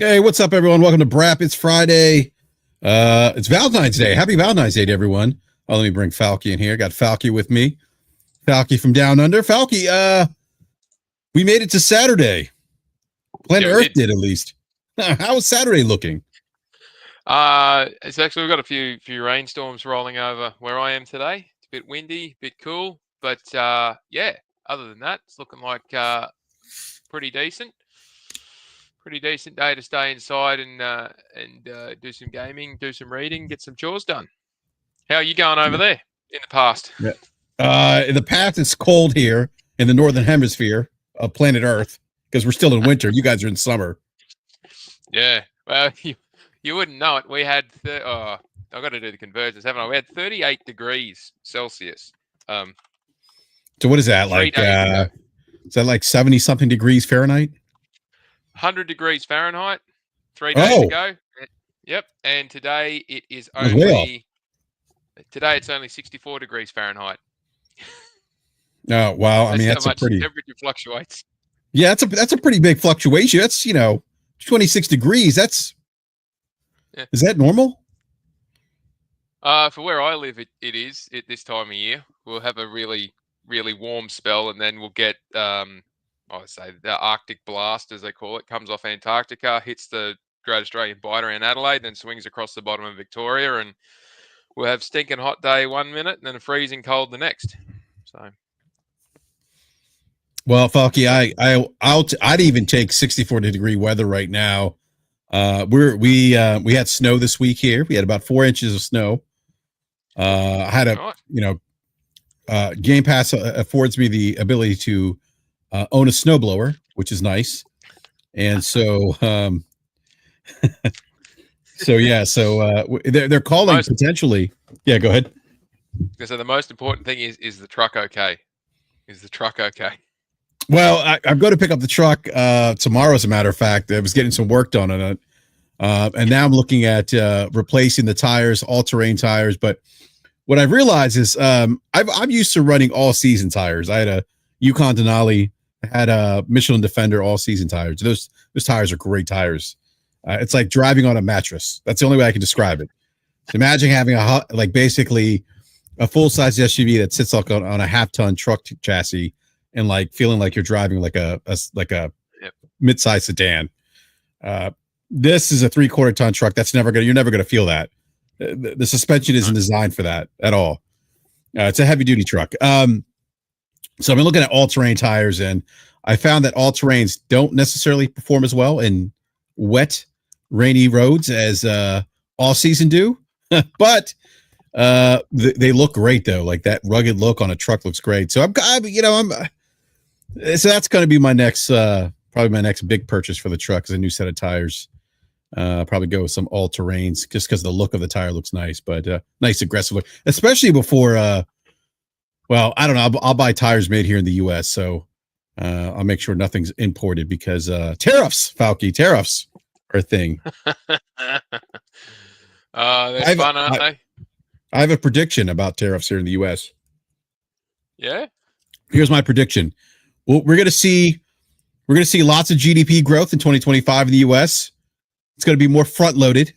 Hey, what's up, everyone? Welcome to BRAP. It's Friday. It's Valentine's Day. Happy Valentine's Day to everyone. Oh, let me bring Falky in here. Got Falky with me. Falky from Down Under. Falky, we made it to Saturday. Planet Earth did, at least. How is Saturday looking? It's actually we've got a few rainstorms rolling over where I am today. It's a bit windy, a bit cool, but yeah. Other than that, it's looking like pretty decent. Pretty decent day to stay inside and do some gaming, do some reading, get some chores done. How are you going over there in the past? Yeah. In the past, it's cold here in the northern hemisphere of planet Earth because we're still in winter. You guys are in summer. Yeah. Well, you wouldn't know it. We had I've got to do the conversions, haven't I? We had 38 degrees Celsius. So what is that like? Is that like 70 something degrees Fahrenheit? 100 degrees Fahrenheit. 3 days ago. Yep. And today it is only. Today it's only 64 degrees Fahrenheit. Oh wow! I mean, that's how a pretty temperature fluctuates. Yeah, that's a pretty big fluctuation. That's 26 degrees. Is that normal? For where I live, it is at this time of year. We'll have a really warm spell, and then we'll get I would say the Arctic blast, as they call it, comes off Antarctica, hits the Great Australian Bight around Adelaide, then swings across the bottom of Victoria, and we'll have stinking hot day 1 minute and then a freezing cold the next. So, well, Falky, I'd even take 64-degree weather right now. We had snow this week here. We had about 4 inches of snow. I had Game Pass affords me the ability to own a snowblower, which is nice. And so, they're calling potentially. Yeah, go ahead. So the most important thing is the truck okay? Is the truck okay? Well, I'm going to pick up the truck tomorrow, as a matter of fact. I was getting some work done on it. And now I'm looking at replacing the tires, all-terrain tires. But what I've realized is I'm used to running all-season tires. I had a Yukon Denali, had a Michelin Defender all-season tires. Those tires are great tires. It's like driving on a mattress. That's the only way I can describe it. So imagine having basically a full-size SUV that sits like on a half-ton truck chassis and like feeling like you're driving like a mid-size sedan. This is a 3/4 ton truck. You're never gonna feel that. The suspension isn't designed for that at all. It's a heavy duty truck. So I've been looking at all-terrain tires, and I found that all-terrains don't necessarily perform as well in wet, rainy roads as all-season do. But they look great though. Like that rugged look on a truck looks great. So so that's going to be my next, probably my next big purchase for the truck is a new set of tires. Probably go with some all-terrains just because the look of the tire looks nice, but nice aggressive look, especially before. Well, I don't know. I'll buy tires made here in the U.S., so I'll make sure nothing's imported because tariffs, Falky, tariffs are a thing. They're fun, aren't they? I have a prediction about tariffs here in the U.S. Yeah. Here's my prediction. Well, we're gonna see lots of GDP growth in 2025 in the U.S. It's going to be more front-loaded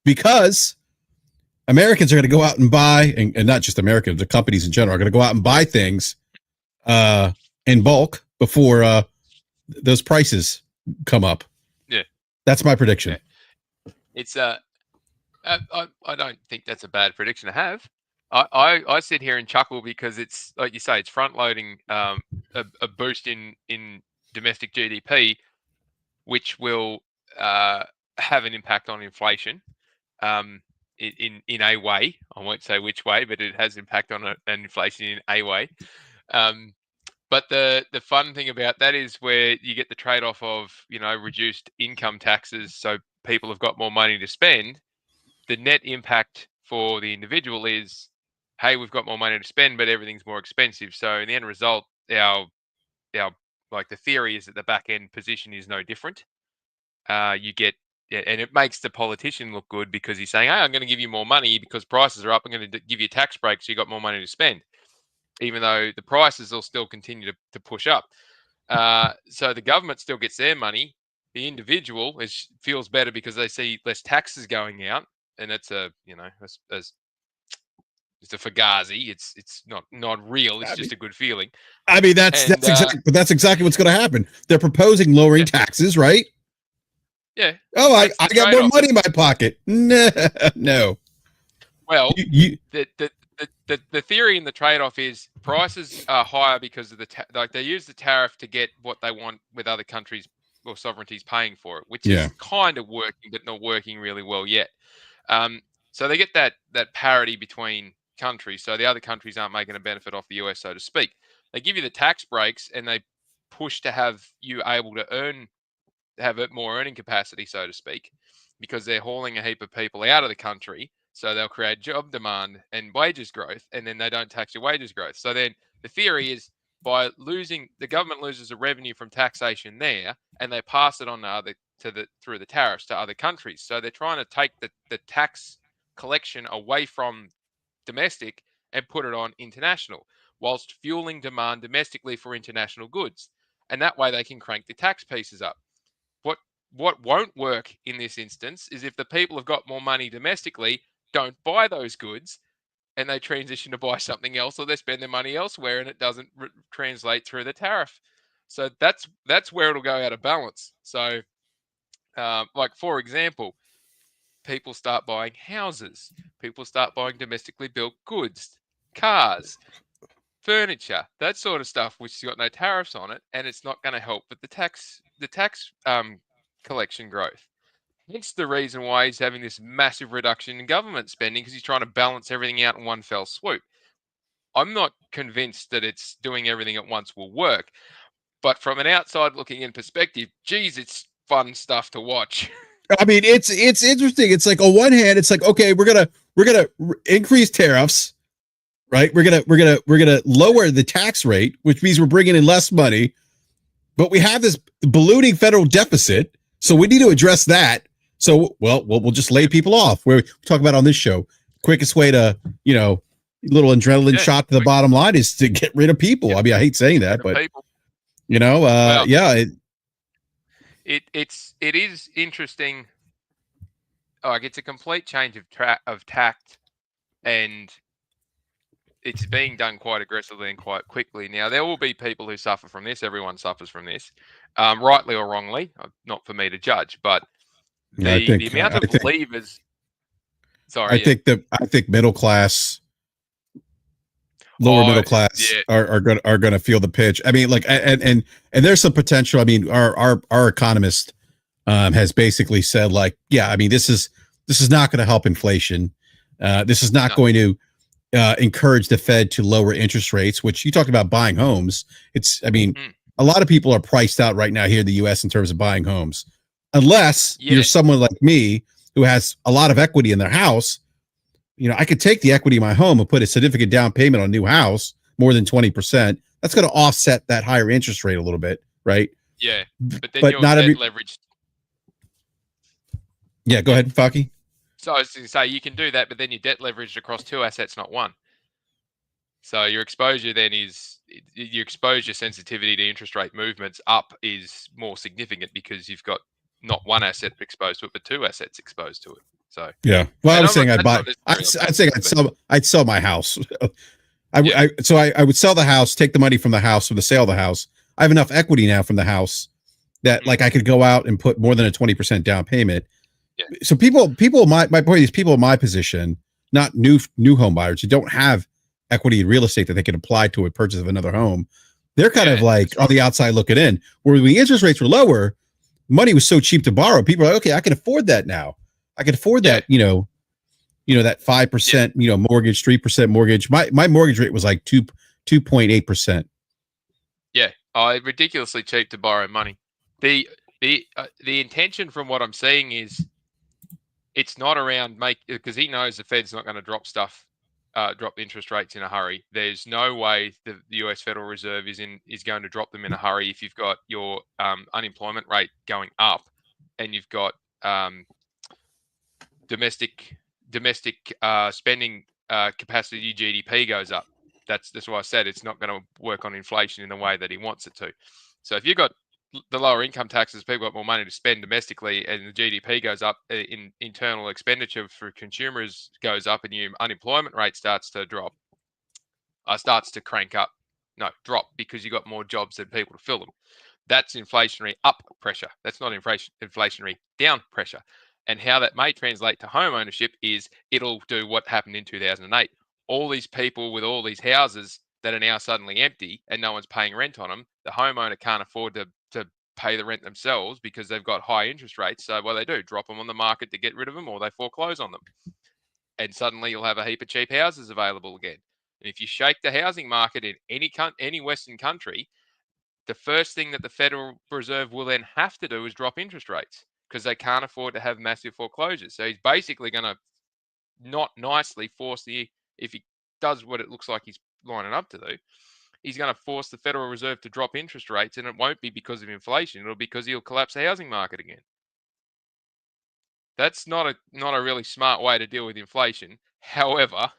because Americans are going to go out and buy, and not just Americans, the companies in general are going to go out and buy things in bulk before those prices come up. Yeah, that's my prediction. Yeah. It's I don't think that's a bad prediction to have. I sit here and chuckle because it's like you say, it's front-loading a boost in domestic GDP, which will have an impact on inflation. In a way, I won't say which way, but it has impact on an inflation in a way. But the fun thing about that is where you get the trade-off of reduced income taxes, so people have got more money to spend. The net impact for the individual is, hey, we've got more money to spend, but everything's more expensive. So in the end result, our like the theory is that the back end position is no different. You get. Yeah, and it makes the politician look good because he's saying, hey, I'm going to give you more money because prices are up. I'm going to give you a tax break so you got more money to spend, even though the prices will still continue to push up. So the government still gets their money the individual feels better because they see less taxes going out, and that's a as it's a fugazi. It's not real. It's just a good feeling. I mean, And that's exactly what's going to happen. They're proposing lowering taxes, right? Yeah. Oh, I got more money in my pocket. No. Well, the theory in the trade-off is prices are higher because of like they use the tariff to get what they want with other countries or sovereignties paying for it, which is kind of working, but not working really well yet. So they get that parity between countries, so the other countries aren't making a benefit off the US, so to speak. They give you the tax breaks, and they push to have you able to have more earning capacity, so to speak, because they're hauling a heap of people out of the country. So they'll create job demand and wages growth, and then they don't tax your wages growth. So then the theory is by the government loses a revenue from taxation there, and they pass it on through the tariffs to other countries. So they're trying to take the tax collection away from domestic and put it on international, whilst fueling demand domestically for international goods. And that way they can crank the tax pieces up. What won't work in this instance is if the people have got more money domestically, don't buy those goods, and they transition to buy something else, or they spend their money elsewhere, and it doesn't translate through the tariff. So that's where it'll go out of balance. So, like for example, people start buying houses, people start buying domestically built goods, cars, furniture, that sort of stuff, which has got no tariffs on it, and it's not going to help with the tax collection growth. Hence the reason why he's having this massive reduction in government spending, because he's trying to balance everything out in one fell swoop. I'm not convinced that it's doing everything at once will work, but from an outside looking in perspective, geez, it's fun stuff to watch. I mean, it's interesting. It's like on one hand, it's like, okay, we're gonna increase tariffs, right? We're gonna lower the tax rate, which means we're bringing in less money, but we have this ballooning federal deficit, so we need to address that. So, we'll just lay people off. We talk about on this show, quickest way to, little adrenaline shot to the bottom line is to get rid of people. I mean, I hate saying that, but it is interesting. Like it's a complete change of tact, and it's being done quite aggressively and quite quickly. Now, there will be people who suffer from this. Everyone suffers from this, rightly or wrongly. Not for me to judge, but the amount of levers. Sorry, I think middle class, lower middle class are going to feel the pitch. I mean, like, and there's some potential. I mean, our economist has basically said, like, yeah, I mean, this is not going to help inflation. This is not going to encourage the Fed to lower interest rates, which you talked about buying homes. I mean, a lot of people are priced out right now here in the U.S. in terms of buying homes. Unless you're someone like me who has a lot of equity in their house, I could take the equity in my home and put a significant down payment on a new house, more than 20%. That's going to offset that higher interest rate a little bit, right? Yeah, but then you're not leveraged. Yeah, go ahead, Faki. So I was going to say you can do that, but then you're debt leveraged across two assets, not one. So your exposure then your exposure sensitivity to interest rate movements up is more significant because you've got not one asset exposed to it, but two assets exposed to it. So yeah, well, I was saying I'd sell my house. I would sell the house, take the money from the house, from the sale of the house. I have enough equity now from the house that like I could go out and put more than a 20% down payment. Yeah. So my point is people in my position, not new home buyers who don't have equity in real estate that they can apply to a purchase of another home. They're kind of like on the outside looking in. Where when the interest rates were lower, money was so cheap to borrow. People are like, okay, I can afford that now. I can afford that, that 5%, mortgage, 3% mortgage. My mortgage rate was like 2.8%. Yeah, ridiculously cheap to borrow money. The intention from what I'm seeing is it's not around because he knows the Fed's not going to drop interest rates in a hurry. There's no way the US Federal Reserve is going to drop them in a hurry if you've got your unemployment rate going up and you've got domestic spending capacity GDP goes up. That's why I said it's not going to work on inflation in the way that he wants it to. So if you've got the lower income taxes, people got more money to spend domestically, and the GDP goes up, in internal expenditure for consumers goes up, and your unemployment rate starts to drop, starts to crank up. No, drop, because you got more jobs than people to fill them. That's inflationary up pressure. That's not inflationary down pressure. And how that may translate to home ownership is it'll do what happened in 2008. All these people with all these houses that are now suddenly empty and no one's paying rent on them, the homeowner can't afford to pay the rent themselves because they've got high interest rates. So what they do, drop them on the market to get rid of them, or they foreclose on them. And suddenly you'll have a heap of cheap houses available again. And if you shake the housing market in any Western country, the first thing that the Federal Reserve will then have to do is drop interest rates, because they can't afford to have massive foreclosures. So he's basically going to not nicely force if he does what it looks like he's lining up to do, he's going to force the Federal Reserve to drop interest rates, and it won't be because of inflation. It'll be because he'll collapse the housing market again. That's not a really smart way to deal with inflation. However,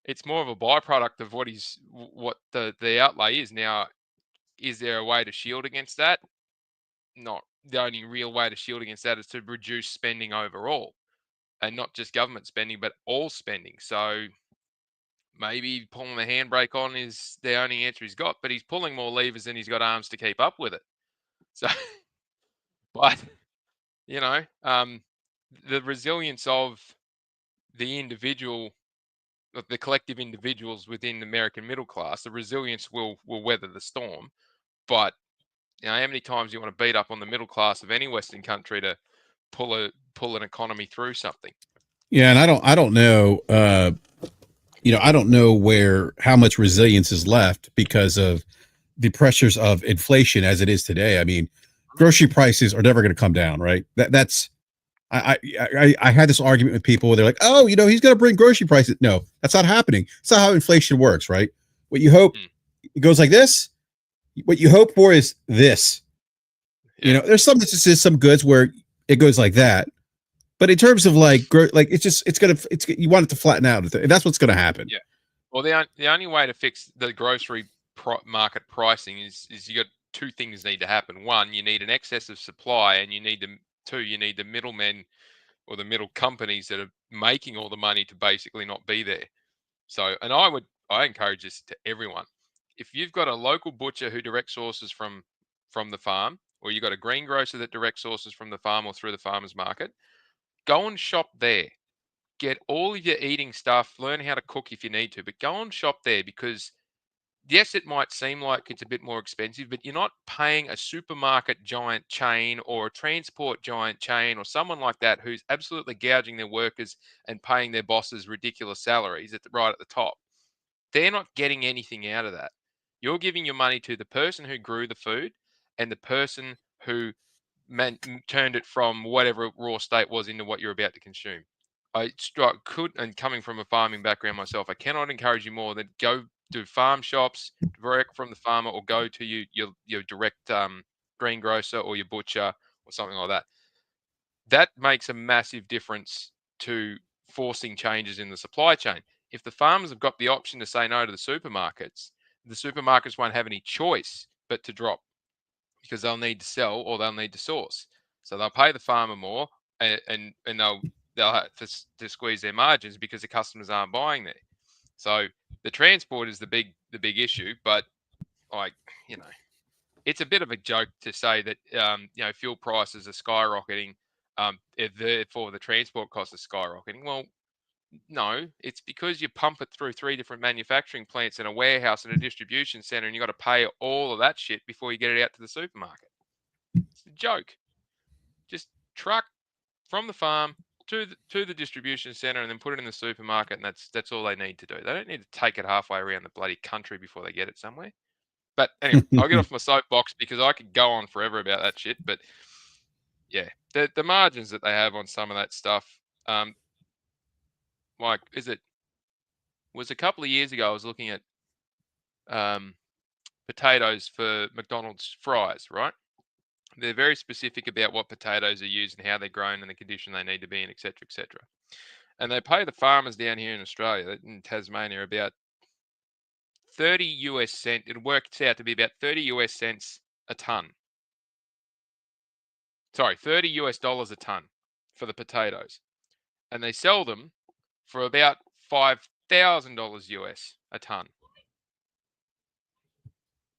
it's more of a byproduct of what the outlay is. Now, is there a way to shield against that? Not. The only real way to shield against that is to reduce spending overall, and not just government spending, but all spending. So maybe pulling the handbrake on is the only answer he's got, but he's pulling more levers than he's got arms to keep up with it. So, but the resilience of the individual, of the collective individuals within the American middle class, the resilience will weather the storm. But how many times do you want to beat up on the middle class of any Western country to pull an economy through something? Yeah, and I don't know. I don't know how much resilience is left because of the pressures of inflation as it is today. I mean, grocery prices are never going to come down, right? That's I had this argument with people where they're like, oh, he's going to bring grocery prices. No, that's not happening. It's not how inflation works, right? What you hope, it goes like this. What you hope for is this. Yeah. There's some instances, some goods where it goes like that. But in terms of like you want it to flatten out, and that's what's going to happen. Yeah. Well, the only way to fix the grocery market pricing is you got two things need to happen. One, you need an excess of supply, and you need the middlemen or the middle companies that are making all the money to basically not be there. So, and I encourage this to everyone. If you've got a local butcher who direct sources from the farm, or you've got a greengrocer that direct sources from the farm or through the farmer's market, go and shop there. Get all of your eating stuff, learn how to cook if you need to, but go and shop there, because yes, it might seem like it's a bit more expensive, but you're not paying a supermarket giant chain or a transport giant chain or someone like that who's absolutely gouging their workers and paying their bosses ridiculous salaries right at the top. They're not getting anything out of that. You're giving your money to the person who grew the food and the person who turned it from whatever raw state was into what you're about to consume. And coming from a farming background myself, I cannot encourage you more than go do farm shops direct from the farmer, or go to your direct greengrocer or your butcher or something like that. That makes a massive difference to forcing changes in the supply chain. If the farmers have got the option to say no to the supermarkets won't have any choice but to drop, because they'll need to sell or they'll need to source. So they'll pay the farmer more, and they'll have to squeeze their margins because the customers aren't buying there. So the transport is the big issue, but it's a bit of a joke to say that fuel prices are skyrocketing, therefore the transport costs are skyrocketing. Well, no, it's because you pump it through 3 different manufacturing plants and a warehouse and a distribution center, and you got to pay all of that shit before you get it out to the supermarket. It's a joke. Just truck from the farm to the distribution center and then put it in the supermarket, and that's all they need to do. They don't need to take it halfway around the bloody country before they get it somewhere. But anyway, I'll get off my soapbox because I could go on forever about that shit. But yeah, the margins that they have on some of that stuff, like was a couple of years ago, I was looking at potatoes for McDonald's fries, right? They're very specific about what potatoes are used and how they're grown and the condition they need to be in, etc., etc. And they pay the farmers down here in Australia, in Tasmania, about 30 US cent. It works out to be about 30 US cents a ton $30 US a ton for the potatoes, and they sell them for about $5,000 US a ton.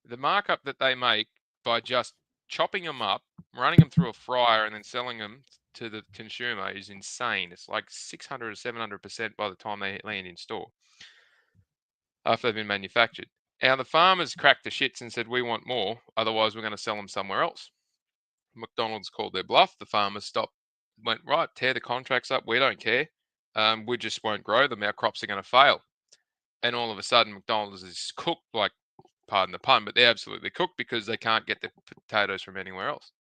The markup that they make by just chopping them up, running them through a fryer, and then selling them to the consumer is insane. It's like 600 or 700% by the time they land in store after they've been manufactured. Now, the farmers cracked the shits and said, we want more, otherwise we're going to sell them somewhere else. McDonald's called their bluff. The farmers went, right, tear the contracts up. We don't care. We just won't grow them. Our crops are going to fail. And all of a sudden, McDonald's is cooked, like, pardon the pun, but they're absolutely cooked because they can't get the potatoes from anywhere else.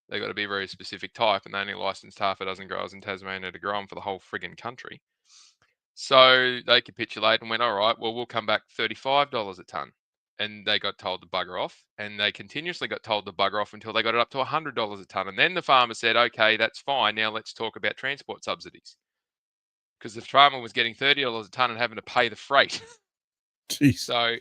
They've got to be a very specific type, and they only licensed half a dozen growers in Tasmania to grow them for the whole friggin' country. So they capitulated and went, all right, well, we'll come back $35 a ton. And they got told to bugger off, and they continuously got told to bugger off until they got it up to $100 a ton. And then the farmer said, okay, that's fine. Now let's talk about transport subsidies. Because the farmer was getting $30 a ton and having to pay the freight. Jeez. So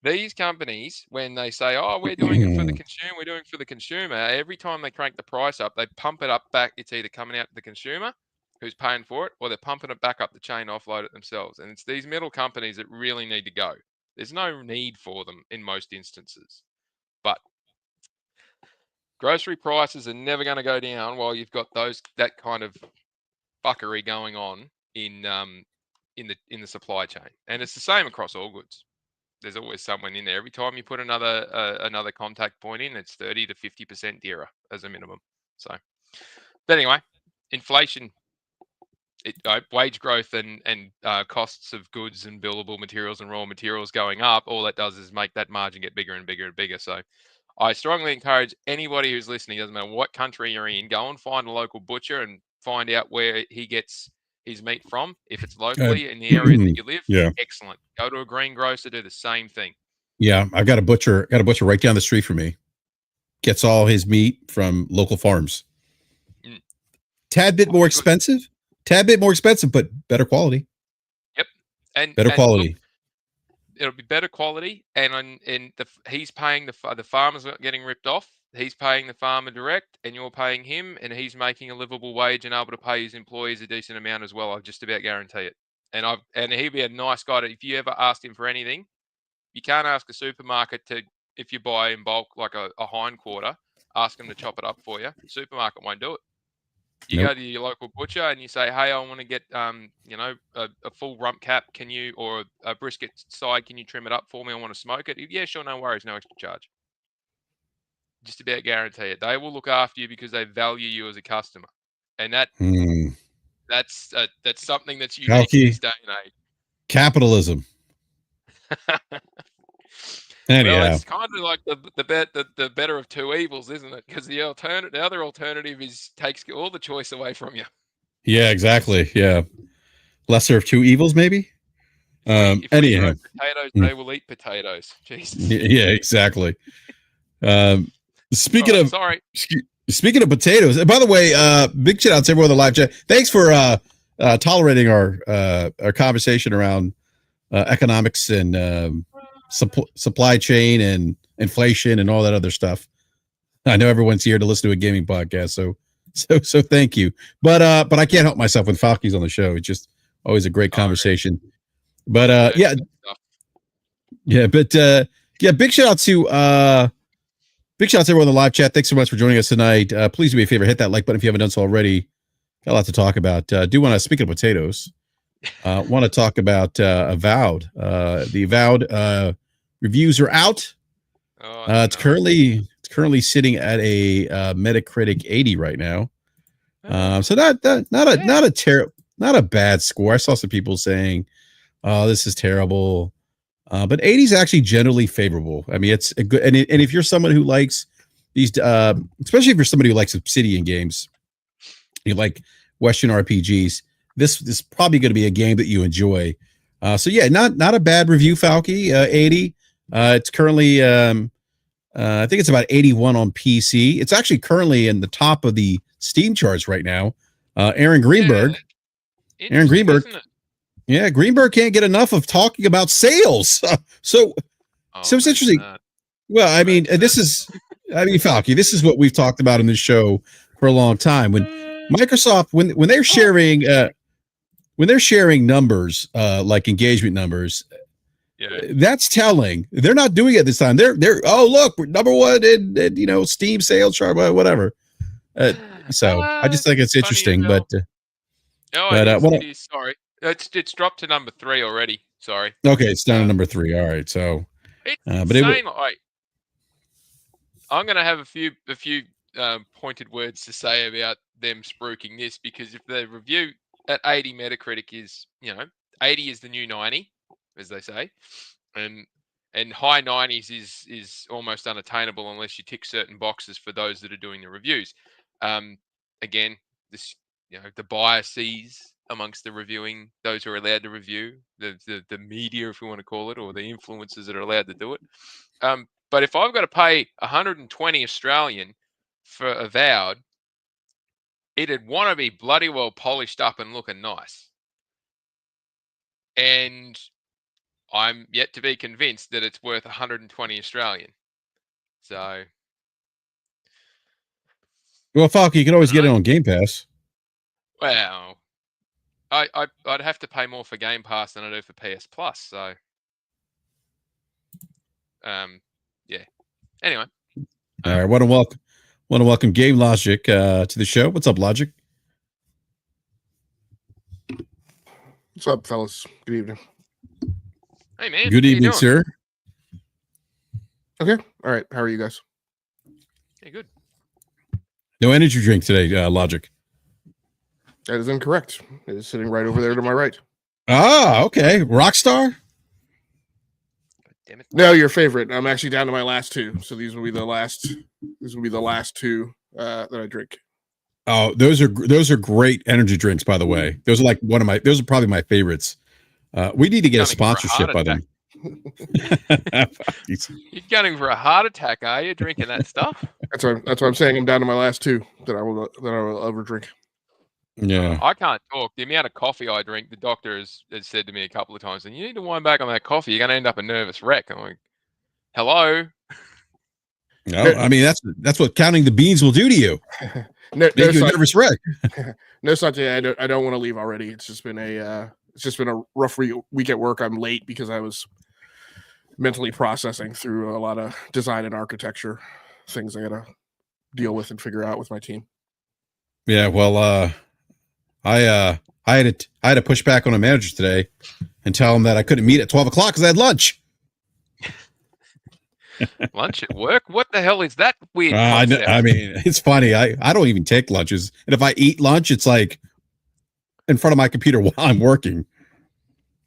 these companies, when they say, oh, we're doing it for the consumer, we're doing it for the consumer, every time they crank the price up, they pump it up back. It's either coming out to the consumer who's paying for it, or they're pumping it back up the chain, offload it themselves. And it's these middle companies that really need to go. There's no need for them in most instances. But grocery prices are never going to go down while you've got that kind of fuckery going on in the supply chain. And it's the same across all goods. There's always someone in there. Every time you put another contact point in, it's 30 to 50% dearer as a minimum. So, but anyway, inflation, wage growth and costs of goods and billable materials and raw materials going up, all that does is make that margin get bigger and bigger and bigger. So I strongly encourage anybody who's listening, doesn't matter what country you're in, go and find a local butcher and find out where he gets his meat from. If it's locally in the area that you live, excellent. Go to a greengrocer, do the same thing. Yeah, I've got a butcher right down the street from me. Gets all his meat from local farms. Tad bit more expensive, but better quality. Yep, and better quality. Look, it'll be better quality, and he's paying the farmer's not getting ripped off. He's paying the farmer direct, and you're paying him, and he's making a livable wage and able to pay his employees a decent amount as well. I just about guarantee it. And he'd be a nice guy if you ever asked him for anything. You can't ask a supermarket if you buy in bulk like a hind quarter, ask them to chop it up for you. The supermarket won't do it. You go to your local butcher and you say, hey, I want to get a full rump cap. Can you, or a brisket side, can you trim it up for me? I want to smoke it. Yeah, sure, no worries, no extra charge. Just about guarantee it. They will look after you because they value you as a customer, and that's something that's unique in this day and age. Capitalism. Anyhow. Well, it's kind of like the better of two evils, isn't it? Because the other alternative takes all the choice away from you. Yeah, exactly. Yeah, lesser of two evils, maybe. If anyhow, potatoes, they will eat potatoes. Jesus. Yeah, exactly. Speaking of potatoes, and by the way, big shout out to everyone in the live chat. Thanks for tolerating our conversation around economics and supply chain and inflation and all that other stuff. I know everyone's here to listen to a gaming podcast, so thank you. But I can't help myself when Falky's on the show. It's just always a great conversation. But big shout out to everyone in the live chat. Thanks so much for joining us tonight. Please do me a favor, hit that like button if you haven't done so already. Got a lot to talk about. Do want to, speaking of potatoes, want to talk about Avowed. The Avowed reviews are out. It's currently sitting at a Metacritic 80 right now. So not a bad score. I saw some people saying, "Oh, this is terrible." But 80 is actually generally favorable. I mean, it's a good, and if you're someone who likes these, especially if you're somebody who likes Obsidian games, you like Western RPGs, this is probably going to be a game that you enjoy. So yeah, not a bad review, Falky. 80. It's currently, I think it's about 81 on PC. It's actually currently in the top of the Steam charts right now. Aaron Greenberg. Yeah, Greenberg can't get enough of talking about sales. So it's interesting. Well, I mean, Falky, this is what we've talked about in this show for a long time. When Microsoft, when they're sharing numbers, like engagement numbers, that's telling. They're not doing it this time. They're oh look, we're number one in Steam sales chart, whatever. So I just think it's interesting, but it is. Sorry, it's dropped to number 3 already. Sorry. Okay, it's down to number 3. All right, so it's insane. I'm going to have a few pointed words to say about them spruiking this, because if the review at 80 Metacritic is 80 is the new 90, as they say, and high 90s is almost unattainable unless you tick certain boxes for those that are doing the reviews. Again, this the biases amongst the reviewing, those who are allowed to review, the media, if you want to call it, or the influencers that are allowed to do it. But if I've got to pay 120 Australian for Avowed, it'd want to be bloody well polished up and looking nice. And I'm yet to be convinced that it's worth 120 Australian. So, well, Falk, you can always get it on Game Pass. Well, I'd have to pay more for Game Pass than I do for PS Plus. So, yeah. Anyway, all right. Want to welcome Game Logic to the show. What's up, Logic? What's up, fellas? Good evening. Hey, man. Good evening, sir. Okay. All right. How are you guys? Hey, good. No energy drink today, Logic. That is incorrect. It is sitting right over there to my right. Ah, okay. Rockstar? Damn it. No, your favorite. I'm actually down to my last 2. So these will be the last. These will be the last 2 that I drink. Oh, those are great energy drinks, by the way. Those are those are probably my favorites. We need to get a sponsorship by them. You're gunning for a heart attack, are you? Drinking that stuff? That's what I'm saying. I'm down to my last 2 that I will ever drink. Yeah, I can't talk. The amount of coffee I drink, the doctor has said to me a couple of times, and you need to wind back on that coffee. You're going to end up a nervous wreck. I'm like, hello. No, I mean that's what counting the beans will do to you. Make you a nervous wreck. No, Satya, I don't want to leave already. It's just been a rough week at work. I'm late because I was mentally processing through a lot of design and architecture things I got to deal with and figure out with my team. Yeah, well, I had to push back on a manager today and tell him that I couldn't meet at 12 o'clock because I had lunch. Lunch at work? What the hell is that weird? I mean, it's funny. I don't even take lunches, and if I eat lunch, it's like in front of my computer while I'm working.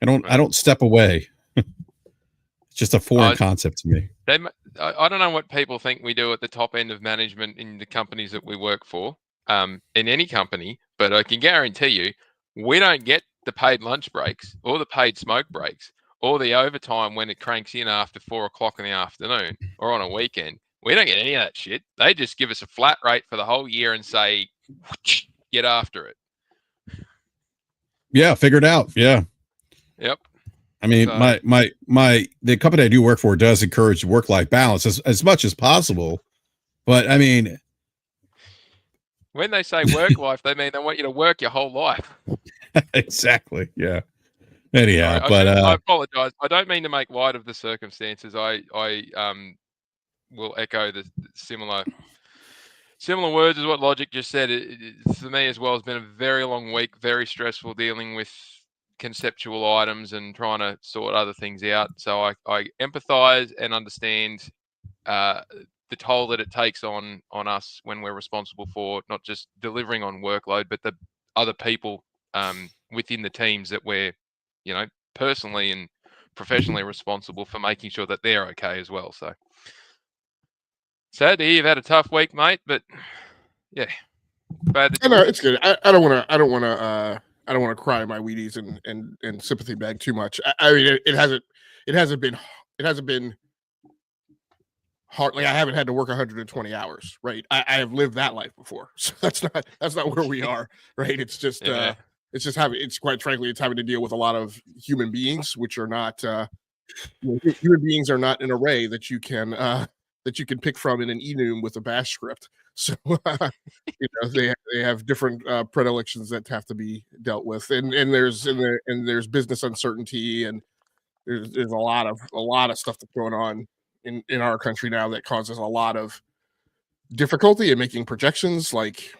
I don't step away. It's just a foreign concept to me. I don't know what people think we do at the top end of management in the companies that we work for, in any company, but I can guarantee you, we don't get the paid lunch breaks or the paid smoke breaks or the overtime when it cranks in after 4 o'clock in the afternoon or on a weekend. We don't get any of that shit. They just give us a flat rate for the whole year and say, get after it. Yeah, figure it out. Yeah. Yep. I mean, the company I do work for does encourage work-life balance as much as possible. But I mean, when they say work life, they mean they want you to work your whole life. Exactly. Yeah. Anyhow, I apologize. I don't mean to make light of the circumstances. I will echo the similar words as what Logic just said. For me as well, has been a very long week, very stressful dealing with conceptual items and trying to sort other things out. So I empathize and understand the toll that it takes on us when we're responsible for not just delivering on workload, but the other people within the teams that we're, personally and professionally responsible for making sure that they're okay as well. So sad to hear you've had a tough week, mate, but yeah. No, it's good. I don't want to cry my Wheaties and sympathy bag too much. I mean, it hasn't been hard. Like, I haven't had to work 120 hours, right? I have lived that life before, so that's not where we are, right? It's just it's quite frankly, it's having to deal with a lot of human beings, which are not human beings are not an array that you can that you can pick from in an enum with a bash script. So they have different predilections that have to be dealt with, and there's business uncertainty, and there's a lot of stuff that's going on in our country now that causes a lot of difficulty in making projections, like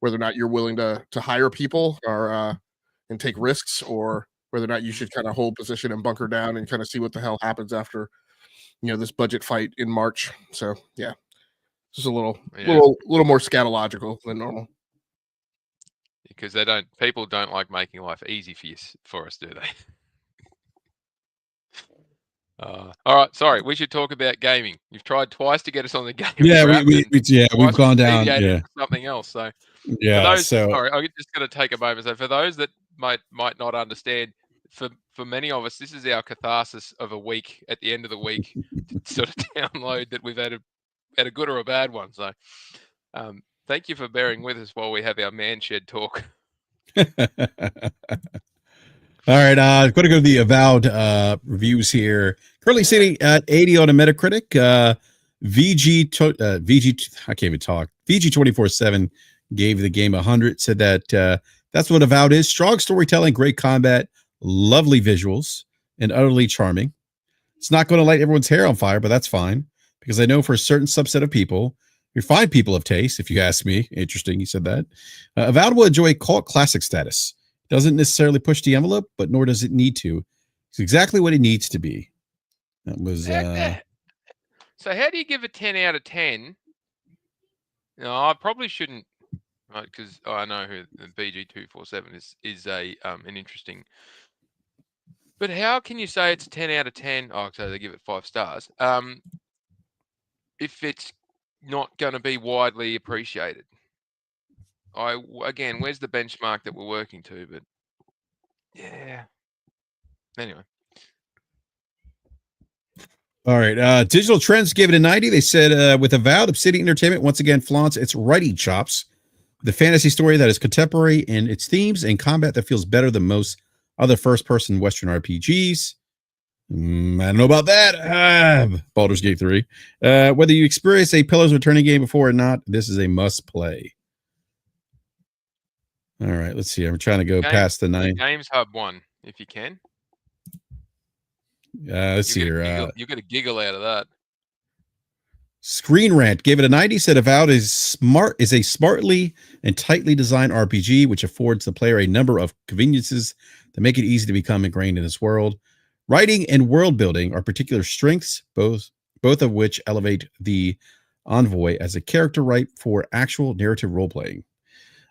whether or not you're willing to hire people or and take risks, or whether or not you should kind of hold position and bunker down and kind of see what the hell happens after this budget fight in March. So yeah, just a little more scatological than normal. Because people don't like making life easy for us, do they? All right, sorry. We should talk about gaming. You've tried twice to get us on the game. Yeah, we've gone down. Yeah, something else. So yeah. Sorry, I'm just going to take a moment. So for those that might not understand, for many of us, this is our catharsis of a week. At the end of the week, to sort of download that we've had a good or a bad one. So thank you for bearing with us while we have our man shed talk. All right, I'm going to go to the Avowed reviews here. Currently sitting at 80 on a Metacritic. I can't even talk. VG247 gave the game 100. Said that that's what Avowed is: strong storytelling, great combat, lovely visuals, and utterly charming. It's not going to light everyone's hair on fire, but that's fine, because I know for a certain subset of people, you're fine people of taste, if you ask me. Interesting, you said that. Avowed will enjoy cult classic status. Doesn't necessarily push the envelope, but nor does it need to. It's exactly what it needs to be. That was. So how do you give a 10 out of 10? No, I probably shouldn't, because I know who BG247 is an interesting. But how can you say it's a 10 out of 10? Oh, so they give it 5 stars. If it's not going to be widely appreciated. Again, where's the benchmark that we're working to? But yeah. Anyway. All right. Digital Trends gave it a 90. They said, with Avowed, Obsidian Entertainment once again flaunts its writing chops. The fantasy story that is contemporary in its themes and combat that feels better than most other first-person Western RPGs. I don't know about that. Baldur's Gate 3. Whether you experience a Pillars Returning game before or not, this is a must-play. All right, let's see. I'm trying to go past the 9. Games Hub 1, if you can. Let's see here. You get a giggle out of that. Screen Rant gave it a 90. Said Avowed is a smartly and tightly designed RPG, which affords the player a number of conveniences that make it easy to become ingrained in this world. Writing and world building are particular strengths, both of which elevate the Envoy as a character ripe for actual narrative role-playing.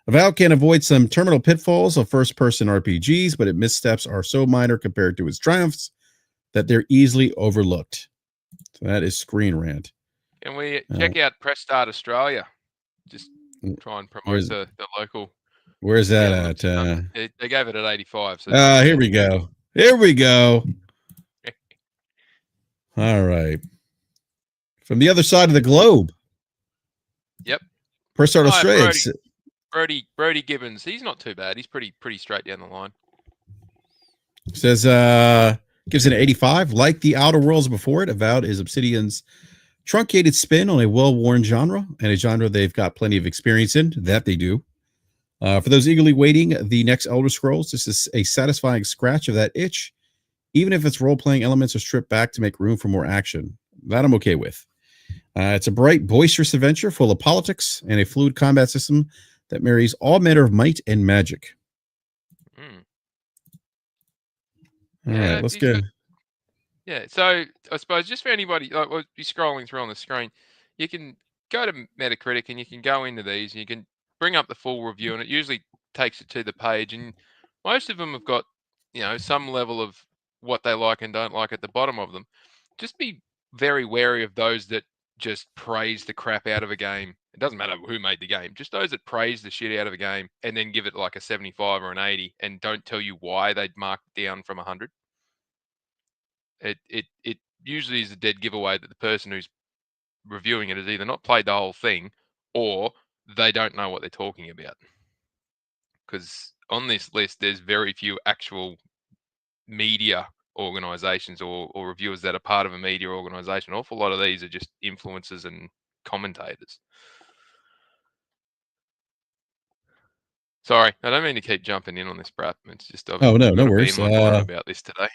Avowed can avoid some terminal pitfalls of first-person RPGs, but its missteps are so minor compared to its triumphs that they're easily overlooked. So that is Screen Rant. Can we check out Press Start Australia? Just try and promote the local. Where's that at? They gave it at 85. So here we go. Here we go. All right. From the other side of the globe. Yep. Press Start Australia. Brody Gibbons. He's not too bad. He's pretty straight down the line. Says gives it an 85. Like the Outer Worlds before it, Avowed is Obsidian's truncated spin on a well-worn genre, and a genre they've got plenty of experience in. That they do. For those eagerly waiting the next Elder Scrolls, this is a satisfying scratch of that itch, even if its role-playing elements are stripped back to make room for more action. That I'm okay with. It's a bright, boisterous adventure full of politics and a fluid combat system that marries all manner of might and magic. All right, let's go. Yeah, so I suppose just for anybody, we'll be scrolling through on the screen, you can go to Metacritic and you can go into these and you can bring up the full review, and it usually takes it to the page, and most of them have got, some level of what they like and don't like at the bottom of them. Just be very wary of those that just praise the crap out of a game. It doesn't matter who made the game, just those that praise the shit out of a game and then give it like a 75 or an 80 and don't tell you why they'd mark it down from 100. It usually is a dead giveaway that the person who's reviewing it has either not played the whole thing or they don't know what they're talking about. Because on this list, there's very few actual media organizations or reviewers that are part of a media organization. An awful lot of these are just influencers and commentators. Sorry, I don't mean to keep jumping in on this, BRAP. It's just I've no got to worries. be in my corner about this today.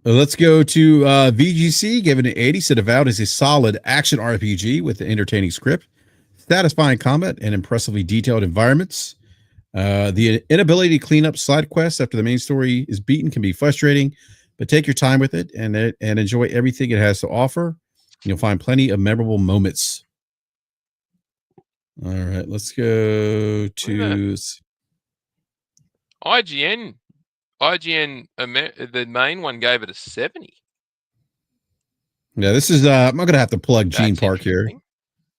Let's go to VGC, given an 80, said Avowed is a solid action RPG with an entertaining script, satisfying combat, and impressively detailed environments. The inability to clean up side quests after the main story is beaten can be frustrating, but take your time with it and enjoy everything it has to offer. You'll find plenty of memorable moments. All right, let's go to IGN, the main one gave it a 70. Yeah, this is I'm going to have to plug That's Gene Park here.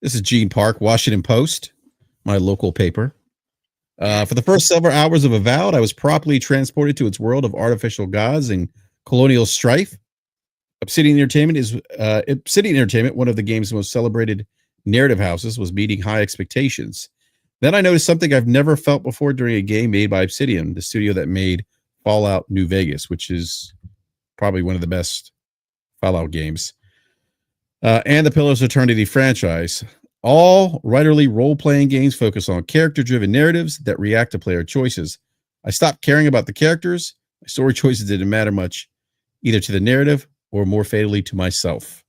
This is Gene Park, Washington Post, my local paper. For the first several hours of Avowed, I was properly transported to its world of artificial gods and colonial strife. Obsidian Entertainment, one of the game's most celebrated narrative houses, was meeting high expectations. Then I noticed something I've never felt before during a game made by Obsidian, the studio that made Fallout New Vegas, which is probably one of the best Fallout games, and the Pillars of Eternity franchise. All writerly role-playing games focus on character-driven narratives that react to player choices. I stopped caring about the characters. My story choices didn't matter much, either to the narrative or more fatally to myself.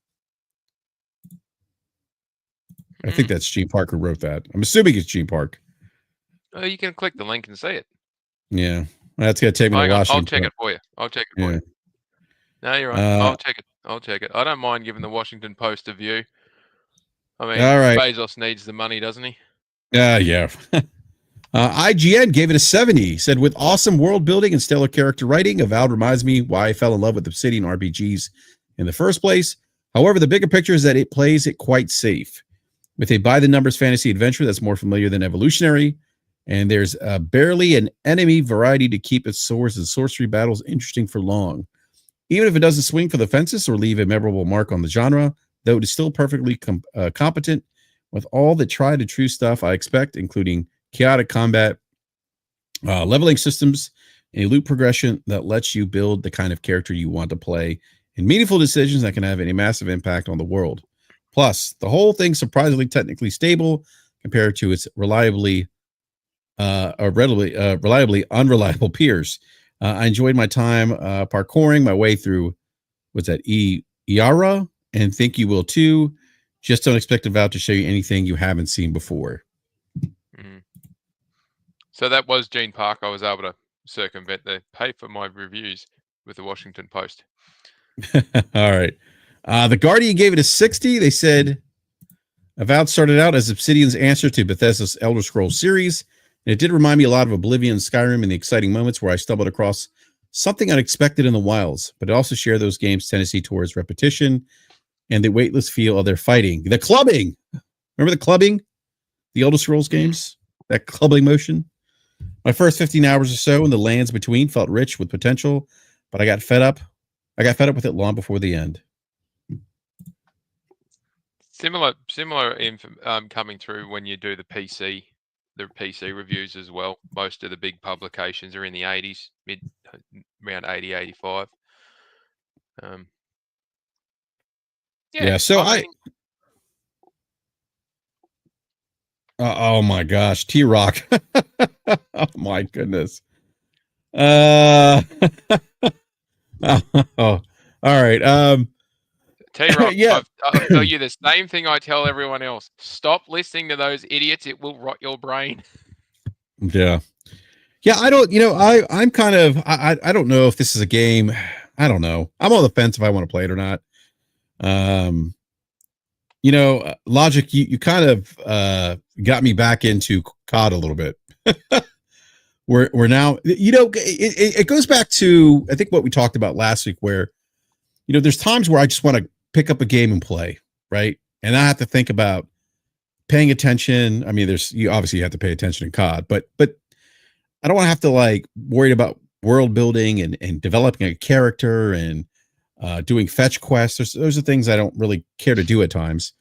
I think that's Gene Park who wrote that. I'm assuming it's Gene Park. Oh, you can click the link and see it. Yeah. That's going to take me to Washington. I'll check it for you. No, you're right. I'll check it. I don't mind giving the Washington Post a view. I mean, all right. Bezos needs the money, doesn't he? Yeah. IGN gave it a 70. Said, with awesome world building and stellar character writing, Avowed reminds me why I fell in love with Obsidian RPGs in the first place. However, the bigger picture is that it plays it quite safe. With a by-the-numbers fantasy adventure that's more familiar than evolutionary, and there's barely an enemy variety to keep its swords and sorcery battles interesting for long. Even if it doesn't swing for the fences or leave a memorable mark on the genre, though it is still perfectly competent with all the tried and true stuff I expect, including chaotic combat, leveling systems, and a loot progression that lets you build the kind of character you want to play, and meaningful decisions that can have a massive impact on the world. Plus, the whole thing's surprisingly technically stable compared to its reliably unreliable peers. I enjoyed my time parkouring my way through, Iara, and think you will too. Just don't expect Avowed to show you anything you haven't seen before. Mm-hmm. So that was Gene Park. I was able to circumvent the pay for my reviews with the Washington Post. All right. The Guardian gave it a 60. They said Avowed started out as Obsidian's answer to Bethesda's Elder Scrolls series. And it did remind me a lot of Oblivion and Skyrim in the exciting moments where I stumbled across something unexpected in the wilds, but it also shared those games' tendency towards repetition and the weightless feel of their fighting. The clubbing. Remember the clubbing? The Elder Scrolls games? That clubbing motion? My first 15 hours or so in the lands between felt rich with potential, but I got fed up. With it long before the end. Similar coming through when you do the PC reviews as well. Most of the big publications are in the 80s, around 80, 85. So oh my gosh, T-Rock. Oh my goodness. All right. T-Rock, yeah. I'll tell you the same thing I tell everyone else. Stop listening to those idiots. It will rot your brain. Yeah. I don't, I'm kind of, I don't know if this is a game. I don't know. I'm on the fence if I want to play it or not. Logic, you kind of got me back into COD a little bit. we're now, it goes back to, I think what we talked about last week where, there's times where I just want to pick up a game and play, right? And I have to think about paying attention. I mean, you obviously have to pay attention in COD, but I don't want to have to worry about world building and developing a character and doing fetch quests. Those are things I don't really care to do at times.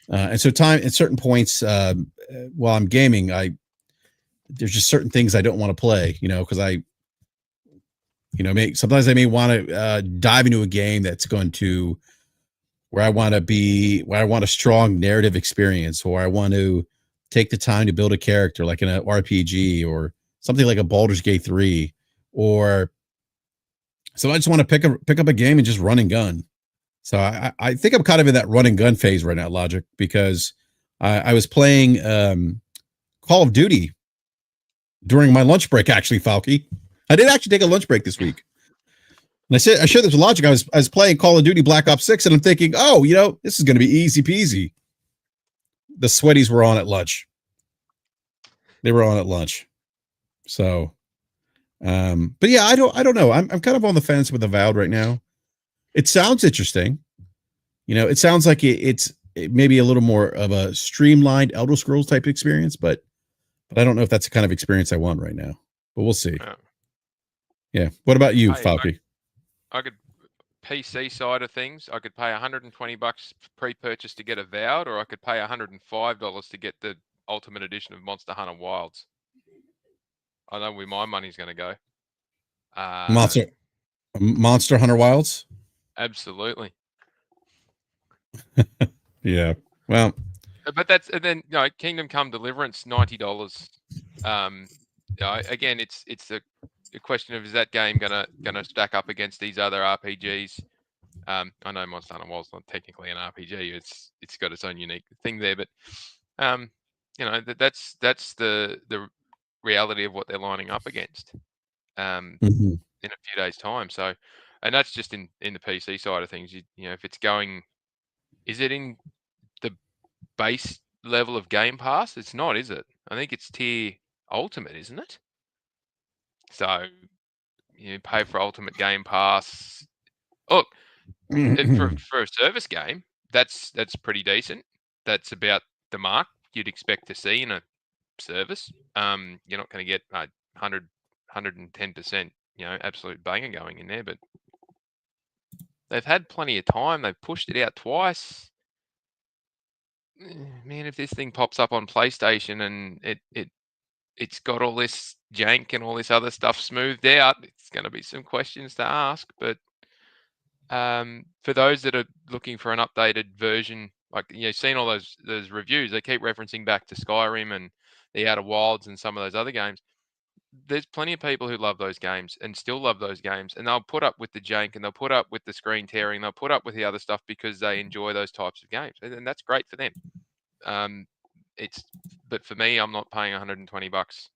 And so at certain points, while I'm gaming, there's just certain things I don't want to play, because Sometimes I may want to dive into a game that's going to where I want a strong narrative experience, or I want to take the time to build a character like in an RPG or something like a Baldur's Gate 3, or so I just want to pick up a game and just run and gun. So I think I'm kind of in that run and gun phase right now, Logic, because I was playing Call of Duty during my lunch break, actually, Falky. I did actually take a lunch break this week. And I shared this with Logic. I was playing Call of Duty Black Ops 6, and I'm thinking, oh, this is going to be easy peasy. The sweaties were on at lunch. They were on at lunch. So, but yeah, I don't know. I'm kind of on the fence with Avowed right now. It sounds interesting. It sounds like it's maybe a little more of a streamlined Elder Scrolls type experience, but I don't know if that's the kind of experience I want right now. But we'll see. Yeah. What about you, Falky? I could PC side of things. I could pay $120 pre-purchase to get Avowed, or I could pay $105 to get the Ultimate Edition of Monster Hunter Wilds. I know where my money's going to go. Monster Hunter Wilds. Absolutely. Yeah. Well, but and then Kingdom Come Deliverance, $90. Again, it's a question of, is that game gonna stack up against these other RPGs? I know Monster Hunter Wilds not technically an RPG. It's got its own unique thing there, but that's the reality of what they're lining up against in a few days' time. So, and that's just in the PC side of things. If it's going, is it in the base level of Game Pass? It's not, is it? I think it's tier Ultimate, isn't it? So you pay for Ultimate Game Pass. Look, for a service game, that's pretty decent. That's about the mark you'd expect to see in a service. You're not going to get 110%, absolute banger going in there, but they've had plenty of time. They've pushed it out twice. Man, if this thing pops up on PlayStation and it's got all this jank and all this other stuff smoothed out, it's going to be some questions to ask. But for those that are looking for an updated version, like seen all those reviews, they keep referencing back to Skyrim and the Outer Wilds and some of those other games. There's plenty of people who love those games and still love those games, and they'll put up with the jank and they'll put up with the screen tearing, they'll put up with the other stuff because they enjoy those types of games, and that's great for them. But for me, I'm not paying $120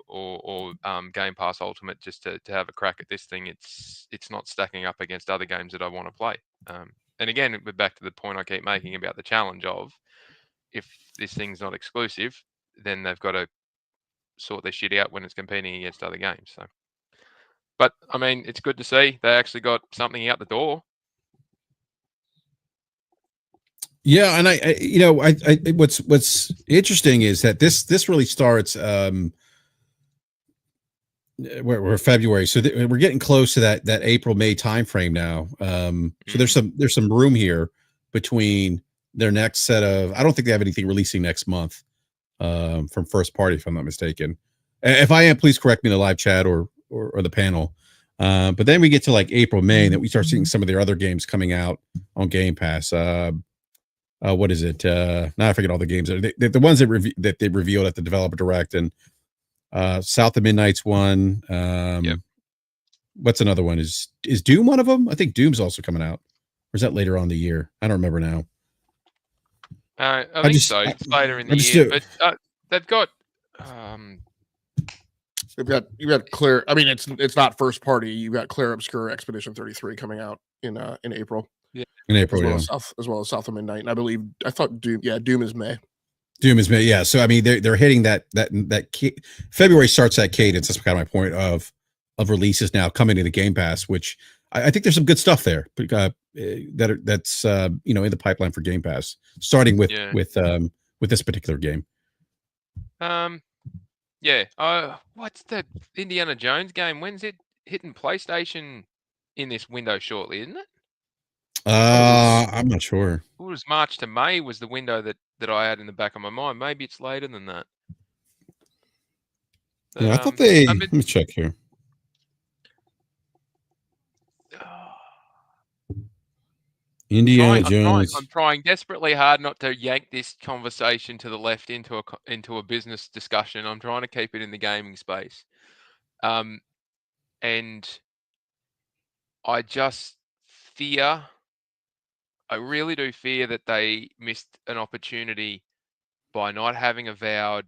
or Game Pass Ultimate just to have a crack at this thing. It's not stacking up against other games that I want to play. And again, we're back to the point I keep making about the challenge of, if this thing's not exclusive, then they've got to sort their shit out when it's competing against other games. So, but I mean, it's good to see they actually got something out the door. Yeah, and I what's interesting is that this really starts we're February, so we're getting close to that April-May timeframe now. So there's some room here between their next set of. I don't think they have anything releasing next month from first party, if I'm not mistaken. If I am, please correct me in the live chat or the panel. But then we get to like April, May, and then we start seeing some of their other games coming out on Game Pass. What is it? Now I forget all the games. The ones that they revealed at the Developer Direct, and South of Midnight's one. Yep. What's another one? Is Doom one of them? I think Doom's also coming out. Or is that later on in the year? I don't remember now. I think so. It's later in the year, but they've got. You've got Clear. I mean, it's not first party. You've got Clear Obscure Expedition 33 coming out in April. Yeah, in April, as well as South of Midnight. And I thought Doom. Yeah, Doom is May. Doom is May. Yeah. So I mean, they're hitting that February starts that cadence. That's kind of my point of releases now coming to the Game Pass, which I think there's some good stuff there. That's in the pipeline for Game Pass, starting with this particular game. Yeah. What's the Indiana Jones game? When's it hitting PlayStation in this window shortly, isn't it? I'm not sure. It was March to May was the window that I had in the back of my mind. Maybe it's later than that. But, I thought let me check here. Indiana Jones. I'm trying desperately hard not to yank this conversation to the left into a business discussion. I'm trying to keep it in the gaming space, and I just fear. I really do fear that they missed an opportunity by not having Avowed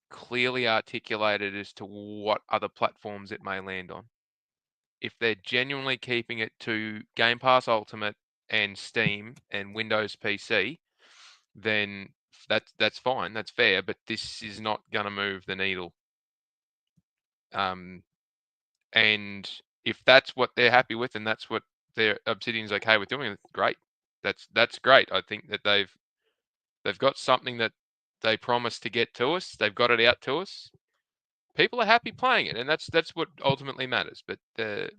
clearly articulated as to what other platforms it may land on. If they're genuinely keeping it to Game Pass Ultimate and Steam and Windows PC, then that's fine, that's fair, but this is not going to move the needle. And if that's what they're happy with, and that's what their Obsidian's okay with doing, great. That's great. I think that they've got something that they promised to get to us. They've got it out to us. People are happy playing it, and that's what ultimately matters. But a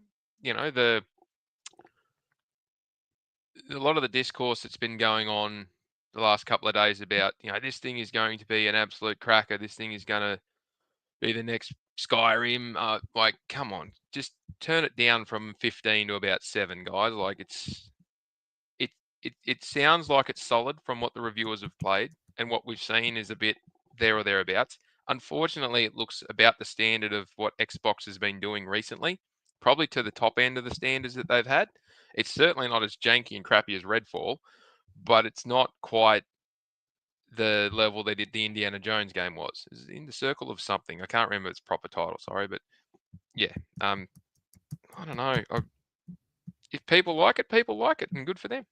lot of the discourse that's been going on the last couple of days about, this thing is going to be an absolute cracker. This thing is going to be the next Skyrim. Like, come on, just turn it down from 15 to about 7, guys. Like, it sounds like it's solid from what the reviewers have played, and what we've seen is a bit there or thereabouts. Unfortunately, it looks about the standard of what Xbox has been doing recently, probably to the top end of the standards that they've had. It's certainly not as janky and crappy as Redfall, but it's not quite the level they did the Indiana Jones game was. It's in the circle of something. I can't remember its proper title, sorry, but yeah. I don't know. If people like it, and good for them.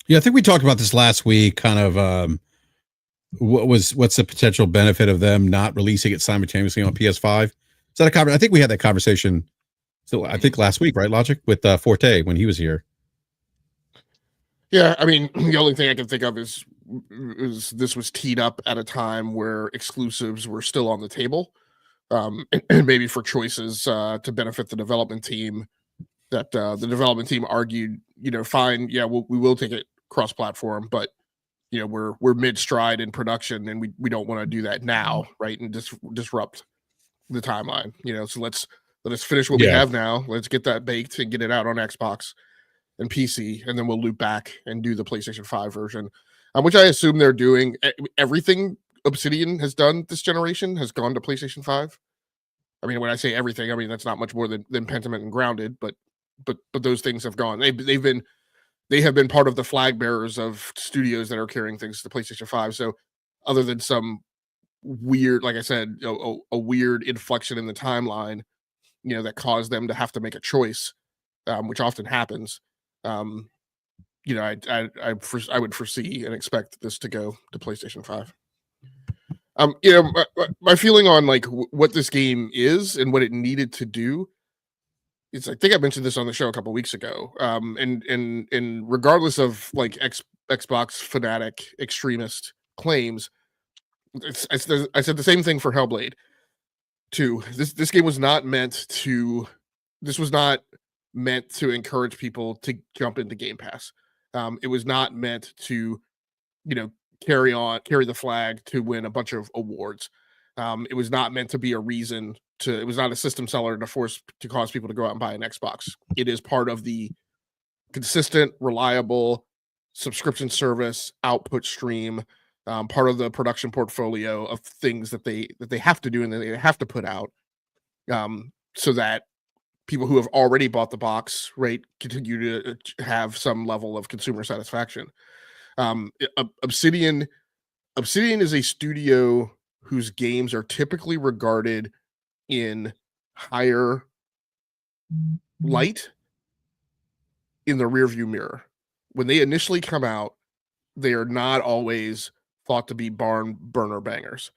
Yeah, I think we talked about this last week, kind of what's the potential benefit of them not releasing it simultaneously on PS5? Is that a conversation? I think we had that conversation I think last week, right, Logic, with Forte when he was here. Yeah, I mean, the only thing I can think of is this was teed up at a time where exclusives were still on the table, and maybe for choices to benefit the development team. That the development team argued, fine, yeah, we will take it cross-platform, but we're mid-stride in production, and we don't want to do that now, right? And disrupt the timeline. So let's finish what we have now. Let's get that baked and get it out on Xbox and PC, and then we'll loop back and do the PlayStation 5 version, which I assume they're doing. Everything Obsidian has done this generation has gone to PlayStation 5. I mean, when I say everything, I mean that's not much more than Pentiment and Grounded, but those things have gone. They have been part of the flag bearers of studios that are carrying things to PlayStation 5. So other than some weird, like I said, a weird inflection in the timeline, that caused them to have to make a choice, which often happens. I would foresee and expect this to go to PlayStation 5. My feeling on like what this game is and what it needed to do. I think I mentioned this on the show a couple weeks ago. And regardless of like Xbox fanatic extremist claims, I said the same thing for Hellblade 2. This game was not meant to. This was not meant to encourage people to jump into Game Pass. It was not meant to, carry the flag to win a bunch of awards. It was not meant to be a reason to. It was not a system seller to cause people to go out and buy an Xbox. It is part of the consistent, reliable subscription service output stream, part of the production portfolio of things that they have to do and that they have to put out, so that people who have already bought the box, right, continue to have some level of consumer satisfaction. Obsidian is a studio whose games are typically regarded in higher light in the rearview mirror. When they initially come out, they are not always thought to be barn burner bangers.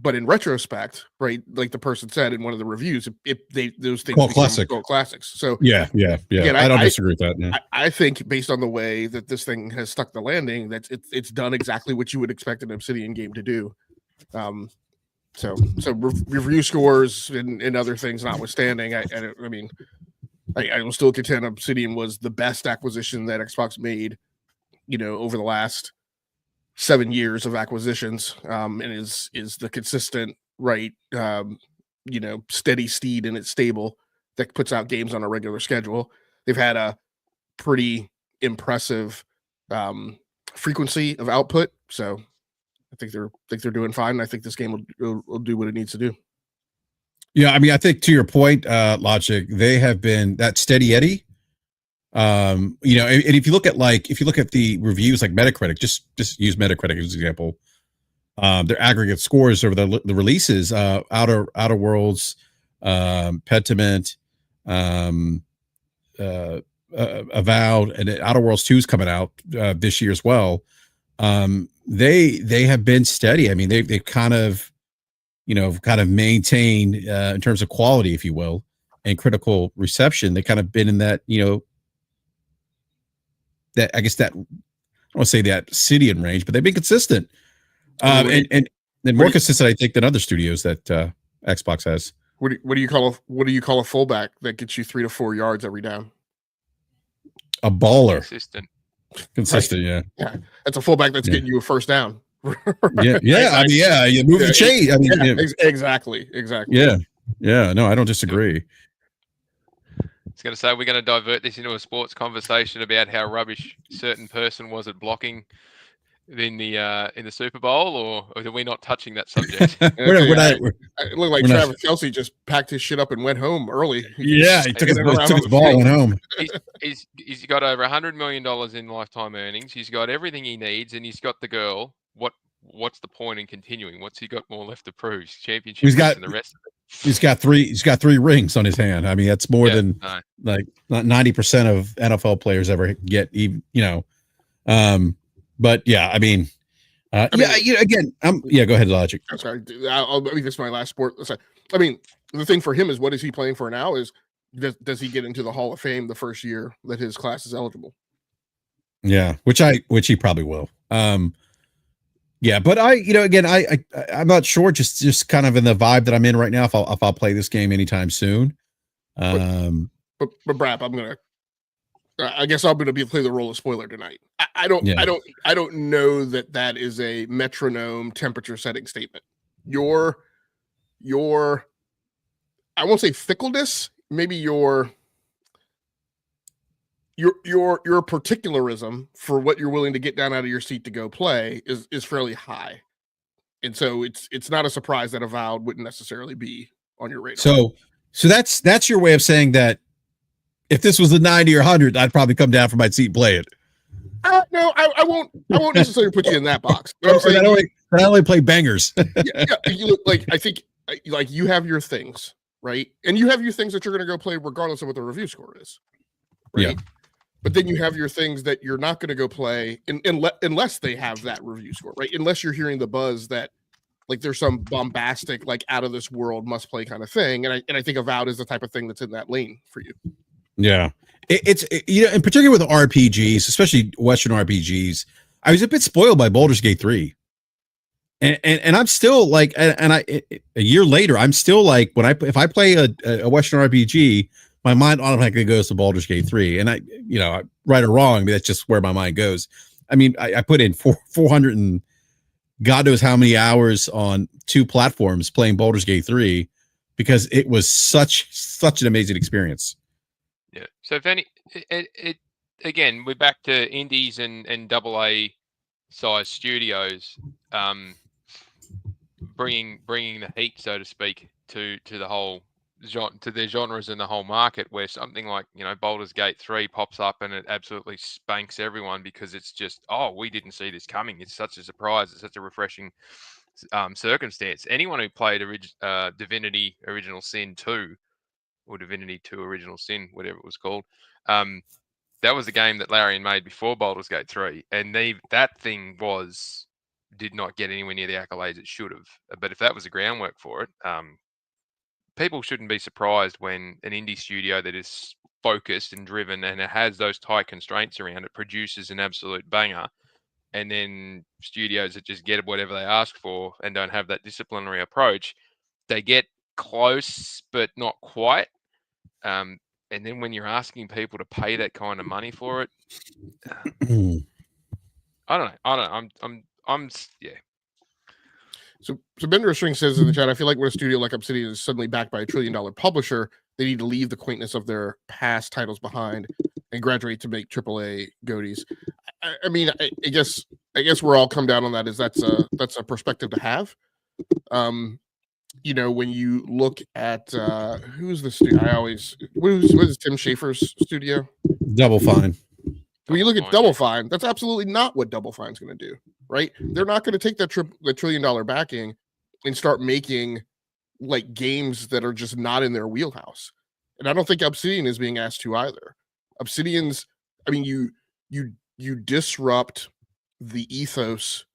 But in retrospect, right, like the person said in one of the reviews, those things become cult classics. So yeah. Again, I don't disagree with that. Yeah. I think based on the way that this thing has stuck the landing, that it's done exactly what you would expect an Obsidian game to do. So review scores and other things notwithstanding, I will still contend Obsidian was the best acquisition that Xbox made, over the last 7 years of acquisitions, and is the consistent, right, steady steed in its stable that puts out games on a regular schedule. They've had a pretty impressive frequency of output, so I think they're doing fine. I think this game will do what it needs to do. Yeah, I mean, I think to your point, Logic, they have been that steady Eddie. And if you look at the reviews like Metacritic, just use Metacritic as an example. Their aggregate scores over the releases, Outer Worlds, Pentiment, Avowed, and Outer Worlds 2 is coming out this year as well. They have been steady. I mean, they've kind of maintained in terms of quality, if you will, and critical reception. They kind of been in that, that I guess that I don't want to say that Obsidian range, but they've been consistent. And more consistent, I think, than other studios that Xbox has. What do you call a fullback that gets you 3 to 4 yards every down? A baller. Consistent, right. Yeah. That's a fullback that's getting you a first down. Right? I mean, you move the chain. I mean, exactly. Yeah. No, I don't disagree. I was going to say, we're going to divert this into a sports conversation about how rubbish certain person was at blocking in the Super Bowl, or are we not touching that subject? It looked like Travis Kelce just packed his shit up and went home early. He took his ball and went home. He's got over $100 million in lifetime earnings. He's got everything he needs, and he's got the girl. What's the point in continuing? What's he got more left to prove? Championship and the rest of it. He's got 3 rings on his hand. I mean, that's more than like 90% of NFL players ever get. Even but yeah, I mean, again, go ahead, Logic. I'm sorry. I mean, this is my last sport. I mean, the thing for him is, what is he playing for now? Is does he get into the Hall of Fame the first year that his class is eligible? Yeah, which he probably will. Yeah, but I'm not sure. Just kind of in the vibe that I'm in right now. If I'll play this game anytime soon. But BRAP, I guess I'm gonna play the role of spoiler tonight. I don't know that is a metronome temperature setting statement. Your I won't say fickleness, maybe your particularism for what you're willing to get down out of your seat to go play is fairly high. And so it's not a surprise that Avowed wouldn't necessarily be on your radar. So that's your way of saying that if this was a 90 or 100, I'd probably come down from my seat and play it. No, I won't necessarily put you in that box. But I'm saying I only play bangers. You look like, I think like you have your things, right? And you have your things that you're going to go play regardless of what the review score is. Right? Yeah. But then you have your things that you're not going to go play unless they have that review score, right? Unless you're hearing the buzz that like there's some bombastic, like out of this world must play kind of thing. And I think Avowed is the type of thing that's in that lane for you. Yeah. It's in particular with RPGs, especially Western RPGs, I was a bit spoiled by Baldur's Gate 3. And I'm still like, a year later, I'm still like, if I play a Western RPG, my mind automatically goes to Baldur's Gate 3. And right or wrong, that's just where my mind goes. I mean, I put in 400 and God knows how many hours on 2 platforms playing Baldur's Gate 3 because it was such an amazing experience. Yeah. So if again, we're back to indies and AA size studios, bringing the heat, so to speak, to the whole to their genres and the whole market, where something like Baldur's Gate 3 pops up and it absolutely spanks everyone because it's just, we didn't see this coming. It's such a surprise. It's such a refreshing circumstance. Anyone who played Divinity Original Sin 2 or Divinity 2 Original Sin, whatever it was called, that was a game that Larian made before Baldur's Gate 3, and that thing did not get anywhere near the accolades it should have. But if that was the groundwork for it, people shouldn't be surprised when an indie studio that is focused and driven and it has those tight constraints around it produces an absolute banger, and then studios that just get whatever they ask for and don't have that disciplinary approach, they get close but not quite. And then when you're asking people to pay that kind of money for it, I don't know. Yeah. So Bender String says in the chat, I feel like when a studio like Obsidian is suddenly backed by $1 trillion publisher, They need to leave the quaintness of their past titles behind and graduate to make AAA goaties. I mean, I guess we're all come down on that is that's a perspective to have. You know, when you look at who's the studio, what is Tim Schafer's studio? Double Fine. When you look at Double Fine, that's absolutely not what Double Fine's going to do, right? They're not going to take that the $1 trillion backing and start making like games that are just not in their wheelhouse. And I don't think Obsidian is being asked to either. Obsidian's, I mean, you disrupt the ethos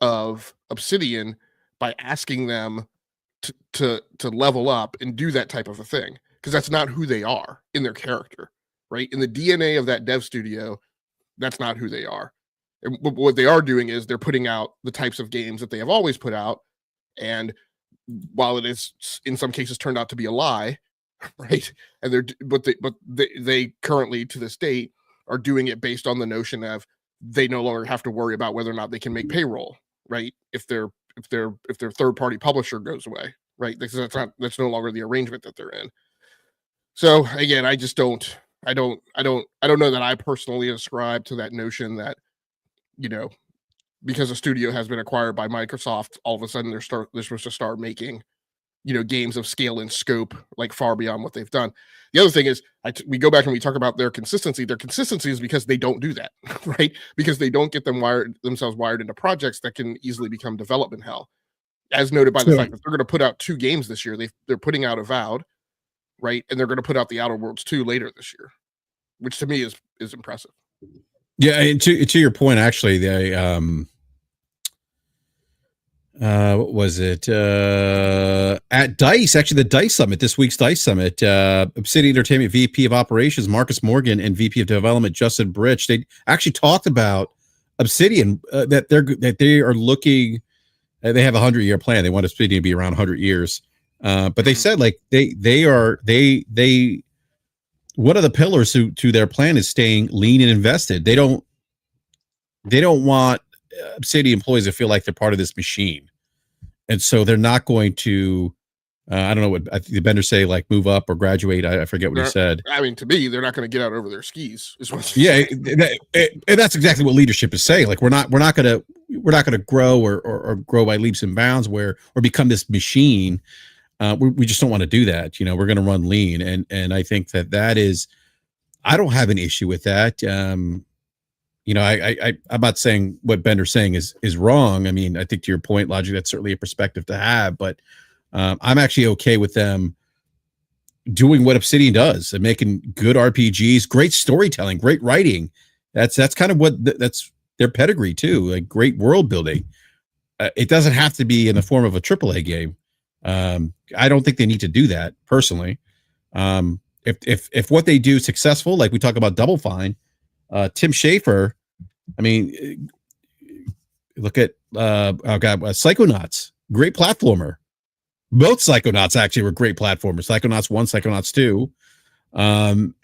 of Obsidian by asking them to level up and do that type of a thing, because that's not who they are in their character, right? In the DNA of that dev studio, that's not who they are. And what they are doing is they're putting out the types of games that they have always put out, and while it is in some cases turned out to be a lie, right? And they currently to this date are doing it based on the notion of they no longer have to worry about whether or not they can make payroll, right? If their third party publisher goes away, right? That's no longer the arrangement that they're in. So again, I just don't know that I personally ascribe to that notion that, you know, because a studio has been acquired by Microsoft, all of a sudden they're supposed to start making, you know, games of scale and scope like far beyond what they've done. The other thing is we go back and we talk about their consistency. Their consistency is because they don't do that, right? Because they don't get themselves wired into projects that can easily become development hell. As noted by the fact that they're going to put out 2 games this year. They're putting out Avowed, right? And they're going to put out the Outer Worlds 2 later this year, which to me is impressive. Yeah, and to your point, actually, they what was it? At DICE, actually the DICE Summit, this week's DICE Summit, Obsidian Entertainment VP of Operations Marcus Morgan and VP of Development Justin Britch, they actually talked about Obsidian, that they are looking, they have a 100-year plan. They want Obsidian to be around 100 years. But they said like they one of the pillars to their plan is staying lean and invested. They don't want Obsidian employees to feel like they're part of this machine, and so they're not going to. I don't know what the Bender say, like move up or graduate. I forget what he said. I mean, to me, they're not going to get out over their skis. And that's exactly what leadership is saying. Like we're not going to grow or grow by leaps and bounds or become this machine. We just don't want to do that. You know, we're going to run lean, and I think that is. I don't have an issue with that. You know, I'm not saying what Bender's saying is wrong. I mean, I think to your point, Logic, that's certainly a perspective to have, but I'm actually okay with them doing what Obsidian does and making good RPGs, great storytelling, great writing. That's kind of what that's their pedigree too, like great world building. It doesn't have to be in the form of a AAA game. I don't think they need to do that personally. If what they do is successful, like we talk about Double Fine, Tim Schafer, I mean, look at Psychonauts, great platformer. Both Psychonauts actually were great platformers. Psychonauts 1, Psychonauts 2,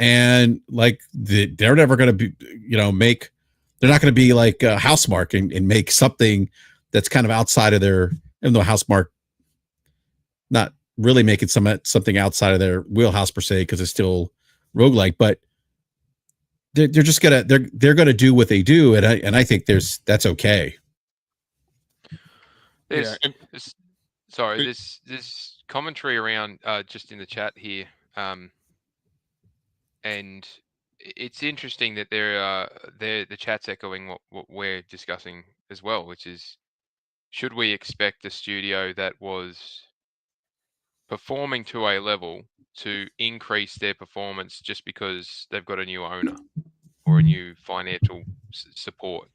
and like they're never going to be, you know, they're not going to be like Housemarque and make something that's kind of outside of their, even though Housemarque not really making something outside of their wheelhouse per se, because it's still roguelike, but they're just gonna they're gonna do what they do, and I think that's okay. This commentary around just in the chat here, and it's interesting that the chat's echoing what we're discussing as well, which is, should we expect a studio that was performing to a level to increase their performance just because they've got a new owner or a new financial support?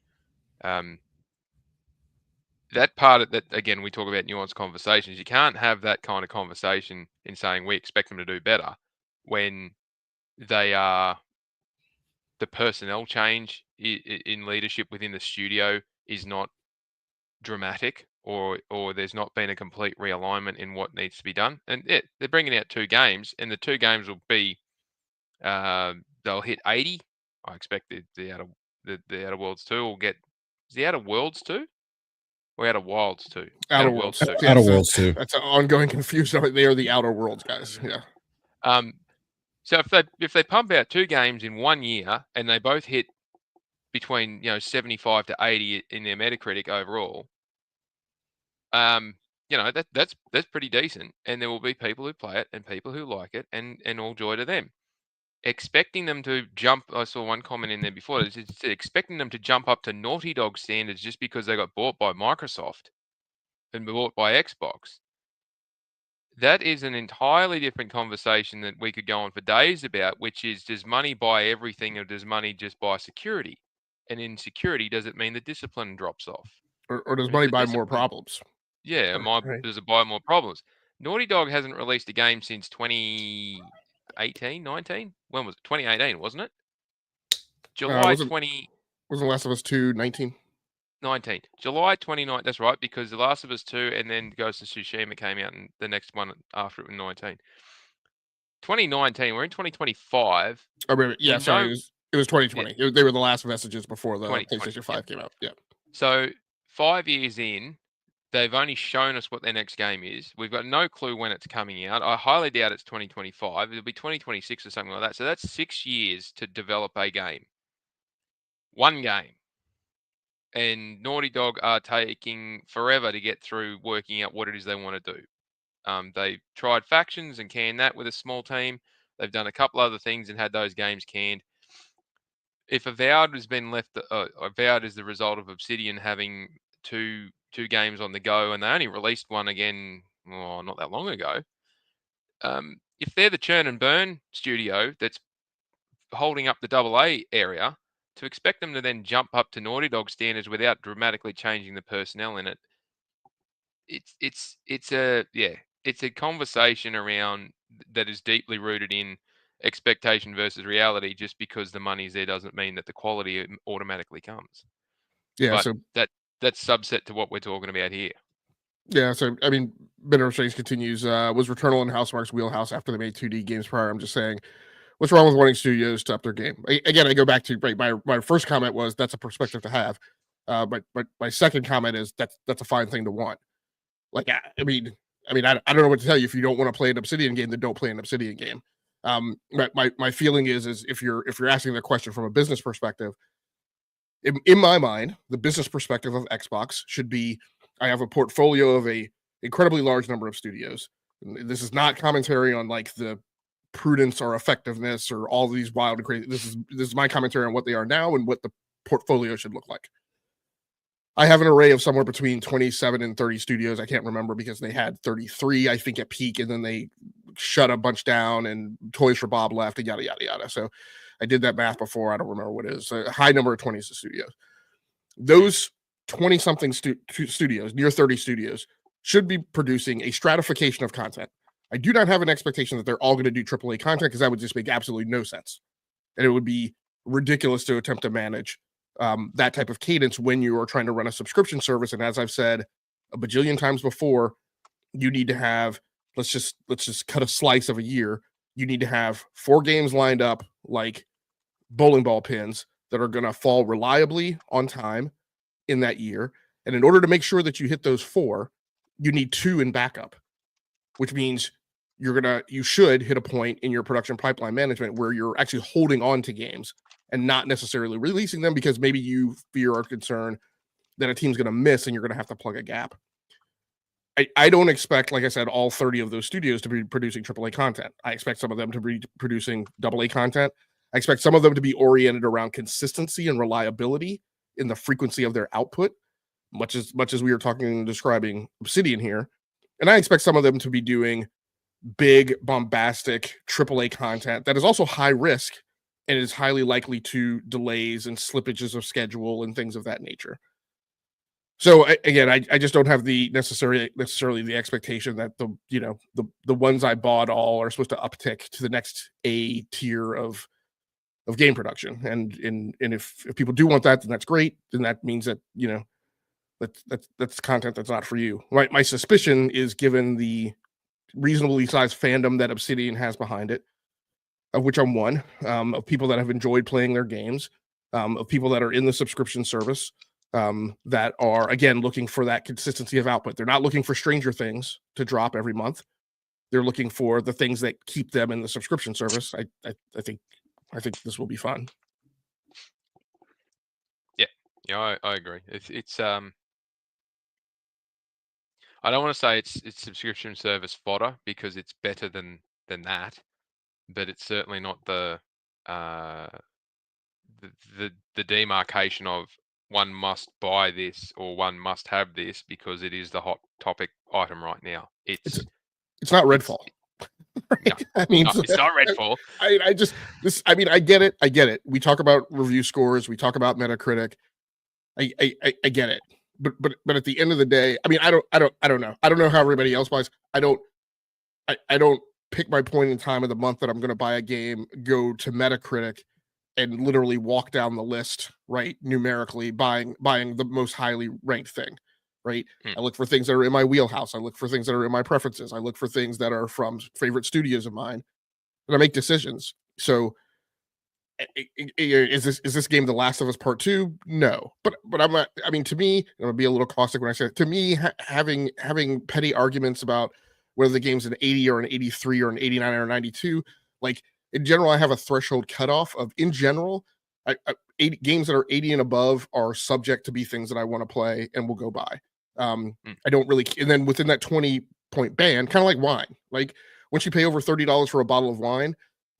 That part of that, again, we talk about nuanced conversations. You can't have that kind of conversation in saying we expect them to do better when the personnel change in leadership within the studio is not dramatic, or there's not been a complete realignment in what needs to be done. And they're bringing out 2 games, and the 2 games will be they'll hit 80. I expect the Outer Worlds 2 will get, is the Outer Worlds 2 or Outer Wilds 2? Outer Worlds 2. Outer Worlds 2. That's an ongoing confusion. They are the Outer Worlds guys. Yeah. So if they pump out 2 games in 1 year and they both hit between 75 to 80 in their Metacritic overall, that's pretty decent, and there will be people who play it and people who like it, and all joy to them. Expecting them to jump, I saw one comment in there before, it's expecting them to jump up to Naughty Dog standards just because they got bought by Microsoft and bought by Xbox. That is an entirely different conversation that we could go on for days about, which is, does money buy everything, or does money just buy security? And in security, does it mean the discipline drops off? Or does Or money the buy more discipline- problems? Yeah, Right. does it buy more problems? Naughty Dog hasn't released a game since 2018, 19? When was it? 2018, wasn't it? July Wasn't 2019. Last of Us 2 19? July 29. That's right, because The Last of Us 2 and then Ghost of Tsushima came out, and the next one after it was 19. 2019, we're in 2025. Oh, wait, yeah, We sorry. know- It was 2020. They were the last messages before the 2020, PlayStation 5 came out. Yeah. So 5 years in, they've only shown us what their next game is. We've got no clue when it's coming out. I highly doubt it's 2025. It'll be 2026 or something like that. So that's 6 years to develop a game. One game. And Naughty Dog are taking forever to get through working out what it is they want to do. They tried factions and canned that with a small team. They've done a couple other things and had those games canned. If Avowed has been left, Avowed is the result of Obsidian having two games on the go, and they only released one again, not that long ago. If they're the churn and burn studio that's holding up the AA area, to expect them to then jump up to Naughty Dog standards without dramatically changing the personnel in it, it's a conversation around that is deeply rooted in expectation versus reality. Just because the money's there doesn't mean that the quality automatically comes. Yeah. But So that's subset to what we're talking about here. yeah. So I mean, Bitter Strange continues. Was Returnal in Housemarque's wheelhouse after they made 2D games prior? I'm just saying, what's wrong with wanting studios to up their game? Again, I go back to my first comment was that's a perspective to have. But my second comment is that's a fine thing to want. Like, I mean, I don't know what to tell you. If you don't want to play an Obsidian game, then don't play an Obsidian game. My feeling is if you're asking the question from a business perspective, in my mind, the business perspective of Xbox should be, I have a portfolio of a incredibly large number of studios. And this is not commentary on like the prudence or effectiveness or all these wild and crazy. This is my commentary on what they are now and what the portfolio should look like. I have an array of somewhere between 27 and 30 studios. I can't remember because they had 33, I think, at peak, and then they shut a bunch down and Toys for Bob left and yada, yada, yada. So I did that math before. I don't remember what it is. A high number of 20s of studios. Those 20-something studios, near 30 studios, should be producing a stratification of content. I do not have an expectation that they're all going to do AAA content because that would just make absolutely no sense. And it would be ridiculous to attempt to manage that type of cadence when you are trying to run a subscription service. And as I've said a bajillion times before, you need to have, let's just cut a slice of a year. You need to have 4 games lined up like bowling ball pins that are going to fall reliably on time in that year. And in order to make sure that you hit those 4, you need 2 in backup, which means you should hit a point in your production pipeline management where you're actually holding on to games and not necessarily releasing them because maybe you fear or concern that a team's going to miss and you're going to have to plug a gap. I don't expect, like I said, all 30 of those studios to be producing AAA content. I expect some of them to be producing AA content. I expect some of them to be oriented around consistency and reliability in the frequency of their output, much as we were talking and describing Obsidian here. And I expect some of them to be doing big, bombastic AAA content that is also high risk and is highly likely to delays and slippages of schedule and things of that nature. So again, I just don't have the necessarily the expectation that the ones I bought all are supposed to uptick to the next A tier of game production. And if people do want that, then that's great. Then that means that that's content that's not for you. My suspicion is, given the reasonably sized fandom that Obsidian has behind it, of which I'm one, of people that have enjoyed playing their games, of people that are in the subscription service, that are, again, looking for that consistency of output. They're not looking for Stranger Things to drop every month. they're looking for the things that keep them in the subscription service. I think this will be fun. Yeah, I agree. It's I don't want to say it's subscription service fodder because it's better than that, but it's certainly not the demarcation of one must buy this or one must have this because it is the hot topic item right now. It's not Redfall. No, I mean, it's not Redfall. I mean, I get it. We talk about review scores. We talk about Metacritic. I get it. But at the end of the day, I mean, I don't know. I don't know how everybody else buys. I don't pick my point in time of the month that I'm going to buy a game, go to Metacritic, and literally walk down the list, right, numerically, buying the most highly ranked thing, right? I look for things that are in my wheelhouse. I look for things that are in my preferences. I look for things that are from favorite studios of mine, and I make decisions. So, is this game The Last of Us Part 2? No, but I'm not. I mean, to me, I'm gonna be a little caustic when I say it. To me, having petty arguments about whether the game's an 80 or an 83 or an 89 or 92, like, in general, I have a threshold cutoff of, in general, 80 games that are 80 and above are subject to be things that I want to play and will go buy. I don't really, and then within that 20-point band, kind of like wine, like once you pay over $30 for a bottle of wine,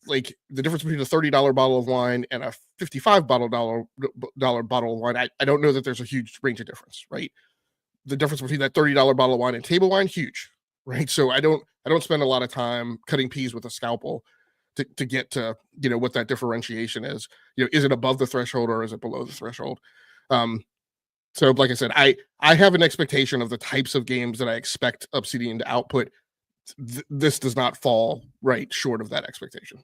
like the difference between a $30 bottle of wine and a $55 bottle of wine, I don't know that there's a huge range of difference, right? The difference between that $30 bottle of wine and table wine, huge, right? So I don't spend a lot of time cutting peas with a scalpel to get to, what that differentiation is. Is it above the threshold or is it below the threshold? So like I said, I have an expectation of the types of games that I expect Obsidian to output. This does not fall right short of that expectation.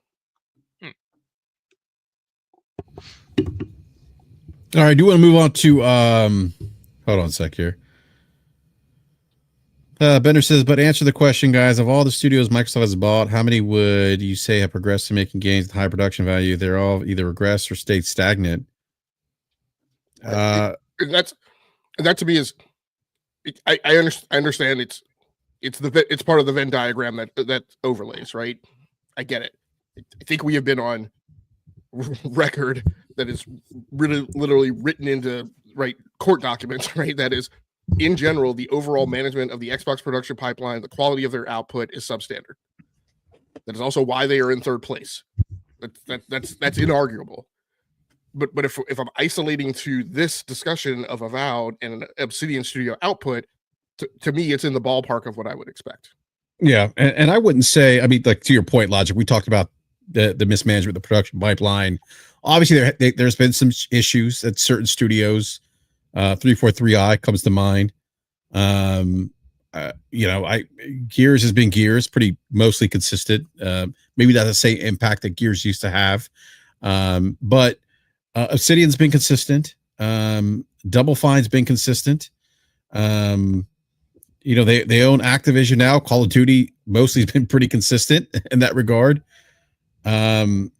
All right, I do want to move on to hold on a sec here. Bender says, but answer the question, guys. Of all the studios Microsoft has bought, how many would you say have progressed in making games with high production value? They're all either regressed or stayed stagnant. That to me is, I understand it's part of the Venn diagram that overlays, right? I get it. I think we have been on record that is really literally written into court documents, right? That is, in general, the overall management of the Xbox production pipeline, the quality of their output is substandard. That is also why they are in third place. That's inarguable. But if I'm isolating to this discussion of Avowed and an Obsidian Studio output, to me, it's in the ballpark of what I would expect. Yeah, and I wouldn't say, I mean, like, to your point, Logic, we talked about the mismanagement of the production pipeline. Obviously, there's been some issues at certain studios. 343i comes to mind. Gears has been Gears, pretty mostly consistent. Maybe not the same impact that Gears used to have. But Obsidian's been consistent. Double Fine's been consistent. They own Activision now. Call of Duty mostly has been pretty consistent in that regard. I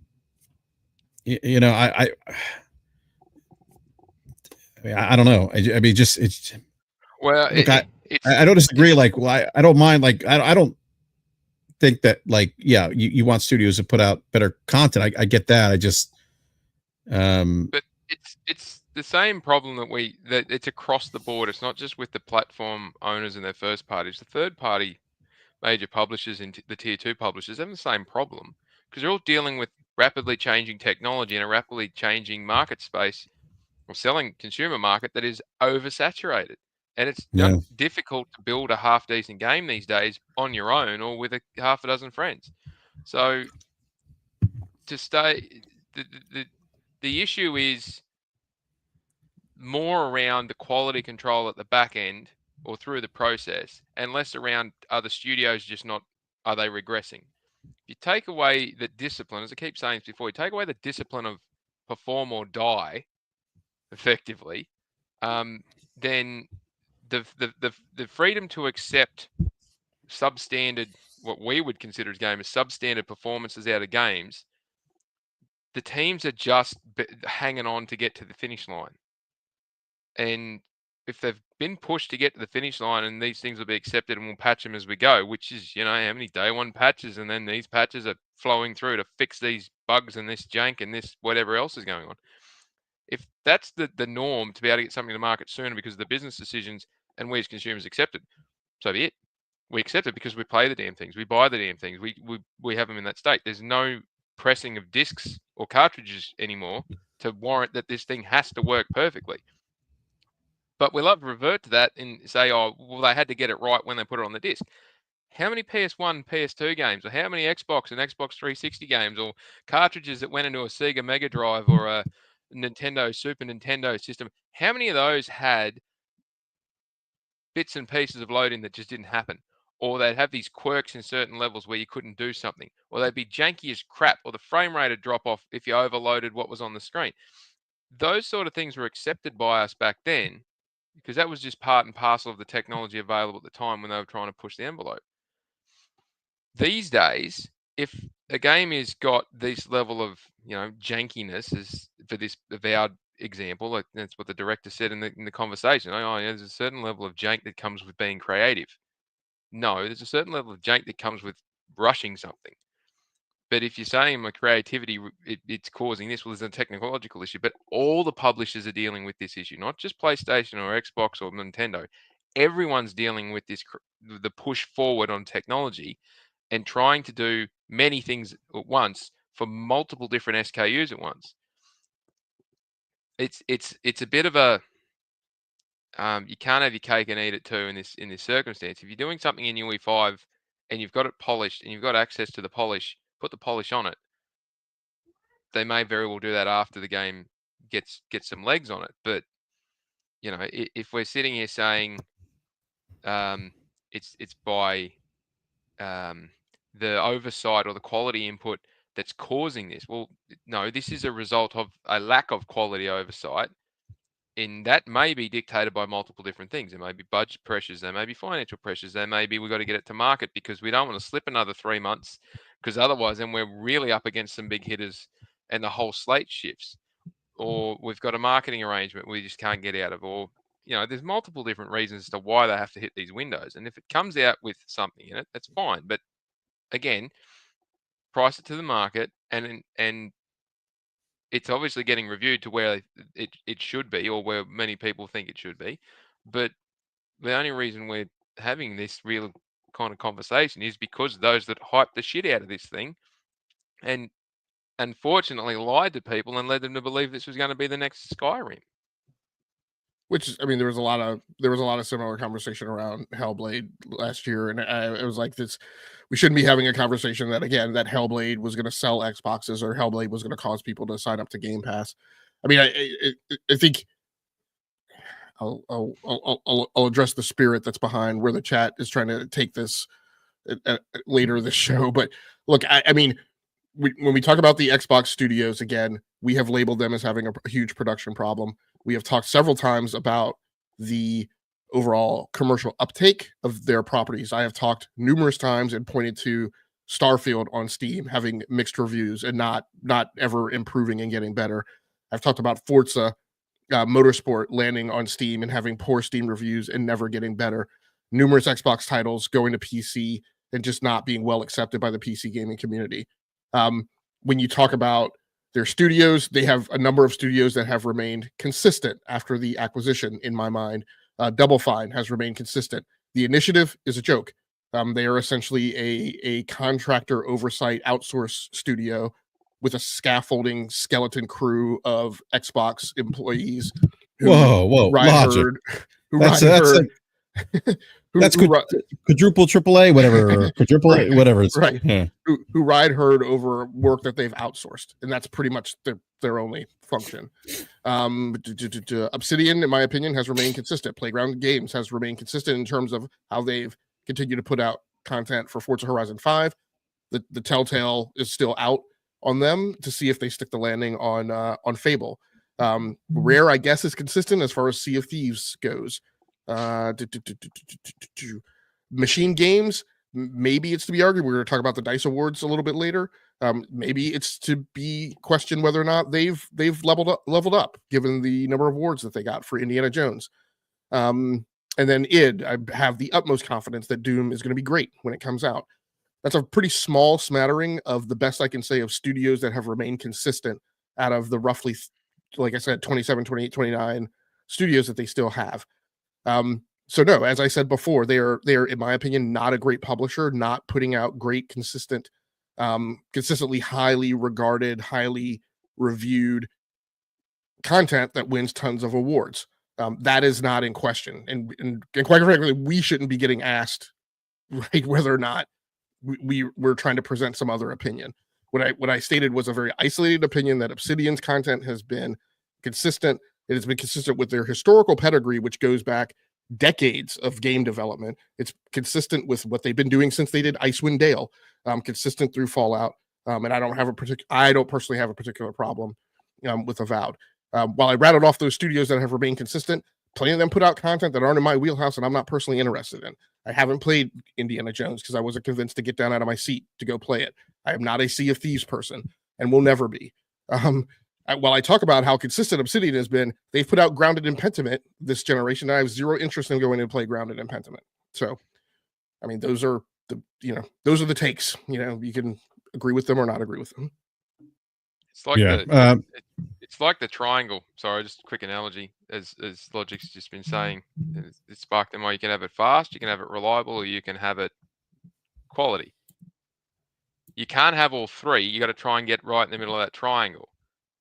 don't know. I mean, just it's. Well, look, I don't disagree. Like, well, I don't mind. Like, I don't think that, like, yeah, you want studios to put out better content. I get that. I just, but it's the same problem that it's across the board. It's not just with the platform owners and their first parties. The third party major publishers and the tier 2 publishers have the same problem because they're all dealing with rapidly changing technology in a rapidly changing market space or selling consumer market that is oversaturated. And it's difficult to build a half decent game these days on your own or with a half a dozen friends. So to stay, the issue is more around the quality control at the back end or through the process, and less around are the studios just not, are they regressing? If you take away the discipline, as I keep saying before, you take away the discipline of perform or die, effectively, then the freedom to accept substandard, what we would consider as game as substandard performances out of games, the teams are just hanging on to get to the finish line. And if they've been pushed to get to the finish line and these things will be accepted and we'll patch them as we go, which is, how many day one patches, and then these patches are flowing through to fix these bugs and this jank and this whatever else is going on. If that's the norm to be able to get something to market sooner because of the business decisions and we as consumers accept it, so be it. We accept it because we play the damn things. We buy the damn things. We have them in that state. There's no pressing of discs or cartridges anymore to warrant that this thing has to work perfectly. But we love to revert to that and say, oh, well, they had to get it right when they put it on the disc. How many PS1, PS2 games, or how many Xbox and Xbox 360 games, or cartridges that went into a Sega Mega Drive or a Nintendo Super Nintendo system, how many of those had bits and pieces of loading that just didn't happen? Or they'd have these quirks in certain levels where you couldn't do something, or they'd be janky as crap, or the frame rate would drop off if you overloaded what was on the screen. Those sort of things were accepted by us back then because that was just part and parcel of the technology available at the time when they were trying to push the envelope. These days, if a game has got this level of, jankiness, as for this Avowed example, like that's what the director said in the conversation. There's a certain level of jank that comes with being creative. No, there's a certain level of jank that comes with rushing something. But if you're saying my creativity, it's causing this, well, there's a technological issue. But all the publishers are dealing with this issue, not just PlayStation or Xbox or Nintendo. Everyone's dealing with this, the push forward on technology and trying to do many things at once for multiple different SKUs at once. It's a bit of a you can't have your cake and eat it too in this circumstance. If you're doing something in UE5 and you've got it polished and you've got access to the polish, put the polish on it. They may very well do that after the game gets some legs on it. But if we're sitting here saying it's by the oversight or the quality input that's causing this, well, no, this is a result of a lack of quality oversight. And that may be dictated by multiple different things. There may be budget pressures, there may be financial pressures, there may be we've got to get it to market because we don't want to slip another 3 months, because otherwise then we're really up against some big hitters and the whole slate shifts. Or we've got a marketing arrangement we just can't get out of, or there's multiple different reasons as to why they have to hit these windows. And if it comes out with something in it, that's fine. But again, price it to the market, and it's obviously getting reviewed to where it should be, or where many people think it should be. But the only reason we're having this real kind of conversation is because those that hyped the shit out of this thing and unfortunately lied to people and led them to believe this was going to be the next Skyrim. Which, I mean, there was a lot of similar conversation around Hellblade last year, and it was like this. We shouldn't be having a conversation that Hellblade was going to sell Xboxes or Hellblade was going to cause people to sign up to Game Pass. I mean, I think I'll address the spirit that's behind where the chat is trying to take this later this show. But look, I mean, when we talk about the Xbox studios again, we have labeled them as having a huge production problem. We have talked several times about the overall commercial uptake of their properties. I have talked numerous times and pointed to Starfield on Steam having mixed reviews and not ever improving and getting better. I've talked about Forza Motorsport landing on Steam and having poor Steam reviews and never getting better. Numerous Xbox titles going to PC and just not being well accepted by the PC gaming community. When you talk about their studios, they have a number of studios that have remained consistent after the acquisition, in my mind. Double Fine has remained consistent. The Initiative is a joke. They are essentially a contractor oversight outsource studio with a scaffolding skeleton crew of Xbox employees. Whoa, Logic. That's quadruple AAA, whatever, quadruple A, whatever. It's, right. Yeah. Who ride herd over work that they've outsourced, and that's pretty much their only function. Obsidian, in my opinion, has remained consistent. Playground Games has remained consistent in terms of how they've continued to put out content for Forza Horizon 5. The Telltale is still out on them to see if they stick the landing on Fable. Rare, I guess, is consistent as far as Sea of Thieves goes. Machine Games, maybe it's to be argued. We're going to talk about the DICE Awards a little bit later. Maybe it's to be questioned whether or not they've leveled up given the number of awards that they got for Indiana Jones. And then id, I have the utmost confidence that Doom is going to be great when it comes out. That's a pretty small smattering of the best I can say of studios that have remained consistent out of the roughly, like I said, 27, 28, 29 studios that they still have. So no, as I said before, they are, in my opinion, not a great publisher, not putting out great, consistently highly regarded, highly reviewed content that wins tons of awards. That is not in question. And quite frankly, we shouldn't be getting asked, right, whether or not we're trying to present some other opinion. What I stated was a very isolated opinion that Obsidian's content has been consistent. It has been consistent with their historical pedigree, which goes back decades of game development. It's consistent with what they've been doing since they did Icewind Dale, consistent through Fallout. And I don't personally have a particular problem with Avowed. While I rattled off those studios that have remained consistent, plenty of them put out content that aren't in my wheelhouse and I'm not personally interested in. I haven't played Indiana Jones because I wasn't convinced to get down out of my seat to go play it. I am not a Sea of Thieves person and will never be. While I talk about how consistent Obsidian has been, they've put out Grounded in Pentiment this generation, and I have zero interest in going to play Grounded in Pentiment. So, I mean, those are the takes. You can agree with them or not agree with them. It's like it's like the triangle. Sorry, just a quick analogy. As Logic's just been saying, it sparked them. You can have it fast, you can have it reliable, or you can have it quality. You can't have all three. You got to try and get right in the middle of that triangle.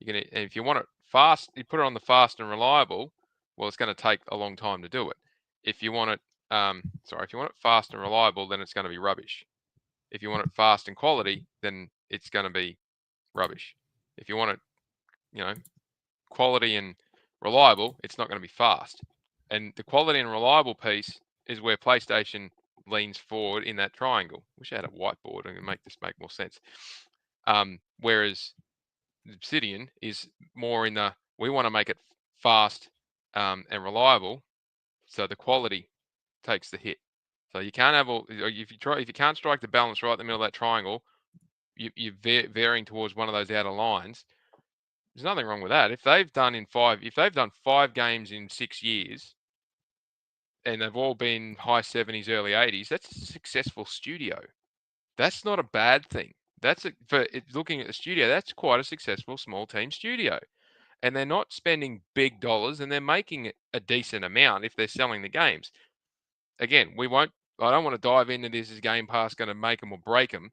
And if you want it fast, you put it on the fast and reliable. Well, it's going to take a long time to do it. If you want it, if you want it fast and reliable, then it's going to be rubbish. If you want it fast and quality, then it's going to be rubbish. If you want it, quality and reliable, it's not going to be fast. And the quality and reliable piece is where PlayStation leans forward in that triangle. Wish I had a whiteboard and make this make more sense. Whereas Obsidian is more in the, we want to make it fast and reliable, so the quality takes the hit. So you can't have if you can't strike the balance right in the middle of that triangle, you're varying towards one of those outer lines. There's nothing wrong with that. If they've done 5 games in 6 years, and they've all been high 70s, early 80s, that's a successful studio. That's not a bad thing. Looking at the studio, that's quite a successful small team studio. And they're not spending big dollars, and they're making a decent amount if they're selling the games. Again, I don't want to dive into this. Is Game Pass going to make them or break them?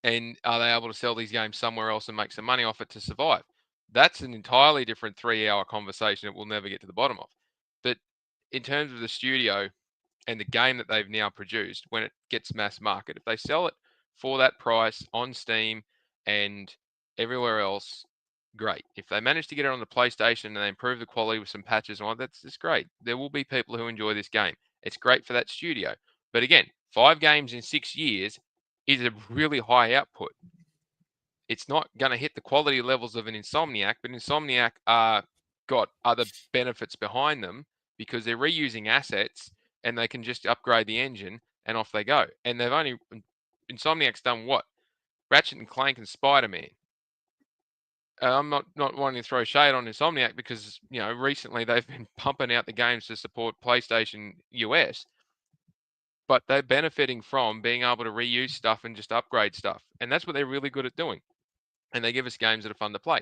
And are they able to sell these games somewhere else and make some money off it to survive? That's an entirely different 3-hour conversation that we'll never get to the bottom of. But in terms of the studio and the game that they've now produced, when it gets mass market, if they sell it for that price on Steam and everywhere else, great. If they manage to get it on the PlayStation and they improve the quality with some patches on it, that's great. There will be people who enjoy this game. It's great for that studio. But again, 5 games in 6 years is a really high output. It's not going to hit the quality levels of an Insomniac, but Insomniac got other benefits behind them because they're reusing assets and they can just upgrade the engine and off they go. And Insomniac's done what? Ratchet and Clank and Spider-Man. I'm not wanting to throw shade on Insomniac because, recently they've been pumping out the games to support PlayStation US, but they're benefiting from being able to reuse stuff and just upgrade stuff. And that's what they're really good at doing. And they give us games that are fun to play.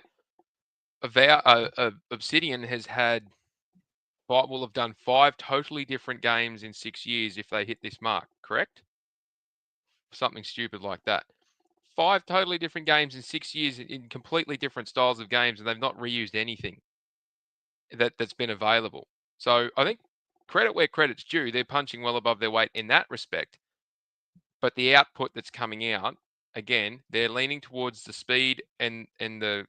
Obsidian will have done 5 totally different games in 6 years if they hit this mark, correct? Something stupid like that. 5 totally different games in 6 years in completely different styles of games, and they've not reused anything that's been available. So I think credit where credit's due. They're punching well above their weight in that respect. But the output that's coming out, again, they're leaning towards the speed and the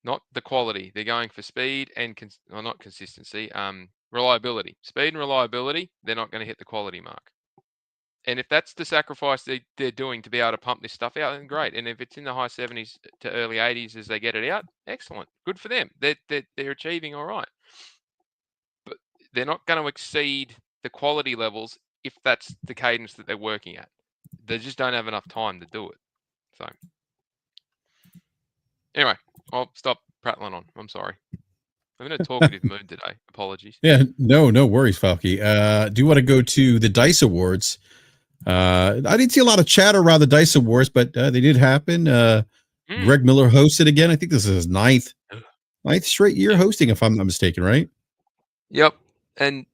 not the quality. They're going for speed and not consistency. Reliability. Speed and reliability. They're not going to hit the quality mark. And if that's the sacrifice they're doing to be able to pump this stuff out, then great. And if it's in the high 70s to early 80s as they get it out, excellent. Good for them. They're achieving all right. But they're not going to exceed the quality levels if that's the cadence that they're working at. They just don't have enough time to do it. So anyway, I'll stop prattling on. I'm sorry. I'm in a talkative mood today. Apologies. Yeah, no worries, Falky. Do you want to go to the DICE Awards? I didn't see a lot of chatter around the DICE Awards, but they did happen. Greg Miller hosted again. I think this is his ninth straight year hosting, if I'm not mistaken, right? Yep. And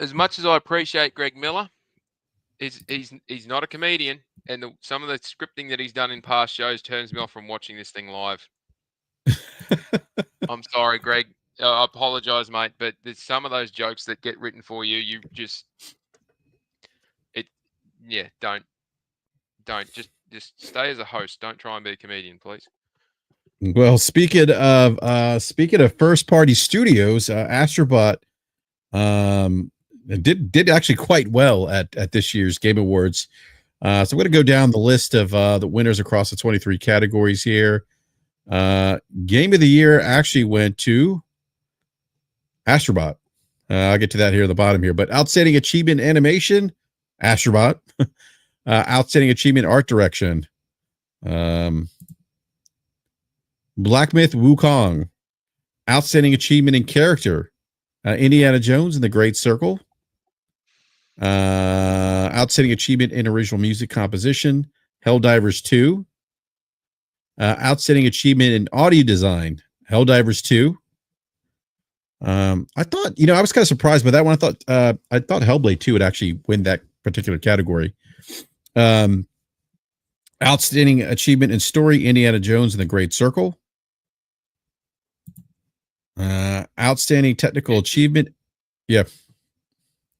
as much as I appreciate Greg Miller, he's not a comedian, and some of the scripting that he's done in past shows turns me off from watching this thing live. I'm sorry, Greg. I apologize, mate, but there's some of those jokes that get written for you. You just don't just stay as a host. Don't try and be a comedian, please. Well, speaking of first party studios, Astrobot did actually quite well at this year's Game Awards. So I'm going to go down the list of the winners across the 23 categories here. Game of the year actually went to Astrobot. I'll get to that here at the bottom here. But outstanding achievement animation, Astrobot. Outstanding achievement art direction, Black Myth Wukong. Outstanding achievement in character, Indiana Jones and the Great Circle. Outstanding achievement in original music composition, Helldivers 2. Outstanding achievement in audio design, Helldivers 2. I thought, I was kind of surprised by that one. I thought Hellblade 2 would actually win that particular category. Outstanding achievement in story, Indiana Jones and the Great Circle. Outstanding technical achievement. Yeah.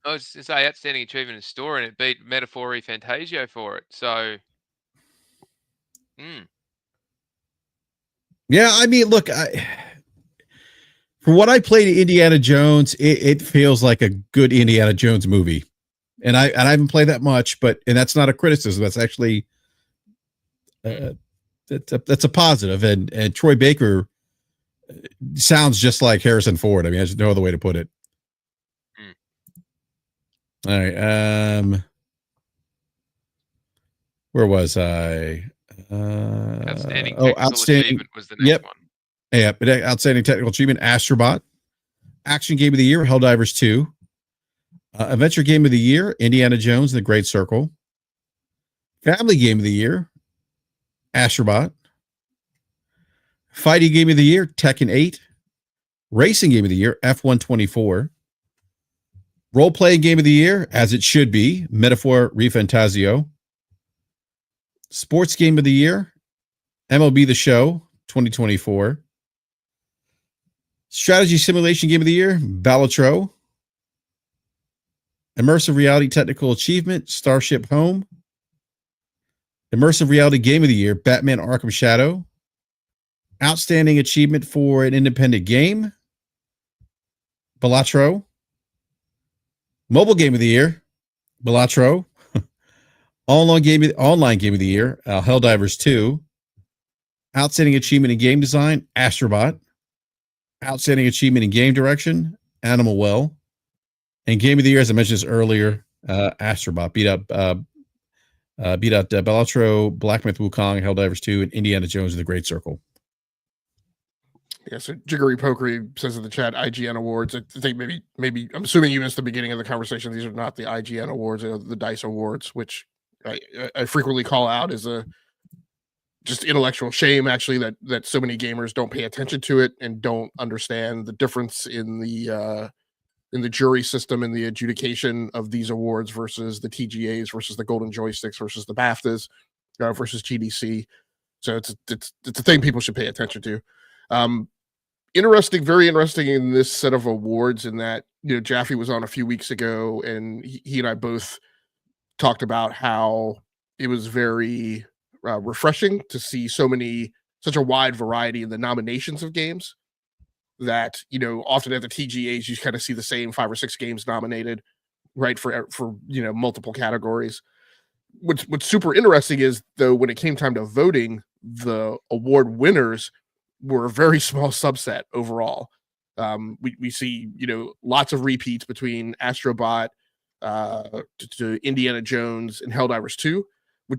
I was to say outstanding achievement in story, and it beat Metaphor Fantasio for it. So, yeah, I mean, look, for what I played Indiana Jones, it feels like a good Indiana Jones movie. And I haven't played that much, and that's not a criticism. That's actually that's a positive. And Troy Baker sounds just like Harrison Ford. I mean, there's no other way to put it. All right. Where was I? outstanding technical achievement was the next one. Yeah, outstanding technical achievement, Astrobot. Action game of the year, Helldivers 2. Adventure game of the year, Indiana Jones and the Great Circle. Family game of the year, Astrobot. Fighting game of the year, Tekken 8. Racing game of the year, F124. Role-playing game of the year, as it should be, Metaphor Refantasio. Sports game of the year, MLB The Show 2024. Strategy simulation game of the year, Balatro. Immersive reality technical achievement, Starship Home. Immersive reality game of the year, Batman Arkham Shadow. Outstanding achievement for an independent game, Balatro. Mobile game of the year, Balatro. Online game of the year, Helldivers 2. Outstanding achievement in game design, Astrobot. Outstanding achievement in game direction, Animal Well. And game of the year, as I mentioned earlier, Astrobot beat out Balatro, Black Myth Wukong, Helldivers 2, and Indiana Jones and the Great Circle. Yeah, so Jiggery Pokery says in the chat, IGN Awards. I think maybe I'm assuming you missed the beginning of the conversation. These are not the IGN Awards, the DICE Awards, which I frequently call out as a just intellectual shame, actually, that so many gamers don't pay attention to it and don't understand the difference in the jury system and the adjudication of these awards versus the TGAs versus the Golden Joysticks versus the BAFTAs versus GDC. So it's a thing people should pay attention to. Very interesting in this set of awards, in that Jaffe was on a few weeks ago, and he and I both talked about how it was very refreshing to see such a wide variety in the nominations of games. That often at the TGAs you kind of see the same 5 or 6 games nominated, right, for multiple categories. What's super interesting is, though, when it came time to voting, the award winners were a very small subset overall. We see lots of repeats between Astrobot to Indiana Jones and Helldivers 2,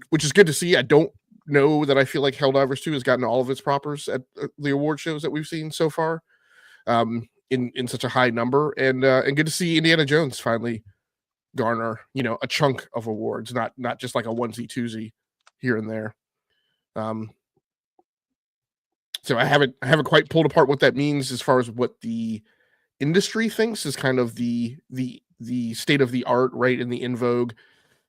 which is good to see. I don't know that I feel like Helldivers 2 has gotten all of its propers at the award shows that we've seen so far, in such a high number, and good to see Indiana Jones finally garner, a chunk of awards, not just like a onesie twosie here and there. So I haven't quite pulled apart what that means as far as what the industry thinks is kind of the state of the art, right, in the in vogue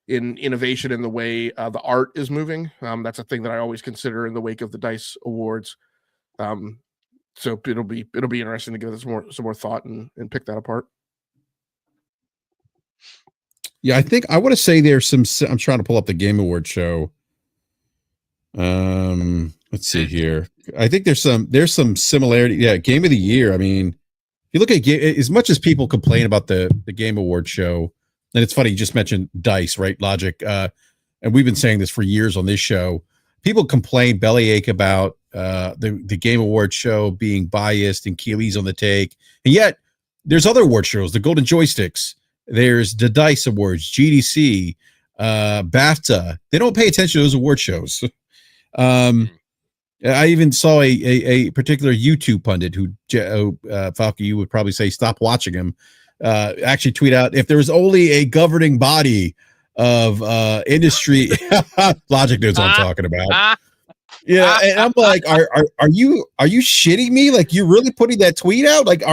in innovation in the way the art is moving. That's a thing that I always consider in the wake of the DICE Awards. So it'll be interesting to give this some more thought and pick that apart. Yeah, I think I want to say there's some. I'm trying to pull up the Game Award show. Let's see here. I think there's some similarity. Yeah, Game of the Year. I mean, if you look at as much as people complain about the Game Award show, and it's funny you just mentioned DICE, right? Logic, and we've been saying this for years on this show. People complain bellyache about the Game Award show being biased and Keeley's on the take, and yet there's other award shows, the Golden Joysticks. There's the DICE Awards, GDC, BAFTA. They don't pay attention to those award shows. I even saw a particular YouTube pundit who, Falky, you would probably say stop watching him, actually tweet out, if there was only a governing body of industry, Logic knows what I'm talking about. Yeah, and I'm like, are you shitting me? Like, you're really putting that tweet out? Like,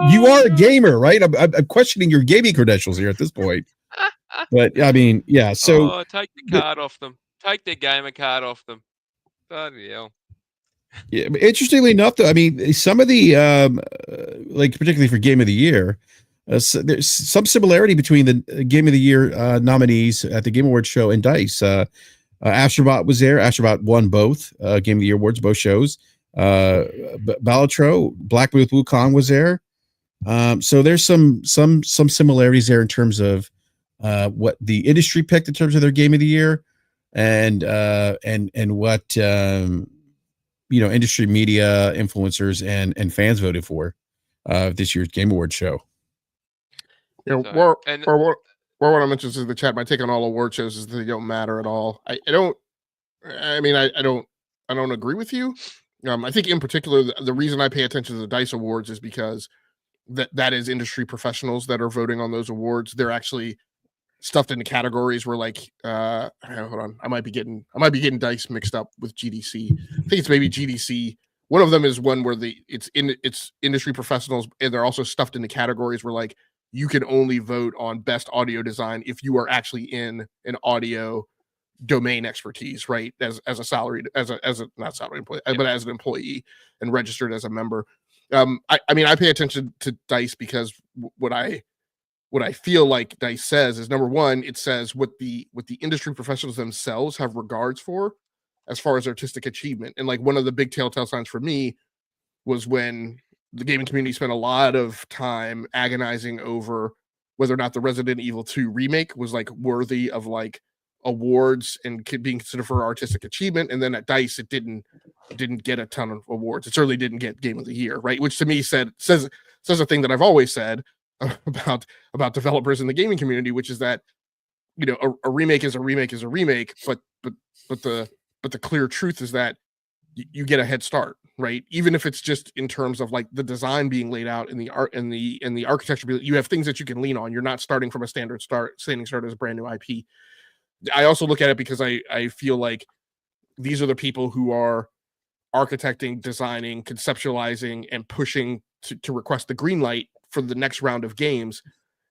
you are a gamer, right? I'm questioning your gaming credentials here at this point. But I mean, yeah. So take the card off them. Take their gamer card off them. Bloody hell. Yeah. Interestingly enough, though, I mean, some of the like particularly for Game of the Year, there's some similarity between the Game of the Year nominees at the Game Awards show and DICE. Astrobot was there. Astrobot won both Game of the Year awards, both shows. Balatro, Black Myth Wukong was there. So there's some similarities there in terms of what the industry picked in terms of their Game of the Year, and what industry media influencers and fans voted for this year's Game Awards show. What I mentioned in the chat, my take on all award shows is that they don't matter at all. I don't agree with you. I think in particular, the reason I pay attention to the DICE Awards is because that is industry professionals that are voting on those awards. They're actually stuffed into categories where, like, hold on, I might be getting DICE mixed up with GDC. I think it's maybe GDC. One of them is one where it's industry professionals, and they're also stuffed into categories where, like, you can only vote on best audio design if you are actually in an audio domain expertise, right? As a salaried, as a not salaried employee, but as an employee and registered as a member. I mean, I pay attention to DICE because what I feel like DICE says is, number one, it says what the industry professionals themselves have regards for as far as artistic achievement. And like one of the big telltale signs for me was when the gaming community spent a lot of time agonizing over whether or not the Resident Evil 2 remake was like worthy of like awards and being considered for artistic achievement. And then at DICE, it didn't get a ton of awards. It certainly didn't get Game of the Year, right? Which to me says a thing that I've always said about developers in the gaming community, which is that, a remake is a remake is a remake, but the clear truth is that you get a head start, right? Even if it's just in terms of like the design being laid out in the art and the architecture, you have things that you can lean on. You're not starting from a standing start as a brand new IP. I also look at it because I feel like these are the people who are architecting, designing, conceptualizing, and pushing to request the green light for the next round of games.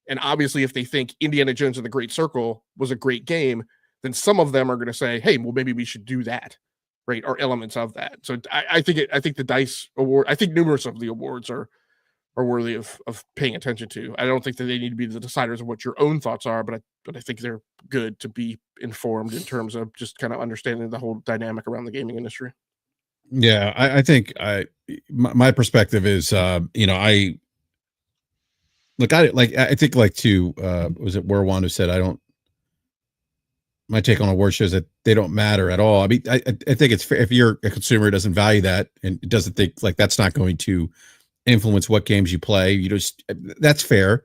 And obviously, if they think Indiana Jones and the Great Circle was a great game, then some of them are going to say, hey, well, maybe we should do that, right? Or elements of that. So I think the DICE award, I think numerous of the awards are worthy of paying attention to. I don't think that they need to be the deciders of what your own thoughts are, but I think they're good to be informed in terms of just kind of understanding the whole dynamic around the gaming industry. Yeah, I think my perspective is, I think like to was it Werwan who said my take on award shows that they don't matter at all. I mean, I think it's fair if you're a consumer who doesn't value that and doesn't think like that's not going to influence what games you play. That's fair.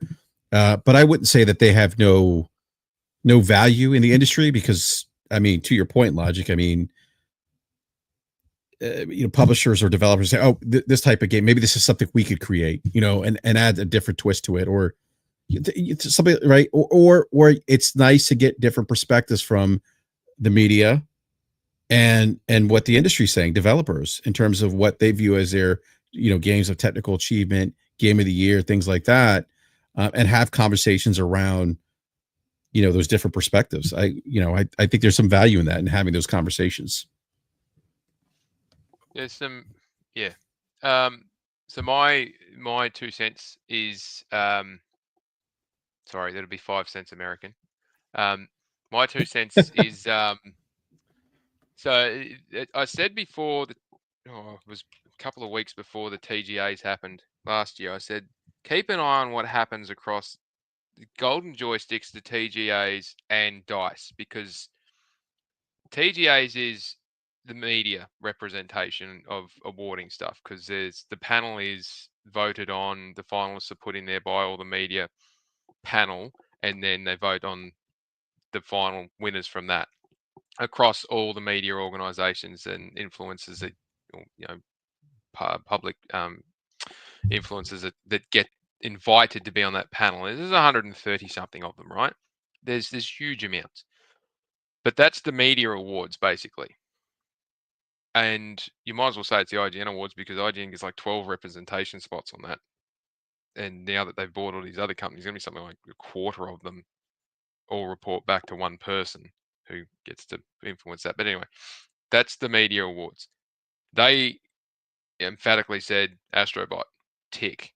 But I wouldn't say that they have no value in the industry because, I mean, to your point, Logic, I mean, publishers or developers say, oh, this type of game, maybe this is something we could create, and add a different twist to it, or something, right? Or it's nice to get different perspectives from the media and what the industry's saying, developers, in terms of what they view as their, games of technical achievement, game of the year, things like that, and have conversations around, those different perspectives. I think there's some value in that, and having those conversations. There's some, yeah. So my 2 cents is, sorry, that'll be 5 cents American. My 2 cents is, so I said before that, it was a couple of weeks before the TGAs happened last year. I said, keep an eye on what happens across the golden joysticks, the TGAs, and DICE, because TGAs is the media representation of awarding stuff, because the panel is voted on, the finalists are put in there by all the media panel, and then they vote on the final winners from that across all the media organizations and influencers that, public influencers that get invited to be on that panel. There's 130 something of them, right? There's huge amounts, but that's the media awards basically. And you might as well say it's the IGN awards, because IGN gets like 12 representation spots on that. And now that they've bought all these other companies, going to be something like a quarter of them all report back to one person who gets to influence that. But anyway, that's the media awards. They emphatically said Astrobot, tick.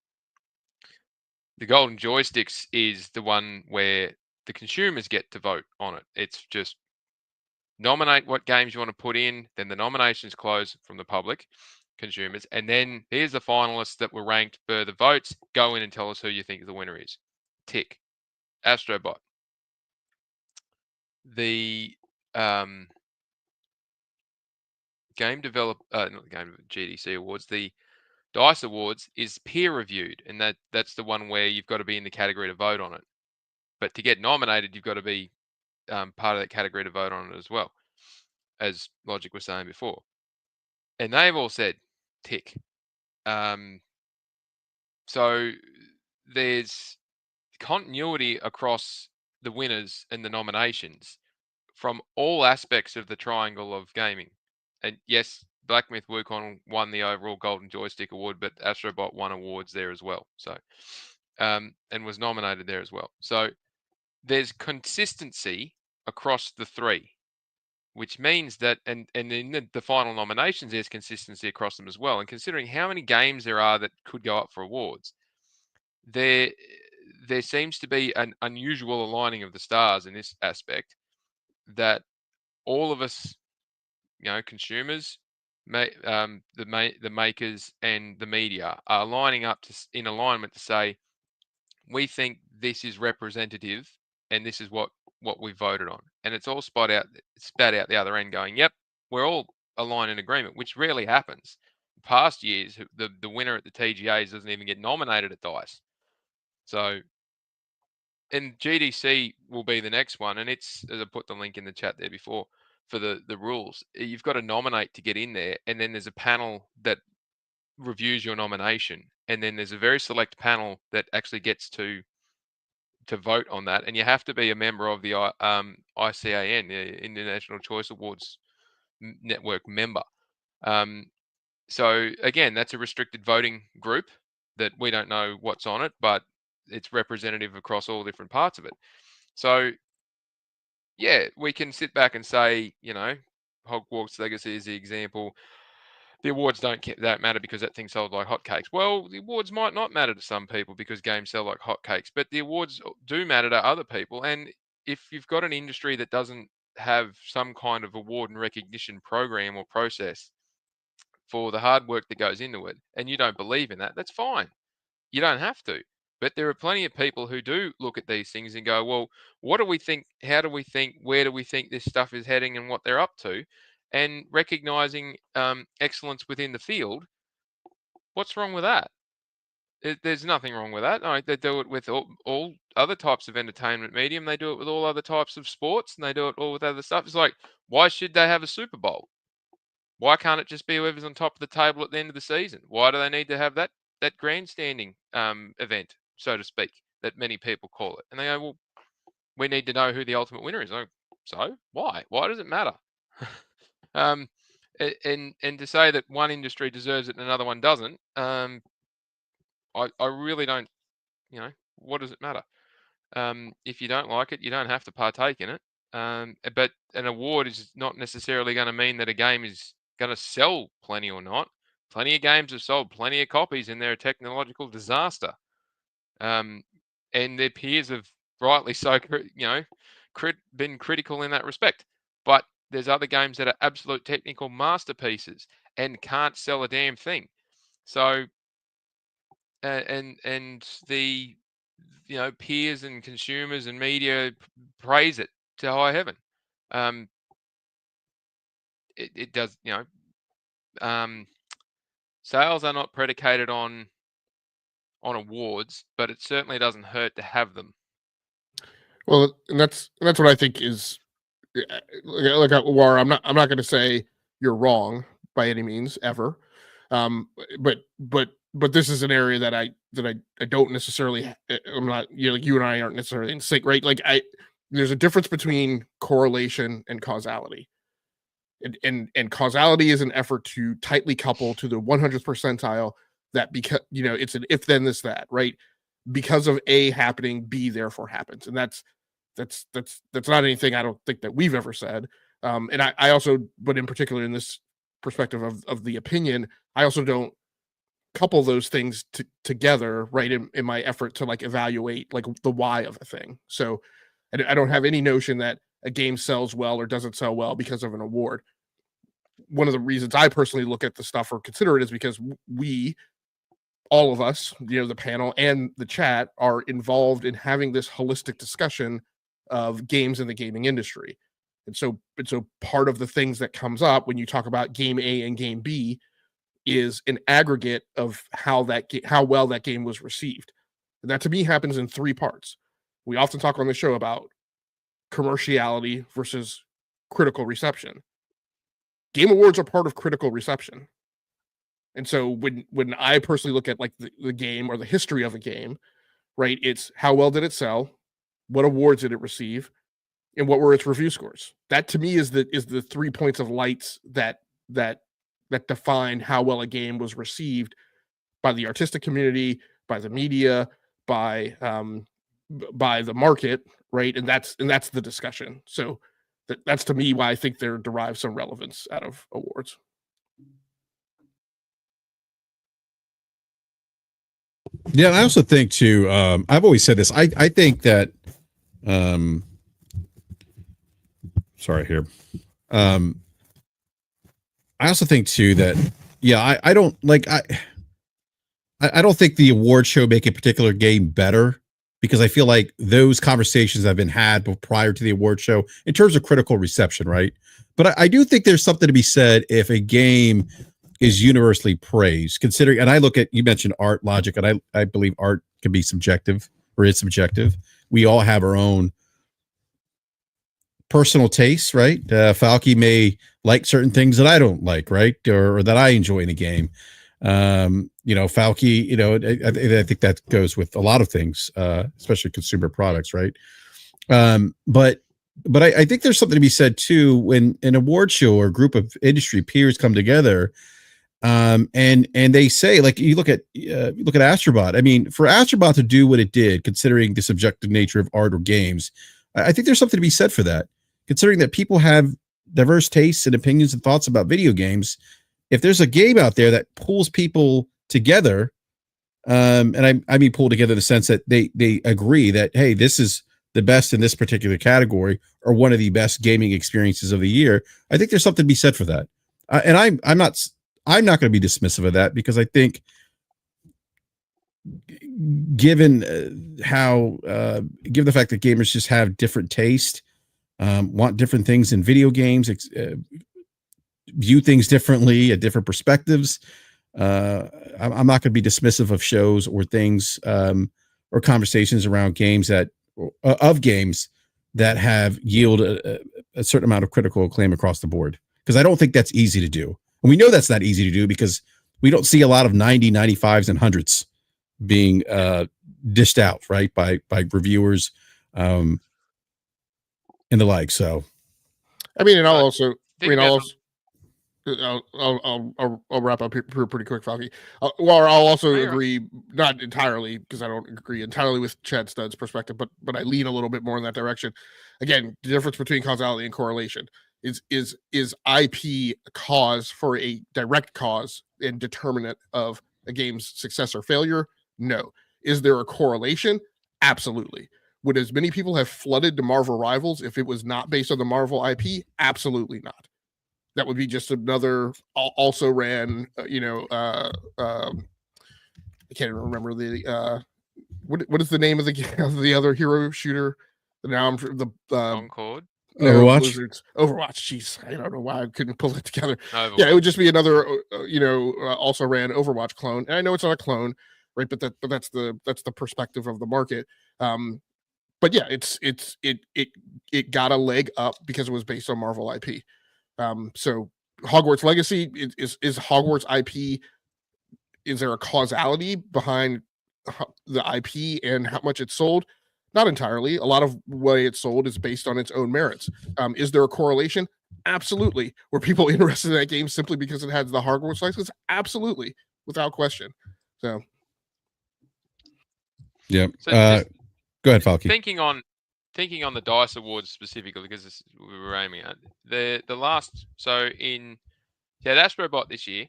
The golden joysticks is the one where the consumers get to vote on it. It's just nominate what games you want to put in, then the nominations close from the public, consumers, and then here's the finalists that were ranked per the votes. Go in and tell us who you think the winner is. Tick. Astrobot. The game develop not the game GDC awards, the DICE awards is peer reviewed, and that's the one where you've got to be in the category to vote on it. But to get nominated, you've got to be part of that category to vote on it as well, as Logic was saying before. And they've all said tick. So there's continuity across the winners and the nominations from all aspects of the triangle of gaming. And yes, Black Myth Wukong won the overall Golden Joystick Award, but Astrobot won awards there as well. So, and was nominated there as well. So there's consistency across the three, which means that, and in the final nominations, there's consistency across them as well. And considering how many games there are that could go up for awards, there seems to be an unusual aligning of the stars in this aspect, that all of us, consumers, the makers and the media are lining up in alignment to say, we think this is representative and this is what we voted on. And it's all spat out the other end going, yep, we're all aligned in agreement, which rarely happens. Past years, the winner at the TGAs doesn't even get nominated at DICE. So, and GDC will be the next one. And it's, as I put the link in the chat there before, for the rules, you've got to nominate to get in there. And then there's a panel that reviews your nomination. And then there's a very select panel that actually gets to vote on that. And you have to be a member of the ICAN, the International Choice Awards Network member. So again, that's a restricted voting group that we don't know what's on it, but it's representative across all different parts of it. So yeah, we can sit back and say, Hogwarts Legacy is the example. The awards don't matter because that thing sold like hotcakes. Well, the awards might not matter to some people because games sell like hotcakes, but the awards do matter to other people. And if you've got an industry that doesn't have some kind of award and recognition program or process for the hard work that goes into it, and you don't believe in that, that's fine. You don't have to. But there are plenty of people who do look at these things and go, well, what do we think? How do we think? Where do we think this stuff is heading and what they're up to? And recognizing excellence within the field. What's wrong with that? There's nothing wrong with that. No, they do it with all other types of entertainment medium. They do it with all other types of sports, and they do it all with other stuff. It's like, why should they have a Super Bowl? Why can't it just be whoever's on top of the table at the end of the season? Why do they need to have that grandstanding event, so to speak, that many people call it? And they go, well, we need to know who the ultimate winner is. Like, so why? Why does it matter? And to say that one industry deserves it and another one doesn't, I really don't. What does it matter? If you don't like it, you don't have to partake in it. But an award is not necessarily going to mean that a game is going to sell plenty or not. Plenty of games have sold plenty of copies and they're a technological disaster. And their peers have rightly so, been critical in that respect. But there's other games that are absolute technical masterpieces and can't sell a damn thing. So, and the peers and consumers and media praise it to high heaven. It does, sales are not predicated on awards, but it certainly doesn't hurt to have them. Well, and that's what I think is like War. I'm not going to say you're wrong by any means ever, but this is an area that I don't necessarily. I'm not like you and I aren't necessarily in sync, right? Like there's a difference between correlation and causality. And causality is an effort to tightly couple to the 100th percentile that because it's an if then this that, right? Because of A happening, B therefore happens, and that's not anything I don't think that we've ever said. And I also, but in particular in this perspective of the opinion, I also don't couple those things together, right? In my effort to like evaluate like the why of a thing. So I don't have any notion that a game sells well or doesn't sell well because of an award. One of the reasons I personally look at the stuff or consider it is because we, all of us, the panel and the chat, are involved in having this holistic discussion of games in the gaming industry. And so part of the things that comes up when you talk about game A and game B is an aggregate of how well that game was received. And that to me happens in three parts. We often talk on the show about commerciality versus critical reception. Game awards are part of critical reception. And so when I personally look at like the game or the history of a game, right, it's how well did it sell, what awards did it receive, and what were its review scores. That to me is the 3 points of lights that define how well a game was received by the artistic community, by the media, by the market, right? And that's the discussion. So that's to me why I think they're derived some relevance out of awards. Yeah, I also think too. I've always said this. I think that. Sorry here. I also think too that I don't like I don't think the award show make a particular game better, because I feel like those conversations have been had prior to the award show in terms of critical reception, right? But I do think there's something to be said if a game is universally praised, considering, and I look at, you mentioned art, Logic, and I believe art can be subjective, or is subjective. We all have our own personal tastes, right? Falky may like certain things that I don't like, right? Or that I enjoy in a game. Falky, I think that goes with a lot of things, especially consumer products, right? But I think there's something to be said too when an award show or a group of industry peers come together, and they say, like, you look at Astrobot. I mean, for Astrobot to do what it did, considering the subjective nature of art or games, I think there's something to be said for that. Considering that people have diverse tastes and opinions and thoughts about video games, if there's a game out there that pulls people together, and I mean pull together in the sense that they agree that, hey, this is the best in this particular category, or one of the best gaming experiences of the year, I think there's something to be said for that. And I'm not going to be dismissive of that, because I think, given given the fact that gamers just have different taste, want different things in video games, view things differently at different perspectives, I'm not going to be dismissive of shows or things, or conversations around games that have yielded a certain amount of critical acclaim across the board, because I don't think that's easy to do. And we know that's not easy to do because we don't see a lot of 90, 95s, and 100s being dished out, right, by reviewers and the like. So, I mean, and I'll Right. also, I Think mean, I'll about also, I'll wrap up here pretty quick, Falky. Well, I'll also No, you're right. agree, not entirely, because I don't agree entirely with Chad Studd's perspective, but I lean a little bit more in that direction. Again, the difference between causality and correlation is IP a cause for a direct cause and determinant of a game's success or failure? No. Is there a correlation? Absolutely. Would as many people have flooded to Marvel Rivals if it was not based on the Marvel IP? Absolutely not. That would be just another also ran, I can't even remember the what is the name of the other hero shooter? Now I'm the Concord. Overwatch? Blizzard's Overwatch. Jeez, I don't know why I couldn't pull it together. Overwatch. Yeah, it would just be another also ran Overwatch clone. And I know it's not a clone, right? But that's the perspective of the market. But yeah, it got a leg up because it was based on Marvel IP. So Hogwarts Legacy is Hogwarts IP. Is there a causality behind the IP and how much it's sold? Not entirely. A lot of way it's sold is based on its own merits. Is there a correlation? Absolutely. Were people interested in that game simply because it had the Hogwarts license? Absolutely, without question. So, yeah. So just Go ahead, Falky. thinking on the DICE Awards specifically, because we were aiming at the last. So you had Astrobot this year.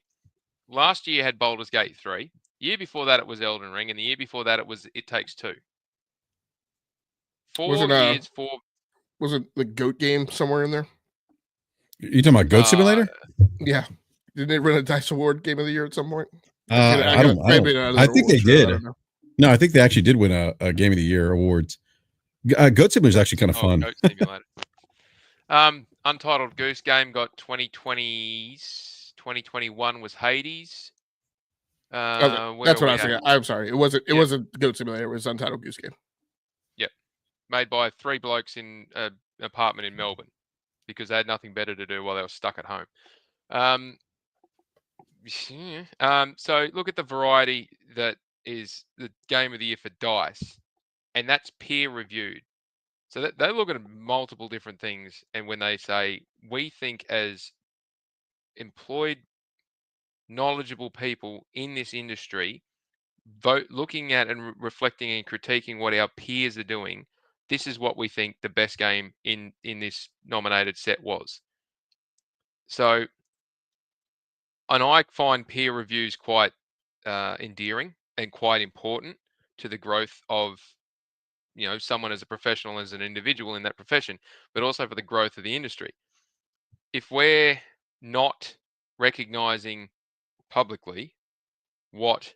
Last year had Baldur's Gate 3. Year before that it was Elden Ring, and the year before that it was It Takes Two. Was it the GOAT game somewhere in there? You talking about Goat Simulator? Yeah. Didn't they run a DICE Award Game of the Year at some point? I think they did. No, I think they actually did win a Game of the Year awards. Goat Simulator is actually kind of fun. Goat Simulator. Untitled Goose Game got 2020's. 2021 was Hades. Okay, that's what I was thinking. I'm sorry. It wasn't Goat Simulator. It was Untitled Goose Game. Yep. Made by 3 blokes in an apartment in Melbourne because they had nothing better to do while they were stuck at home. So look at the variety that is the Game of the Year for DICE, and that's peer reviewed. So that they look at multiple different things, and when they say, we think as employed, knowledgeable people in this industry, looking at and reflecting and critiquing what our peers are doing, this is what we think the best game in this nominated set was. So, and I find peer reviews quite endearing and quite important to the growth of someone as a professional, as an individual in that profession, but also for the growth of the industry. If we're not recognizing publicly what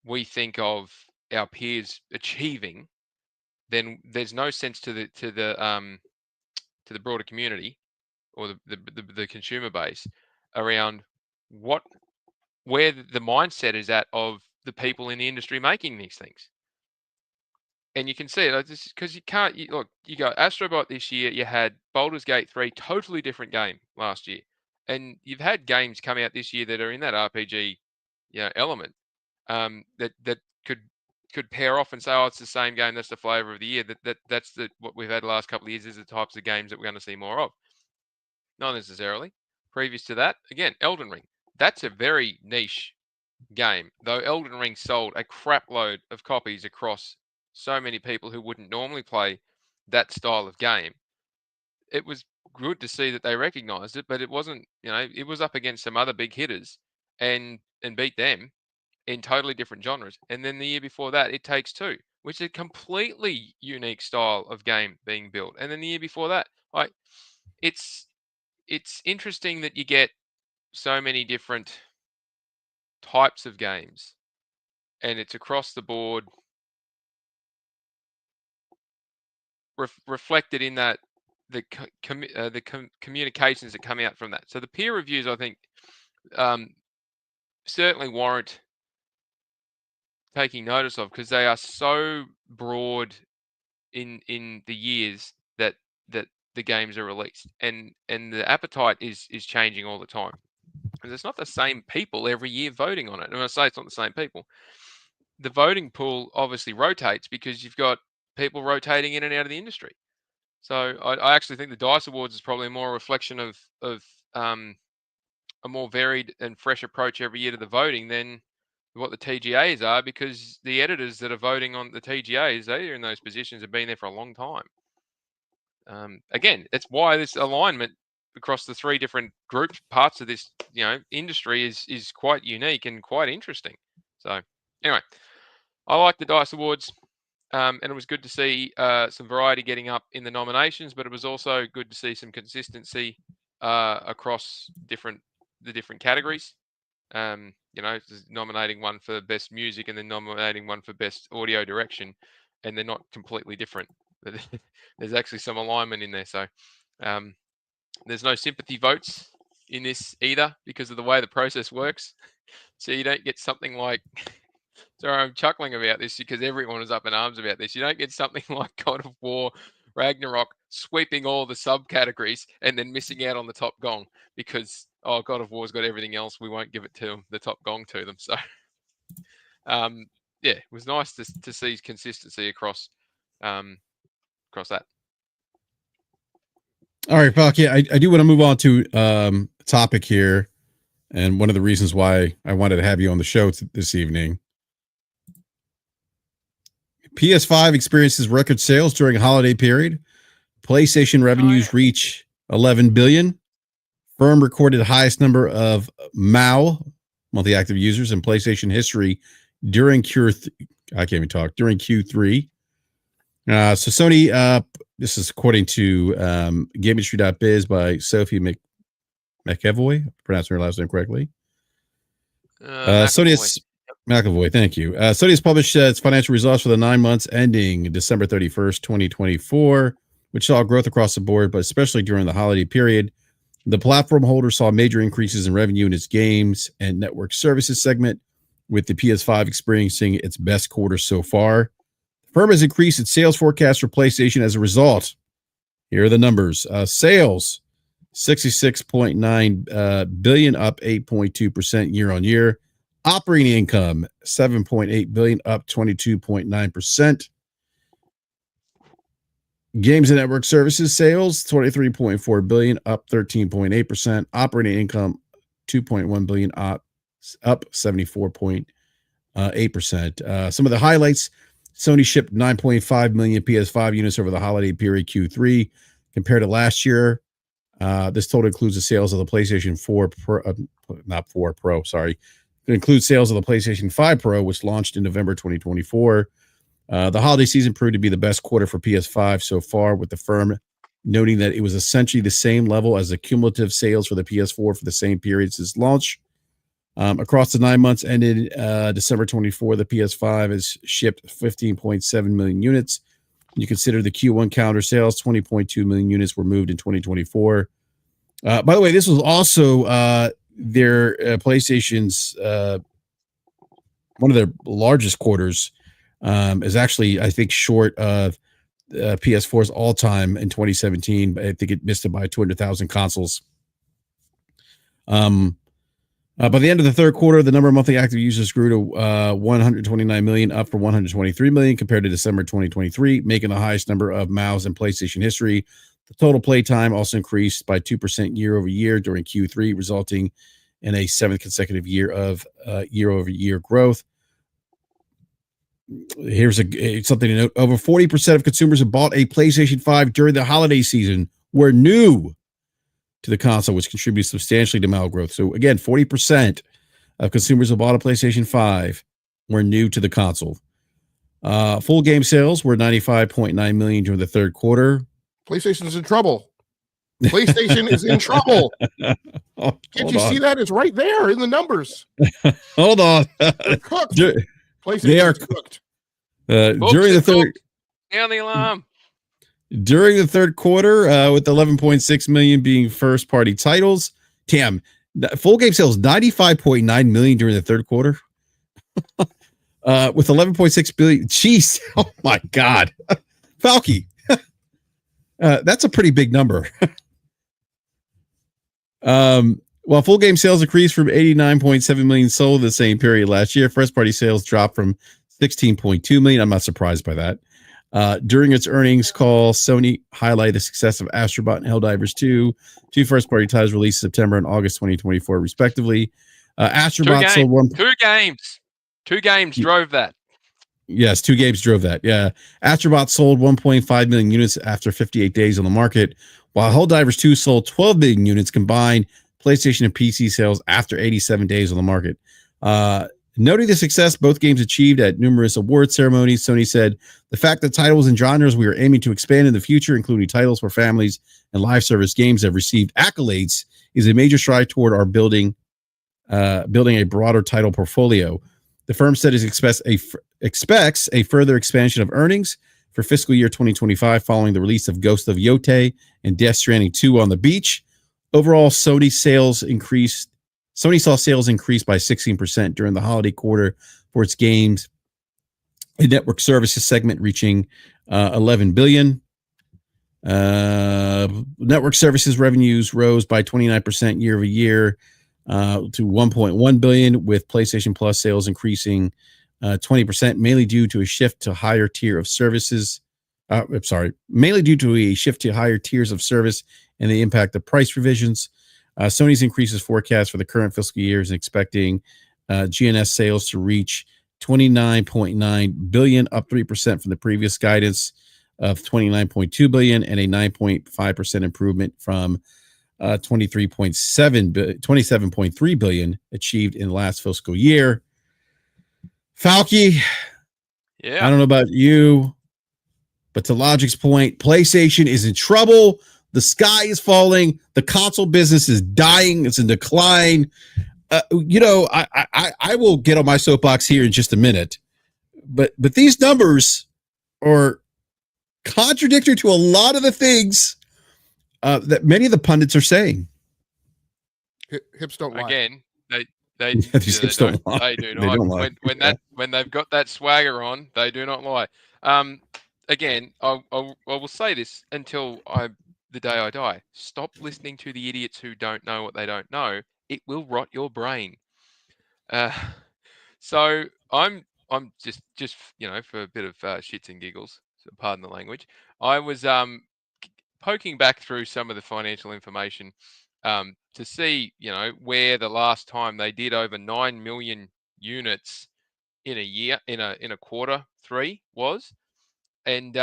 we think of our peers achieving, then there's no sense to the broader community or the consumer base around where the mindset is at of the people in the industry making these things. And you can see it because you can't look. You go Astrobot this year. You had Baldur's Gate 3, totally different game last year, and you've had games come out this year that are in that RPG, element, that could pair off and say, oh, it's the same game. That's the flavor of the year. That's what we've had the last couple of years. Is the types of games that we're going to see more of. Not necessarily. Previous to that, again, Elden Ring. That's a very niche game, though. Elden Ring sold a crap load of copies across so many people who wouldn't normally play that style of game. It was good to see that they recognized it, but it wasn't, it was up against some other big hitters and beat them in totally different genres. And then the year before that, It Takes Two, which is a completely unique style of game being built. And then the year before that, it's interesting that you get so many different types of games, and it's across the board, reflected in that the communications that come out from that. So the peer reviews, I think, certainly warrant taking notice of, because they are so broad in the years that the games are released, and the appetite is changing all the time. because it's not the same people every year voting on it. And when I say it's not the same people, the voting pool obviously rotates because you've got people rotating in and out of the industry. So I actually think the DICE Awards is probably more a reflection of a more varied and fresh approach every year to the voting than what the TGAs are, because the editors that are voting on the TGAs, they are in those positions, have been there for a long time. Again, that's why this alignment across the three different groups, parts of this, industry is quite unique and quite interesting. So anyway, I like the DICE Awards, and it was good to see some variety getting up in the nominations, but it was also good to see some consistency across the different categories. Nominating one for best music and then nominating one for best audio direction, and they're not completely different. There's actually some alignment in there. So there's no sympathy votes in this either because of the way the process works. So you don't get something like, sorry, I'm chuckling about this because everyone was up in arms about this. You don't get something like God of War Ragnarok sweeping all the subcategories and then missing out on the top gong because, God of War's got everything else. We won't give it to them, the top gong to them. So, it was nice to see consistency across that. All right, Falky, I do want to move on to topic here, and one of the reasons why I wanted to have you on the show this evening. PS5 experiences record sales during a holiday period. PlayStation revenues reach 11 billion. Firm recorded the highest number of MAU, monthly active users, in PlayStation history during Q3. So Sony, this is according to GameIndustry.biz by Sophie McEvoy, pronouncing her last name correctly. Sony McAvoy, thank you. Sony has published its financial results for the 9 months ending December 31st, 2024, which saw growth across the board, but especially during the holiday period. The platform holder saw major increases in revenue in its games and network services segment, with the PS5 experiencing its best quarter so far. The firm has increased its sales forecast for PlayStation as a result. Here are the numbers. Sales, $66.9 billion, up 8.2% year on year. Operating income, $7.8 billion, up 22.9%. Games and network services sales, $23.4 billion, up 13.8%. Operating income, $2.1 billion, up 74.8%. Some of the highlights: Sony shipped 9.5 million PS5 units over the holiday period Q3 compared to last year. This total includes the sales of the PlayStation 4 Pro, not 4 Pro, sorry. It includes sales of the PlayStation 5 Pro, which launched in November 2024. The holiday season proved to be the best quarter for PS5 so far, with the firm noting that it was essentially the same level as the cumulative sales for the PS4 for the same period since launch. Across the 9 months ended December 24, the PS5 has shipped 15.7 million units. You consider the Q1 calendar sales, 20.2 million units were moved in 2024. By the way, this was also their PlayStation's one of their largest quarters. Is actually, I think, short of PS4's all-time in 2017. I think it missed it by 200,000 consoles. By the end of the third quarter, the number of monthly active users grew to 129 million, up from 123 million compared to December 2023, making the highest number of MAUs in PlayStation history. The total play time also increased by 2% year over year during Q3, resulting in a seventh consecutive year of year-over-year growth. Here's something to note. Over 40% of consumers who bought a PlayStation 5 during the holiday season were new to the console, which contributes substantially to MAU growth. So again, 40% of consumers who bought a PlayStation 5 were new to the console. Full game sales were 95.9 million during the third quarter. PlayStation's in trouble. PlayStation is in trouble. Can't you see that? It's right there in the numbers. Hold on. They're cooked. They are cooked. During the third, sound the alarm. During the third quarter, with 11.6 million being first-party titles. Damn, full game sales 95.9 million during the third quarter. With 11.6 billion. Jeez, oh my God, Falky, that's a pretty big number. While full game sales increased from 89.7 million sold the same period last year, first party sales dropped from 16.2 million. I'm not surprised by that. During its earnings call, Sony highlighted the success of Astrobot and Helldivers 2, two first party titles released September and August 2024, respectively. Astrobot sold one. Two games drove that. Yes, 2 games drove that. Yeah. Astrobot sold 1.5 million units after 58 days on the market, while Helldivers 2 sold 12 million units combined PlayStation and PC sales after 87 days on the market. Noting the success both games achieved at numerous award ceremonies, Sony said, the fact that titles and genres we are aiming to expand in the future, including titles for families and live service games, have received accolades, is a major stride toward our building a broader title portfolio. The firm said it expects a further expansion of earnings for fiscal year 2025 following the release of Ghost of Yotei and Death Stranding 2 on the beach. Overall, Sony saw sales increase by 16% during the holiday quarter for its games and network services segment, reaching $11 billion. Network services revenues rose by 29% year over year to $1.1 billion, with PlayStation Plus sales increasing 20%, mainly due to a shift to higher tier of services. Mainly due to a shift to higher tiers of service and the impact of price revisions. Sony's increases forecast for the current fiscal year is expecting GNS sales to reach $29.9 billion, up 3% from the previous guidance of $29.2 billion, and a 9.5% improvement from $27.3 billion achieved in the last fiscal year. Falky, yeah, I don't know about you, but to Logic's point, PlayStation is in trouble. The sky is falling. The console business is dying. It's in decline. I will get on my soapbox here in just a minute, but these numbers are contradictory to a lot of the things that many of the pundits are saying. Hips don't lie. Again, they these hips don't lie. They do not. They don't lie. When they've got that swagger on, they do not lie. Again, I will say this until the day I die. Stop listening to the idiots who don't know what they don't know. It will rot your brain. So I'm just for a bit of shits and giggles, so pardon the language. I was poking back through some of the financial information to see where the last time they did over 9 million units in a year in a quarter 3 was, and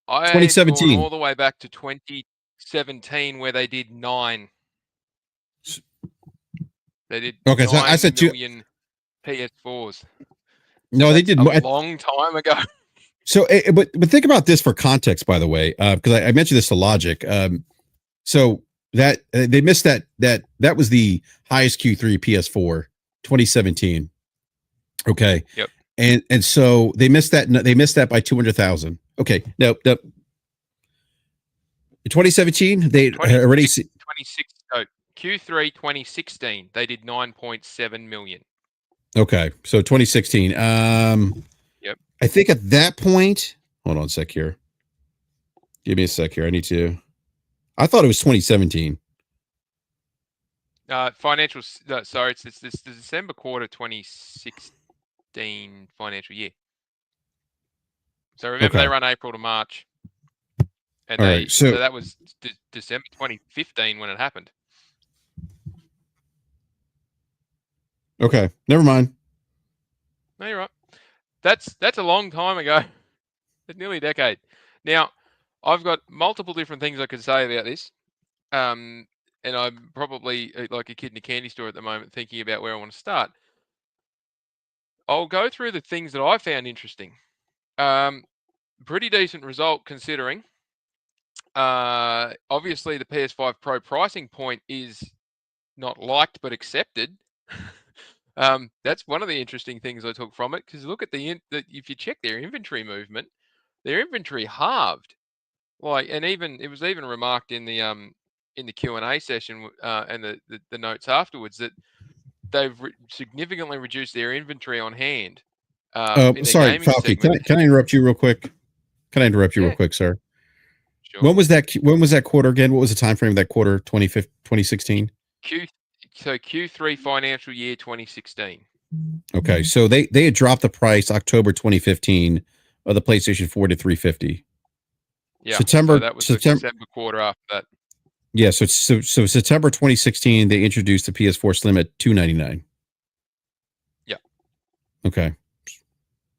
I 2017 gone all the way back to 2017 where they did 9. They did okay. So I said 2 million PS4s. No, so they did a long time ago. So, but think about this for context, by the way, because I mentioned this to Logic. So that they missed that was the highest Q3 PS4 2017. Okay. Yep. And so they missed that by 200,000. Okay. No. In 2017, they already Q3 2016, they did 9.7 million. Okay. So 2016. Yep. I think at that point, hold on a sec here. Give me a sec here. I thought it was 2017. Sorry, it's the December quarter 2016 financial year. So remember, they run April to March, and so that was December 2015 when it happened. Okay, never mind. No, you're right. That's a long time ago. It's nearly a decade. Now, I've got multiple different things I could say about this. And I'm probably like a kid in a candy store at the moment thinking about where I want to start. I'll go through the things that I found interesting. Pretty decent result considering. Obviously, the PS5 Pro pricing point is not liked but accepted. That's one of the interesting things I took from it, because look at if you check their inventory movement, their inventory halved. And it was even remarked in the Q&A session and the notes afterwards that they've significantly reduced their inventory on hand. Sorry, Falky, can I interrupt you real quick? Real quick, sir? sure. When was that quarter again? What was the time frame of that quarter? 2016. Q3 financial year 2016. Okay, so they had dropped the price October 2015 of the PlayStation 4 to 350. Yeah, September so that was the December quarter after that. Yeah, so September 2016 they introduced the PS4 Slim at $299. Yeah. Okay.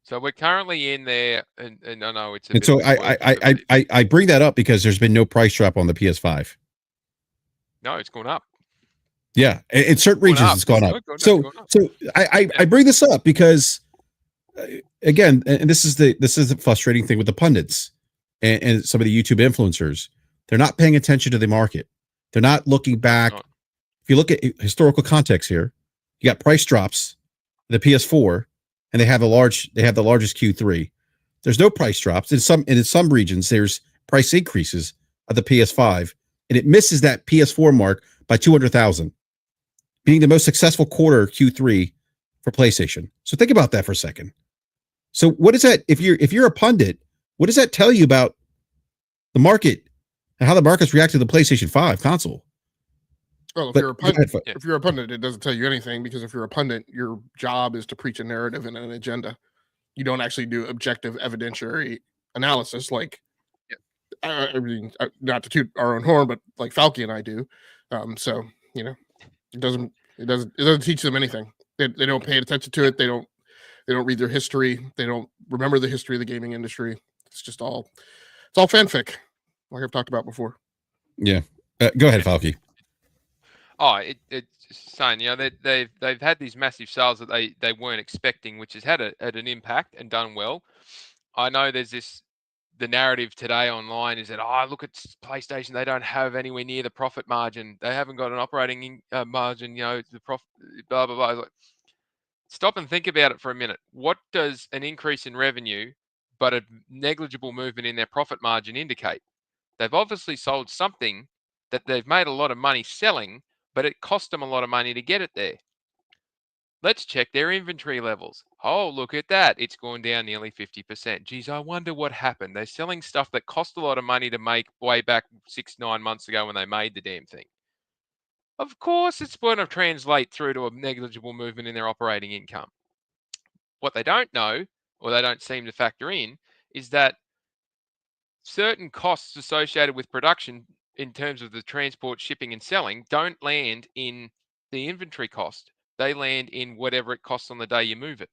So we're currently in there, and I know it's a And bit so of a I bring that up because there's been no price drop on the PS5. No, it's gone up. Yeah, in certain regions it's gone up. So I Yeah. bring this up because again, and this is the frustrating thing with the pundits and some of the YouTube influencers. They're not paying attention to the market. They're not looking back. If you look at historical context here, you got price drops, the PS4, and they have the largest Q3. There's no price drops in some regions. There's price increases of the PS5, and it misses that PS4 mark by 200,000, being the most successful quarter Q3 for PlayStation. So think about that for a second. So what is that? If you're a pundit, what does that tell you about the market and how the market's reacted to the PlayStation 5 console? Well, if you're a pundit, it doesn't tell you anything, because if you're a pundit, your job is to preach a narrative and an agenda. You don't actually do objective evidentiary analysis like, I mean, not to toot our own horn, but like Falky and I do. So it doesn't teach them anything. They don't pay attention to it. They don't read their history. They don't remember the history of the gaming industry. It's all fanfic, like I've talked about before. Yeah. Go ahead, Falky. Oh, it's saying, they've had these massive sales that they weren't expecting, which has had an impact and done well. I know there's the narrative today online is that, look at PlayStation, they don't have anywhere near the profit margin. They haven't got an operating margin, the profit, blah, blah, blah. Like, stop and think about it for a minute. What does an increase in revenue but a negligible movement in their profit margin indicate? They've obviously sold something that they've made a lot of money selling, but it cost them a lot of money to get it there. Let's check their inventory levels. Oh, look at that. It's gone down nearly 50%. Geez, I wonder what happened. They're selling stuff that cost a lot of money to make way back 6-9 months ago when they made the damn thing. Of course, it's going to translate through to a negligible movement in their operating income. What they don't know, or they don't seem to factor in, is that certain costs associated with production in terms of the transport, shipping, and selling don't land in the inventory cost. They land in whatever it costs on the day you move it.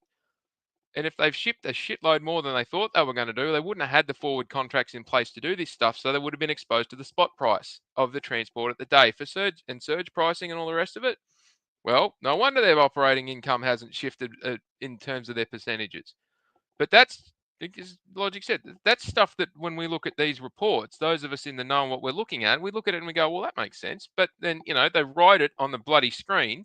And if they've shipped a shitload more than they thought they were going to do, they wouldn't have had the forward contracts in place to do this stuff, so they would have been exposed to the spot price of the transport at the day for surge pricing and all the rest of it. Well, no wonder their operating income hasn't shifted in terms of their percentages. But that's, as Logic said, that's stuff that when we look at these reports, those of us in the know what we're looking at, we look at it and we go, well, that makes sense. But then, they write it on the bloody screen.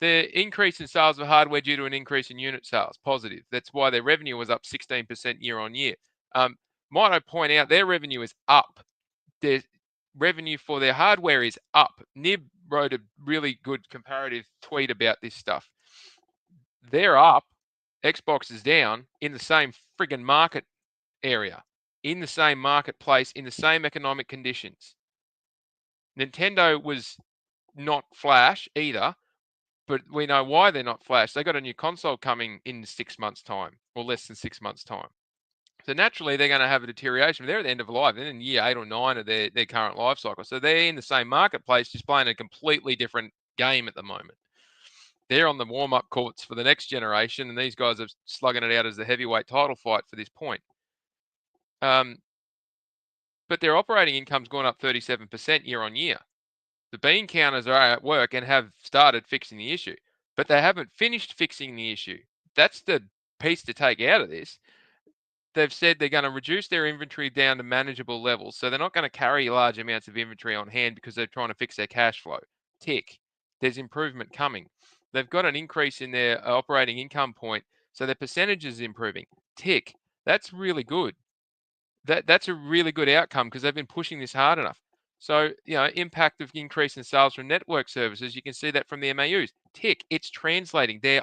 The increase in sales of hardware due to an increase in unit sales, positive. That's why their revenue was up 16% year on year. Might I point out, their revenue is up. Their revenue for their hardware is up. Nib wrote a really good comparative tweet about this stuff. They're up. Xbox is down in the same friggin' market area, in the same marketplace, in the same economic conditions. Nintendo was not flash either, but we know why they're not flash. They got a new console coming in 6 months' time, or less than 6 months' time. So naturally, they're going to have a deterioration. They're at the end of life. They're in year 8 or 9 of their current life cycle. So they're in the same marketplace, just playing a completely different game at the moment. They're on the warm-up courts for the next generation, and these guys are slugging it out as the heavyweight title fight for this point. But their operating income's gone up 37% year on year. The bean counters are at work and have started fixing the issue, but they haven't finished fixing the issue. That's the piece to take out of this. They've said they're going to reduce their inventory down to manageable levels, so they're not going to carry large amounts of inventory on hand because they're trying to fix their cash flow. Tick. There's improvement coming. They've got an increase in their operating income point, so their percentage is improving. Tick. That's really good. That's a really good outcome because they've been pushing this hard enough. So, impact of increase in sales from network services, you can see that from the MAUs. Tick, it's translating. Their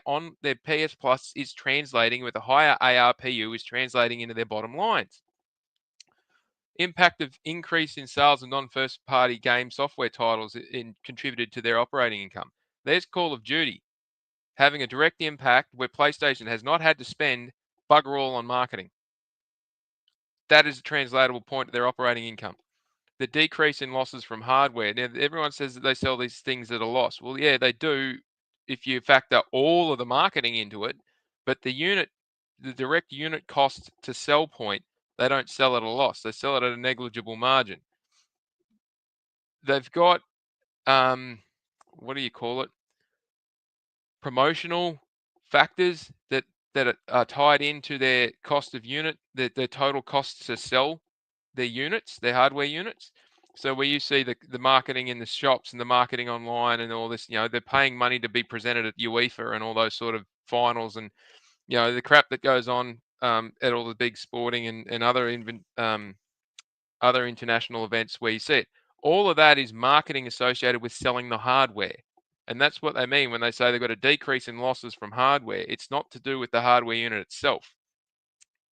PS Plus is translating with a higher ARPU is translating into their bottom lines. Impact of increase in sales of non-first party game software titles contributed to their operating income. There's Call of Duty having a direct impact where PlayStation has not had to spend bugger all on marketing. That is a translatable point to their operating income. The decrease in losses from hardware. Now, everyone says that they sell these things at a loss. Well, yeah, they do if you factor all of the marketing into it, but the direct unit cost to sell point, they don't sell at a loss. They sell it at a negligible margin. They've got, what do you call it? Promotional factors that are tied into their cost of unit, their total cost to sell their units, their hardware units. So where you see the marketing in the shops and the marketing online and all this, they're paying money to be presented at UEFA and all those sort of finals and, the crap that goes on at all the big sporting and other international events where you see it. All of that is marketing associated with selling the hardware. And that's what they mean when they say they've got a decrease in losses from hardware. It's not to do with the hardware unit itself,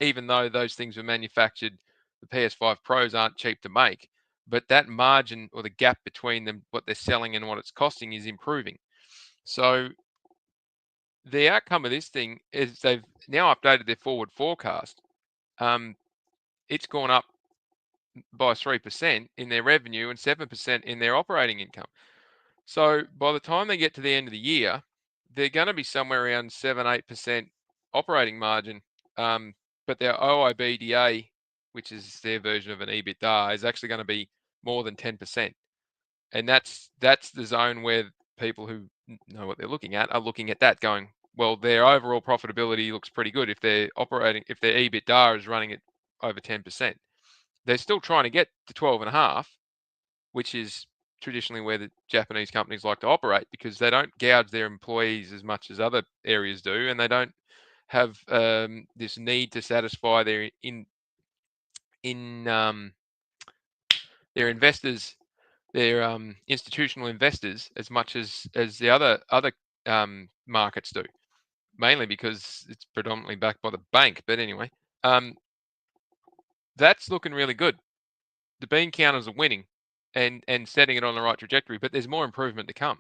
even though those things were manufactured. The PS5 Pros aren't cheap to make, but that margin or the gap between them, what they're selling and what it's costing, is improving. So the outcome of this thing is they've now updated their forward forecast. It's gone up by 3% in their revenue and 7% in their operating income. So by the time they get to the end of the year, they're going to be somewhere around 7-8% operating margin. But their OIBDA, which is their version of an EBITDA, is actually going to be more than 10%. And that's the zone where people who know what they're looking at are looking at that going, well, their overall profitability looks pretty good if their EBITDA is running at over 10%. They're still trying to get to 12.5, which is traditionally where the Japanese companies like to operate, because they don't gouge their employees as much as other areas do, and they don't have this need to satisfy their investors, their institutional investors, as much as the other markets do, mainly because it's predominantly backed by the bank. But anyway, that's looking really good. The bean counters are winning and setting it on the right trajectory, but there's more improvement to come.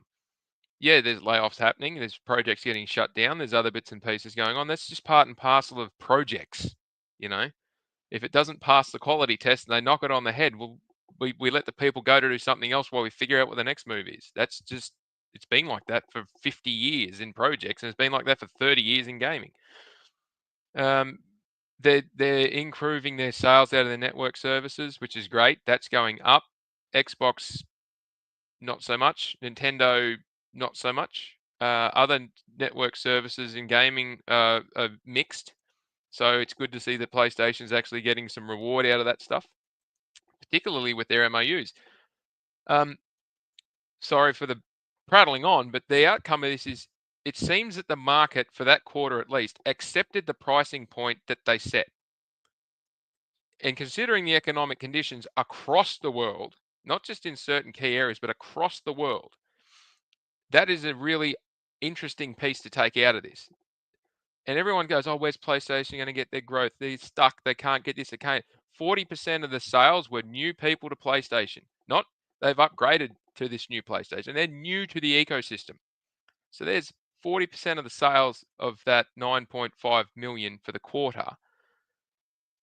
Yeah, there's layoffs happening. There's projects getting shut down. There's other bits and pieces going on. That's just part and parcel of projects. If it doesn't pass the quality test and they knock it on the head, well, we let the people go to do something else while we figure out what the next move is. That's just, it's been like that for 50 years in projects, and it's been like that for 30 years in gaming. They're improving their sales out of their network services, which is great. That's going up. Xbox, not so much. Nintendo, not so much. Other network services in gaming are mixed. So it's good to see that PlayStation's actually getting some reward out of that stuff, particularly with their MOUs. Sorry for the prattling on, but the outcome of this is, it seems that the market, for that quarter at least, accepted the pricing point that they set. And considering the economic conditions across the world, not just in certain key areas, but across the world, that is a really interesting piece to take out of this. And everyone goes, oh, where's PlayStation going to get their growth? They're stuck. They can't get this. They can't. 40% of the sales were new people to PlayStation. Not they've upgraded to this new PlayStation. They're new to the ecosystem. So there's 40% of the sales of that 9.5 million for the quarter.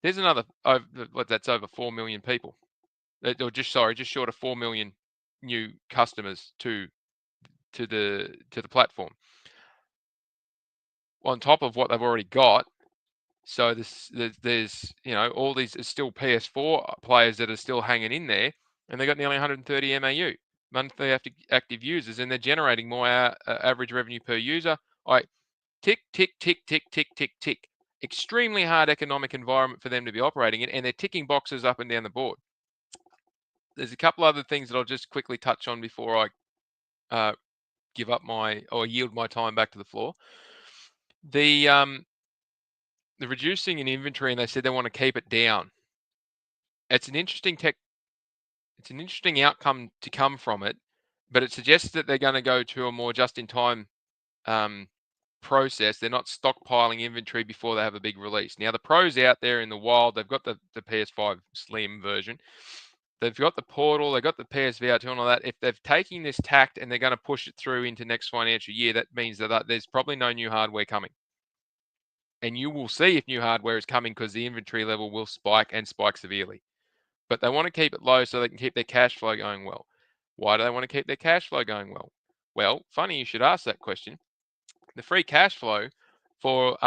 There's another, that's over 4 million people. Or just short of 4 million new customers to the platform, on top of what they've already got. So there's all these still PS4 players that are still hanging in there, and they got nearly 130 MAU, monthly active users, and they're generating more average revenue per user. Tick, tick, tick, tick, tick, tick, tick. Extremely hard economic environment for them to be operating in, and they're ticking boxes up and down the board. There's a couple other things that I'll just quickly touch on before I yield my time back to the floor. The reducing in inventory, and they said they want to keep it down. It's an interesting outcome to come from it, but it suggests that they're going to go to a more just-in-time process. They're not stockpiling inventory before they have a big release. Now, the pros out there in the wild, they've got the PS5 Slim version. They've got the Portal, they've got the PSVR 2 and all that. If they're taking this tact and they're going to push it through into next financial year, that means that there's probably no new hardware coming. And you will see if new hardware is coming because the inventory level will spike and spike severely. But they want to keep it low so they can keep their cash flow going well. Why do they want to keep their cash flow going well? Well, funny you should ask that question. The free cash flow for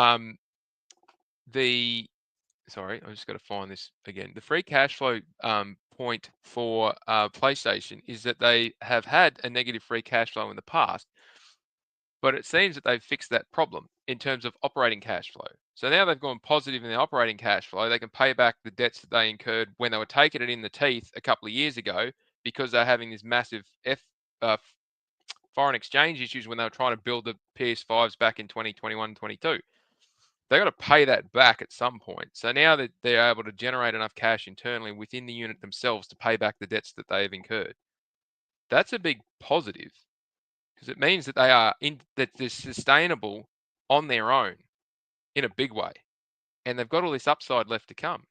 sorry, I just got to find this again. The free cash flow point for PlayStation is that they have had a negative free cash flow in the past, but it seems that they've fixed that problem in terms of operating cash flow. So now they've gone positive in their operating cash flow. They can pay back the debts that they incurred when they were taking it in the teeth a couple of years ago because they're having this massive foreign exchange issues when they were trying to build the PS5s back in 2021, 22. They got to pay that back at some point. So now that they're able to generate enough cash internally within the unit themselves to pay back the debts that they have incurred. That's a big positive because it means that that they're sustainable on their own in a big way. And they've got all this upside left to come.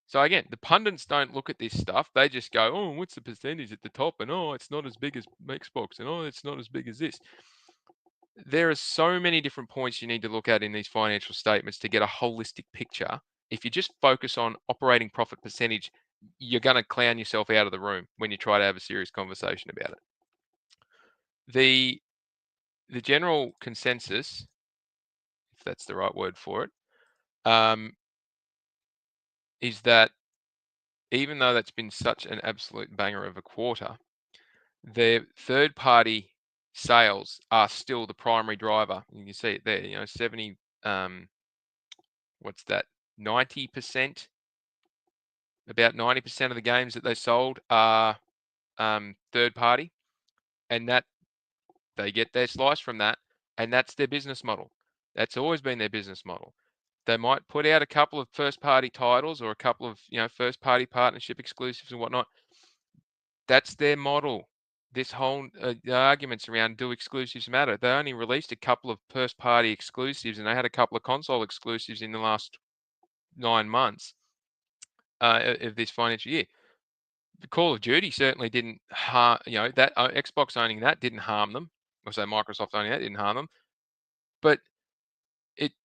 So again, the pundits don't look at this stuff. They just go, oh, what's the percentage at the top? And oh, it's not as big as Xbox. And oh, it's not as big as this. There are so many different points you need to look at in these financial statements to get a holistic picture. If you just focus on operating profit percentage, you're going to clown yourself out of the room when you try to have a serious conversation about it. The general consensus, if that's the right word for it, is that even though that's been such an absolute banger of a quarter, the third-party sales are still the primary driver. You can see it there, 70, what's that, 90%, about 90% of the games that they sold are third-party, and that they get their slice from that, and that's their business model. That's always been their business model. They might put out a couple of first-party titles or a couple of, first-party partnership exclusives and whatnot. That's their model. This whole the arguments around do exclusives matter? They only released a couple of first-party exclusives, and they had a couple of console exclusives in the last 9 months of this financial year. The Call of Duty certainly didn't harm. That Xbox owning that didn't harm them. Or say Microsoft owning that didn't harm them. But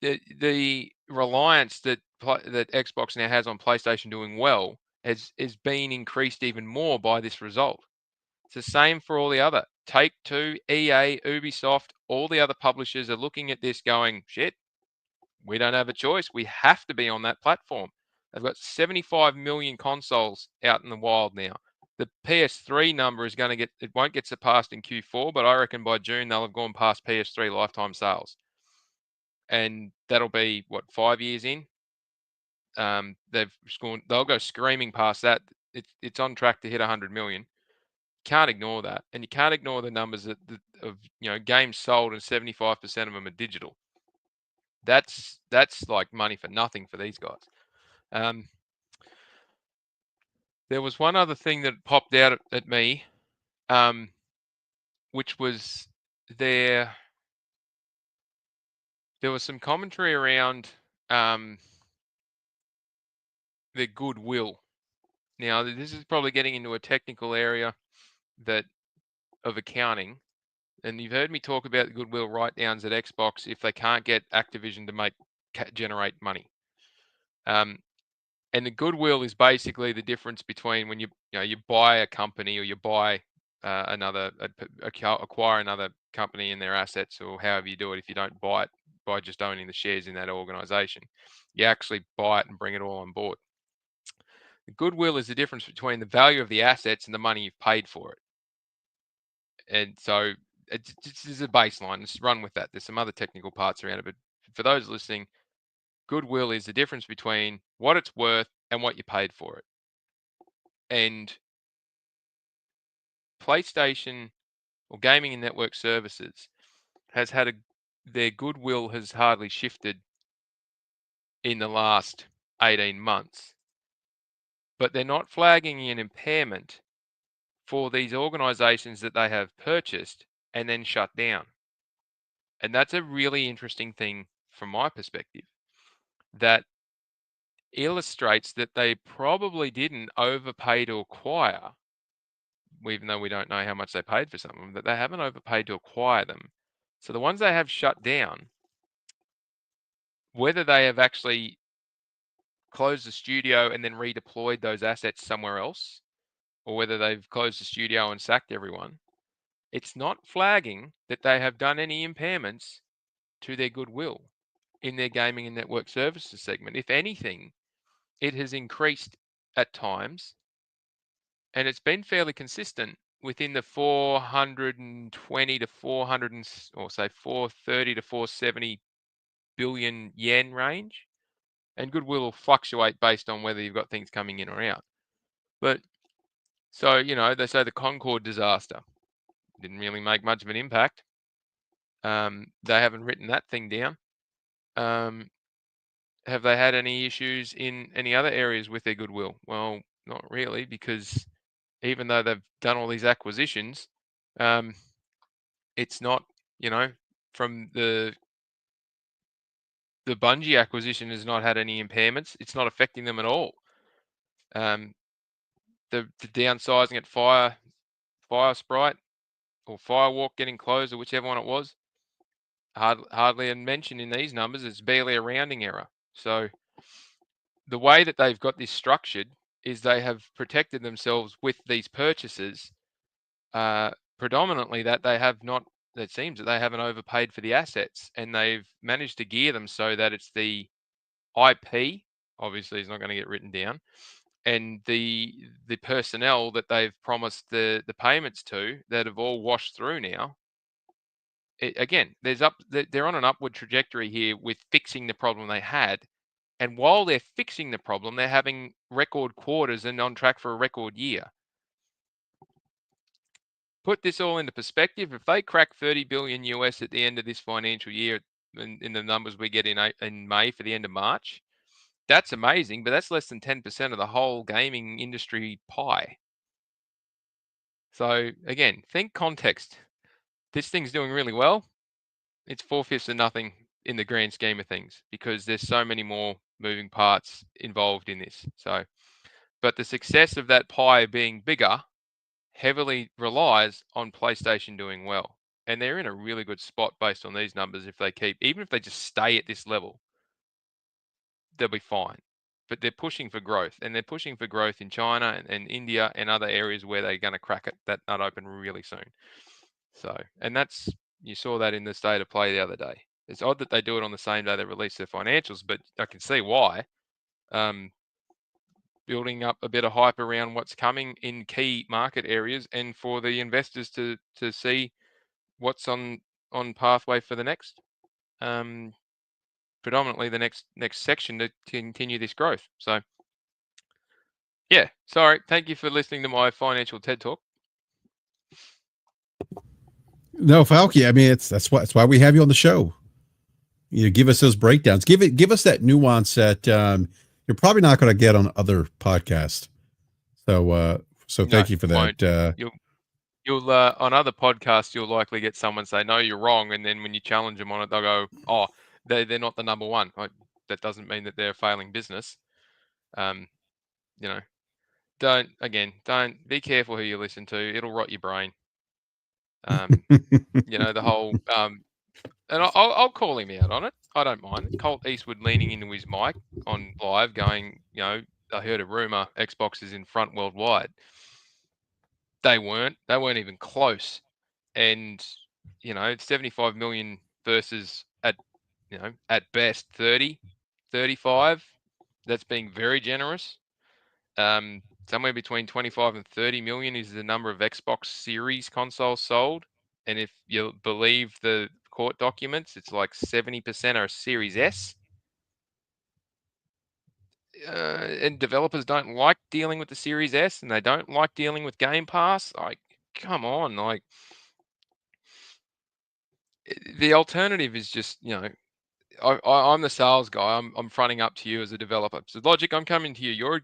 the reliance that Xbox now has on PlayStation doing well has been increased even more by this result. It's the same for all the other. Take-Two, EA, Ubisoft, all the other publishers are looking at this going, shit, we don't have a choice. We have to be on that platform. They've got 75 million consoles out in the wild now. The PS3 number is it won't get surpassed in Q4, but I reckon by June they'll have gone past PS3 lifetime sales. And that'll be, 5 years in? They'll go screaming past that. It's on track to hit 100 million. Can't ignore that, and you can't ignore the numbers of games sold, and 75% of them are digital. That's like money for nothing for these guys. There was one other thing that popped out at me, which was there was some commentary around the goodwill. Now, this is probably getting into a technical area of accounting, and you've heard me talk about the goodwill write-downs at Xbox if they can't get Activision to generate money. And the goodwill is basically the difference between when you buy a company or you buy acquire another company and their assets, or however you do it. If you don't buy it by just owning the shares in that organization, you actually buy it and bring it all on board. The goodwill is the difference between the value of the assets and the money you've paid for it. And so this is a baseline. Let's run with that. There's some other technical parts around it, but for those listening, goodwill is the difference between what it's worth and what you paid for it. And PlayStation or gaming and network services has had their goodwill has hardly shifted in the last 18 months. But they're not flagging an impairment for these organizations that they have purchased and then shut down. And that's a really interesting thing from my perspective, that illustrates that they probably didn't overpay to acquire, even though we don't know how much they paid for some of them, that they haven't overpaid to acquire them. So the ones they have shut down, whether they have actually closed the studio and then redeployed those assets somewhere else, or whether they've closed the studio and sacked everyone, it's not flagging that they have done any impairments to their goodwill in their gaming and network services segment. If anything, it has increased at times, and it's been fairly consistent within the 420 to 400 or say 430 to 470 billion yen range. And goodwill will fluctuate based on whether you've got things coming in or out. But so, they say the Concorde disaster didn't really make much of an impact. They haven't written that thing down. Have they had any issues in any other areas with their goodwill? Well, not really, because even though they've done all these acquisitions, it's not, from the Bungie acquisition has not had any impairments. It's not affecting them at all. The downsizing at Fire Sprite or Firewalk getting closed, or whichever one it was, hardly a mention in these numbers. It's barely a rounding error. So the way that they've got this structured is they have protected themselves with these purchases, predominantly that they have not, it seems that they haven't overpaid for the assets, and they've managed to gear them so that it's the IP, obviously is not going to get written down, and the personnel that they've promised the payments to that have all washed through now. Again, they're on an upward trajectory here with fixing the problem they had. And while they're fixing the problem, they're having record quarters and on track for a record year. Put this all into perspective. If they crack 30 billion US at the end of this financial year, in the numbers we get in May for the end of March, that's amazing, but that's less than 10% of the whole gaming industry pie. So again, think context. This thing's doing really well. It's 4/5 of nothing in the grand scheme of things, because there's so many more moving parts involved in this. So, but the success of that pie being bigger heavily relies on PlayStation doing well. And they're in a really good spot based on these numbers. Even if they just stay at this level, they'll be fine. But they're pushing for growth, and they're pushing for growth in China and India and other areas where they're going to crack that nut open really soon. So, and you saw that in the state of play the other day. It's odd that they do it on the same day they release their financials, but I can see why. Building up a bit of hype around what's coming in key market areas, and for the investors to see what's on pathway for the next, predominantly the next section to continue this growth. So, yeah, sorry. Thank you for listening to my financial TED Talk. No, Falky. I mean, that's why we have you on the show. Give us those breakdowns. Give us that nuance that you're probably not going to get on other podcasts. So thank you for that. You'll on other podcasts, you'll likely get someone say, "No, you're wrong," and then when you challenge them on it, they'll go, "Oh, they're not the number one." That doesn't mean that they're a failing business. Don't be careful who you listen to. It'll rot your brain. The whole and I'll call him out on it. I don't mind. Colt Eastwood leaning into his mic on live, going, I heard a rumor Xbox is in front worldwide. They weren't even close. And 75 million versus at best 30, 35. That's being very generous. Somewhere between 25 and 30 million is the number of Xbox Series consoles sold. And if you believe the court documents, it's like 70% are Series S. And developers don't like dealing with the Series S, and they don't like dealing with Game Pass. Come on, the alternative is just, I'm the sales guy. I'm fronting up to you as a developer. So Logic, I'm coming to you.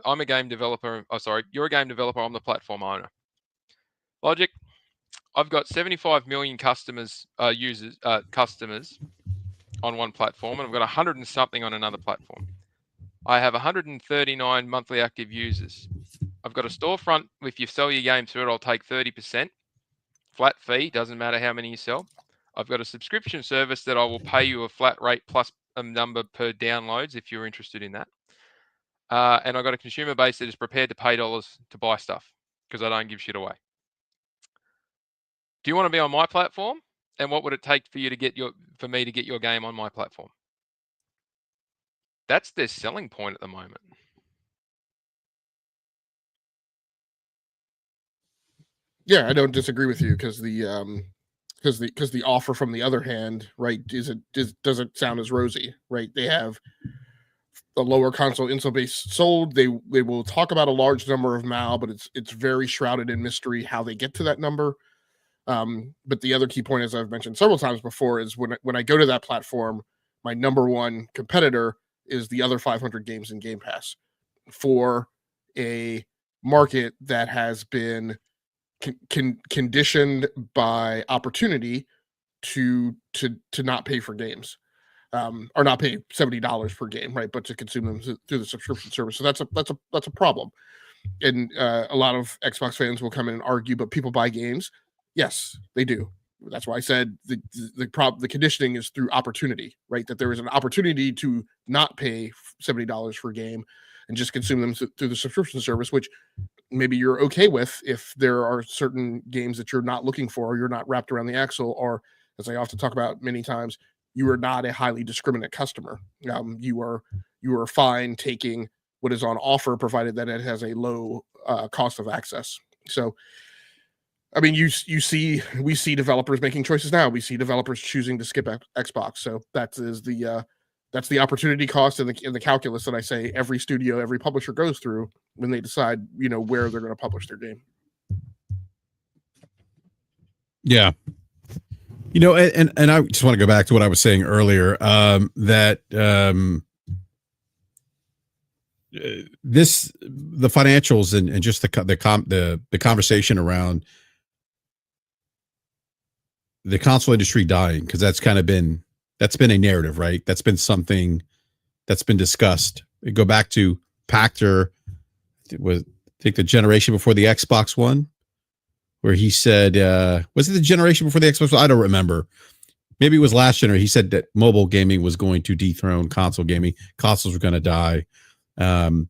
I'm a game developer. Oh, sorry, you're a game developer. I'm the platform owner. Logic, I've got 75 million customers on one platform, and I've got 100 and something on another platform. I have 139 monthly active users. I've got a storefront. If you sell your game through it, I'll take 30%. Flat fee, doesn't matter how many you sell. I've got a subscription service that I will pay you a flat rate plus a number per downloads if you're interested in that. And I've got a consumer base that is prepared to pay dollars to buy stuff because I don't give shit away. Do you want to be on my platform? And what would it take for me to get your game on my platform? That's their selling point at the moment. Yeah, I don't disagree with you because the offer from the other hand, right, doesn't sound as rosy, right? They have a lower console install base sold. They will talk about a large number of MAU, but it's very shrouded in mystery how they get to that number. But the other key point, as I've mentioned several times before, is when I go to that platform, my number one competitor is the other 500 games in Game Pass for a market that has been conditioned by opportunity to not pay for games, or not pay $70 per game, right? But to consume them through the subscription service. So that's a problem. And a lot of Xbox fans will come in and argue, but people buy games. Yes, they do. That's why I said the conditioning is through opportunity, right? That there is an opportunity to not pay $70 for a game and just consume them through the subscription service, which maybe you're okay with if there are certain games that you're not looking for, or you're not wrapped around the axle, or, as I often talk about many times, you are not a highly discriminate customer. You are fine taking what is on offer, provided that it has a low cost of access. So, I mean, we see developers making choices now. We see developers choosing to skip Xbox. So that's the opportunity cost and the calculus that I say every studio, every publisher goes through when they decide, where they're going to publish their game. Yeah. And I just want to go back to what I was saying earlier, that the financials and just the conversation around the console industry dying, because that's been a narrative, right? That's been something that's been discussed. Go back to Pachter, I think the generation before the Xbox One, where he said, was it the generation before the Xbox One? I don't remember. Maybe it was last generation. He said that mobile gaming was going to dethrone console gaming. Consoles were going to die. And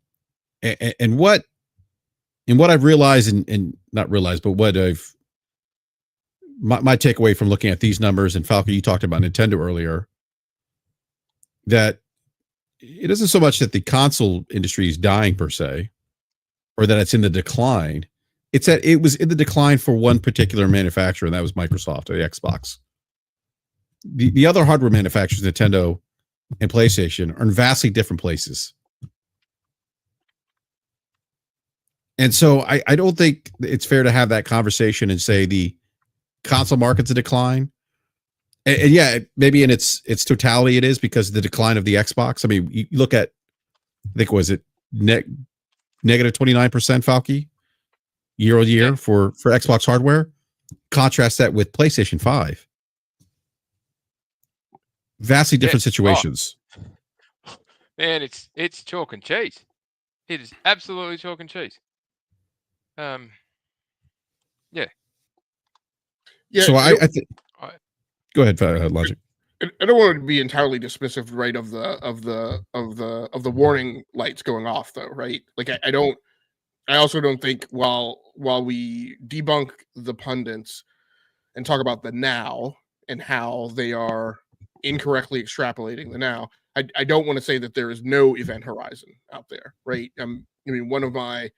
what I've realized, and not realized, but what my takeaway from looking at these numbers, and Falcon, you talked about Nintendo earlier, that it isn't so much that the console industry is dying per se, or that it's in the decline. It's that it was in the decline for one particular manufacturer, and that was Microsoft, or the Xbox. The other hardware manufacturers, Nintendo and PlayStation, are in vastly different places. And so I don't think it's fair to have that conversation and say the console market's a decline. And yeah, maybe in its totality it is, because of the decline of the Xbox. I mean, you look at, I think, was it negative 29%, Falky, year on year for Xbox hardware? Contrast that with PlayStation 5. Vastly different situations. Oh. Man, it's chalk and cheese. It is absolutely chalk and cheese. Yeah. So I think. Go ahead, Logic. I don't want to be entirely dismissive, right, of the warning lights going off, though, right? Like I also don't think while we debunk the pundits and talk about the now and how they are incorrectly extrapolating the now, I don't want to say that there is no event horizon out there, right? I mean, one of my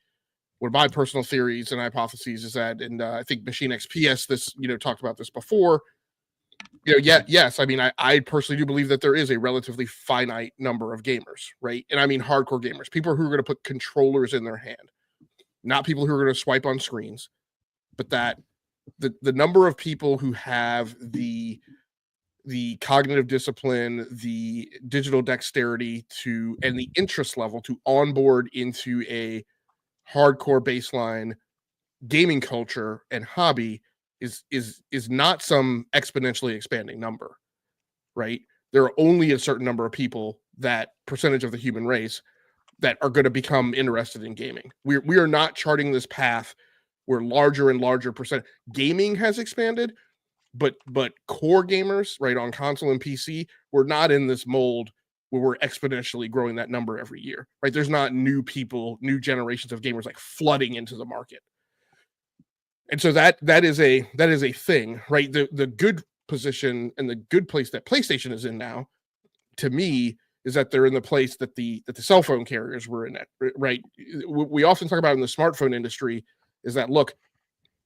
personal theories and hypotheses is that, and I think Machine XPS talked about this before. Yes. I mean, I personally do believe that there is a relatively finite number of gamers, right? And I mean hardcore gamers, people who are going to put controllers in their hand, not people who are going to swipe on screens, but that the number of people who have the cognitive discipline, the digital dexterity and the interest level to onboard into a hardcore baseline gaming culture and hobby is not some exponentially expanding number, right? There are only a certain number of people, that percentage of the human race, that are going to become interested in gaming. We are not charting this path where larger and larger percent gaming has expanded, but core gamers, right, on console and PC, we're not in this mold where we're exponentially growing that number every year, right? There's not new people, new generations of gamers like flooding into the market. And so that is a thing, right? The good position and the good place that PlayStation is in now, to me, is that they're in the place that the cell phone carriers were in, right? We often talk about in the smartphone industry is that, look,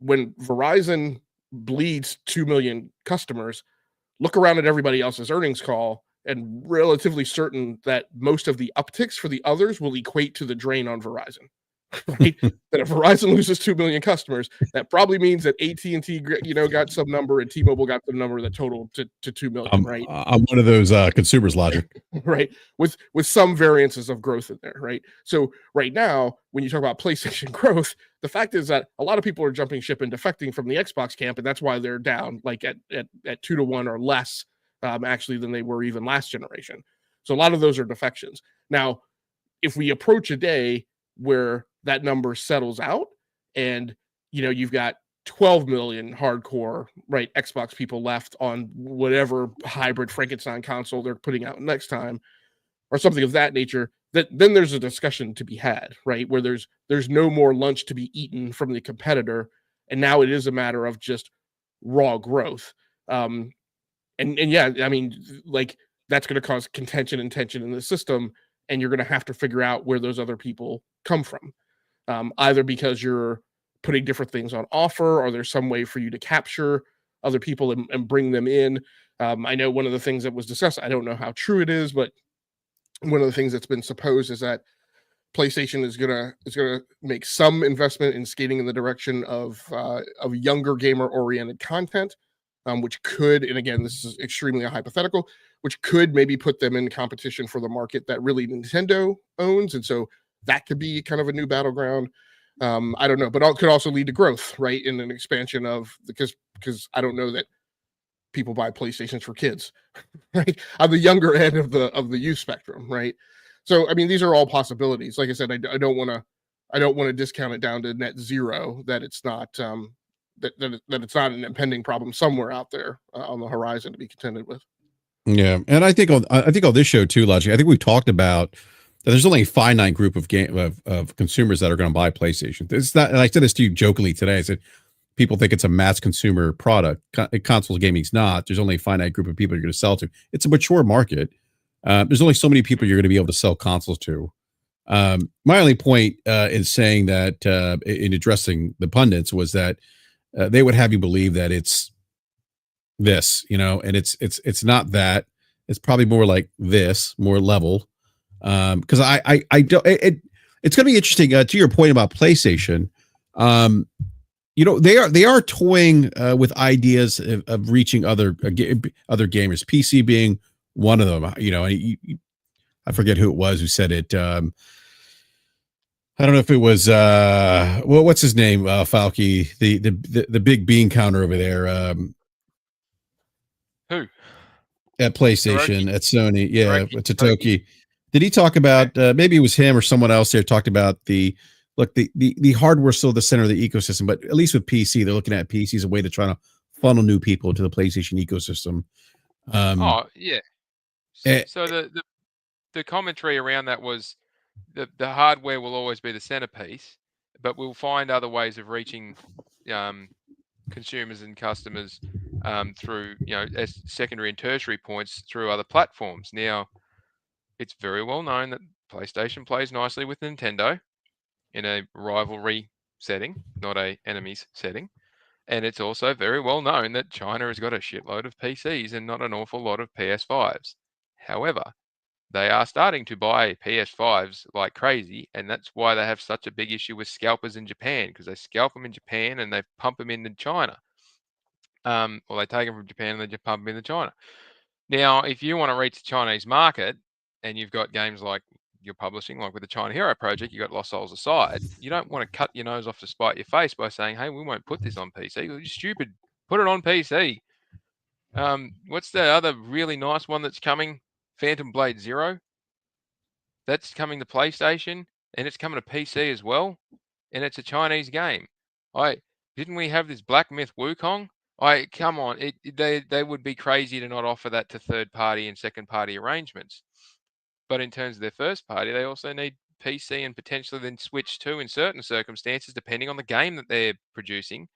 when Verizon bleeds 2 million customers, look around at everybody else's earnings call and relatively certain that most of the upticks for the others will equate to the drain on Verizon. Right? That if Verizon loses 2 million customers, that probably means that AT&T, got some number and T-Mobile got the number that totaled to 2 million, right? I'm one of those consumers logic. Right, with some variances of growth in there, right? So right now, when you talk about PlayStation growth, the fact is that a lot of people are jumping ship and defecting from the Xbox camp, and that's why they're down like at 2 to 1 or less, actually, than they were even last generation. So a lot of those are defections. Now, if we approach a day where that number settles out, and you've got 12 million hardcore, right, Xbox people left on whatever hybrid Frankenstein console they're putting out next time, or something of that nature, then there's a discussion to be had, right? Where there's no more lunch to be eaten from the competitor, and now it is a matter of just raw growth. And yeah, I mean, like, that's going to cause contention and tension in the system, and you're going to have to figure out where those other people come from, either because you're putting different things on offer, or there's some way for you to capture other people and bring them in. I know one of the things that was discussed, I don't know how true it is, but one of the things that's been supposed is that PlayStation is gonna make some investment in skating in the direction of younger gamer oriented content, which could, and again, this is extremely hypothetical, which could maybe put them in competition for the market that really Nintendo owns, and so that could be kind of a new battleground. I don't know, but it could also lead to growth, right, in an expansion of, because I don't know that people buy PlayStations for kids, right, on the younger end of the youth spectrum, right? So I mean, these are all possibilities. Like I said, I don't want to discount it down to net zero, that it's not that it's not an impending problem somewhere out there on the horizon to be contended with. Yeah, and I think on this show too, Logic, I think we've talked about that there's only a finite group of consumers that are going to buy PlayStation. It's not, and I said this to you jokingly today. I said people think it's a mass consumer product. Console gaming's not. There's only a finite group of people you're going to sell to. It's a mature market. There's only so many people you're going to be able to sell consoles to. My only point in saying that, in addressing the pundits, was that they would have you believe that it's this, and it's not that. It's probably more like this, more level. Because I don't. It's going to be interesting. To your point about PlayStation, they are toying with ideas of reaching other gamers. PC being one of them. I forget who it was who said it. I don't know if it was what's his name, Falky, the big bean counter over there. Who? At PlayStation, at Sony, yeah, Totoki. Did he talk about maybe it was him or someone else there talked about the hardware still the center of the ecosystem, but at least with PC, they're looking at PC as a way to try to funnel new people into the PlayStation ecosystem. Oh yeah. So the commentary around that was the hardware will always be the centerpiece, but we'll find other ways of reaching consumers and customers through as secondary and tertiary points through other platforms. Now, it's very well known that PlayStation plays nicely with Nintendo in a rivalry setting, not a enemies setting. And it's also very well known that China has got a shitload of PCs and not an awful lot of PS5s. However, they are starting to buy PS5s like crazy, and that's why they have such a big issue with scalpers in Japan, because they scalp them in Japan and they pump them into China. Or they take them from Japan and they just pump them into China. Now, if you want to reach the Chinese market and you've got games like, you're publishing, like with the China Hero project, you got Lost Souls aside. You don't want to cut your nose off to spite your face by saying, "Hey, we won't put this on PC." You're stupid. Put it on PC. What's the other really nice one that's coming? Phantom Blade Zero. That's coming to PlayStation, and it's coming to PC as well, and it's a Chinese game. Didn't we have this Black Myth Wukong? Come on, they would be crazy to not offer that to third party and second party arrangements. But in terms of their first party, they also need PC and potentially then Switch too in certain circumstances, depending on the game that they're producing.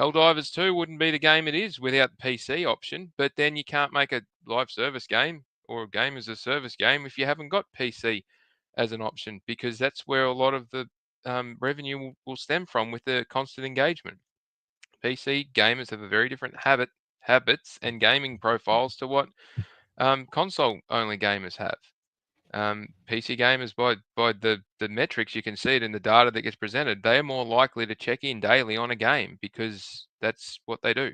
Helldivers 2 wouldn't be the game it is without the PC option, but then you can't make a live service game or a game as a service game if you haven't got PC as an option, because that's where a lot of the revenue will stem from with the constant engagement. PC gamers have a very different habits and gaming profiles to what console-only gamers have. PC gamers, by the metrics, you can see it in the data that gets presented, they are more likely to check in daily on a game because that's what they do.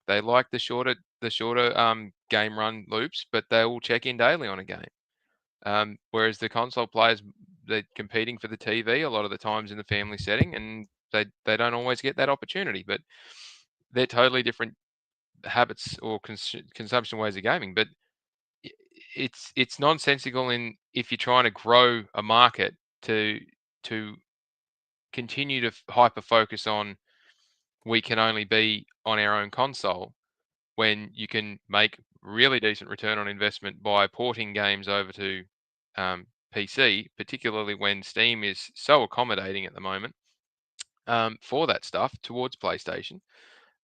They like the shorter game run loops, but they will check in daily on a game. Whereas the console players, they're competing for the TV a lot of the times in the family setting, and they don't always get that opportunity. But they're totally different habits or consumption ways of gaming. But it's nonsensical if you're trying to grow a market to continue to hyper focus on we can only be on our own console when you can make really decent return on investment by porting games over to PC, particularly when Steam is so accommodating at the moment for that stuff towards PlayStation,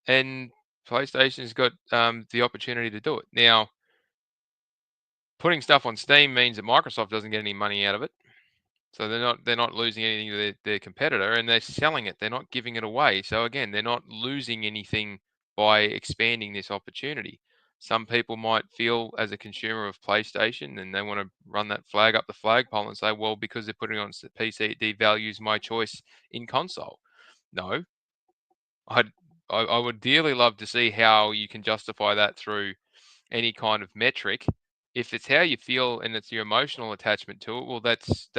and PlayStation's got the opportunity to do it now. Putting stuff on Steam means that Microsoft doesn't get any money out of it, so they're not losing anything to their competitor, and they're selling it. They're not giving it away. So again, they're not losing anything by expanding this opportunity. Some people might feel as a consumer of PlayStation, and they want to run that flag up the flagpole and say, well, because they're putting it on PC, it devalues my choice in console. No, I would dearly love to see how you can justify that through any kind of metric. If it's how you feel and it's your emotional attachment to it, well, that's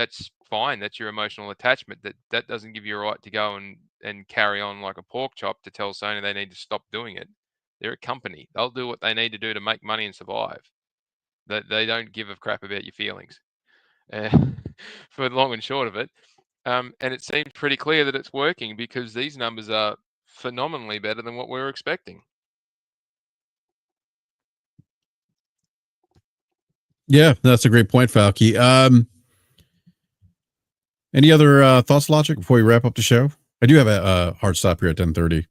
fine. That's your emotional attachment. That doesn't give you a right to go and carry on like a pork chop to tell Sony they need to stop doing it. They're a company. They'll do what they need to do to make money and survive. They don't give a crap about your feelings. For the long and short of it. And it seems pretty clear that it's working because these numbers are phenomenally better than what we were expecting. Yeah, that's a great point, Falky. Any other thoughts, Logic, before we wrap up the show? I do have a hard stop here at 10:30.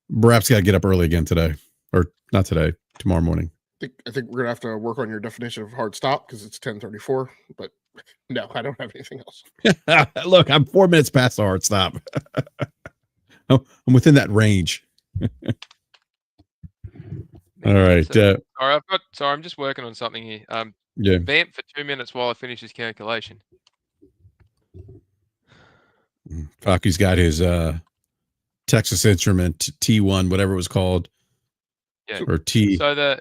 BRAP's got to get up early again today, or not today, tomorrow morning. I think we're gonna have to work on your definition of hard stop because it's 10:34. But no, I don't have anything else. Look, I'm 4 minutes past the hard stop. I'm within that range. All right. Sorry, I'm just working on something here. Yeah. Vamp for 2 minutes while I finish this calculation. Falky's got his Texas Instrument T1, whatever it was called. Yeah. Or T. So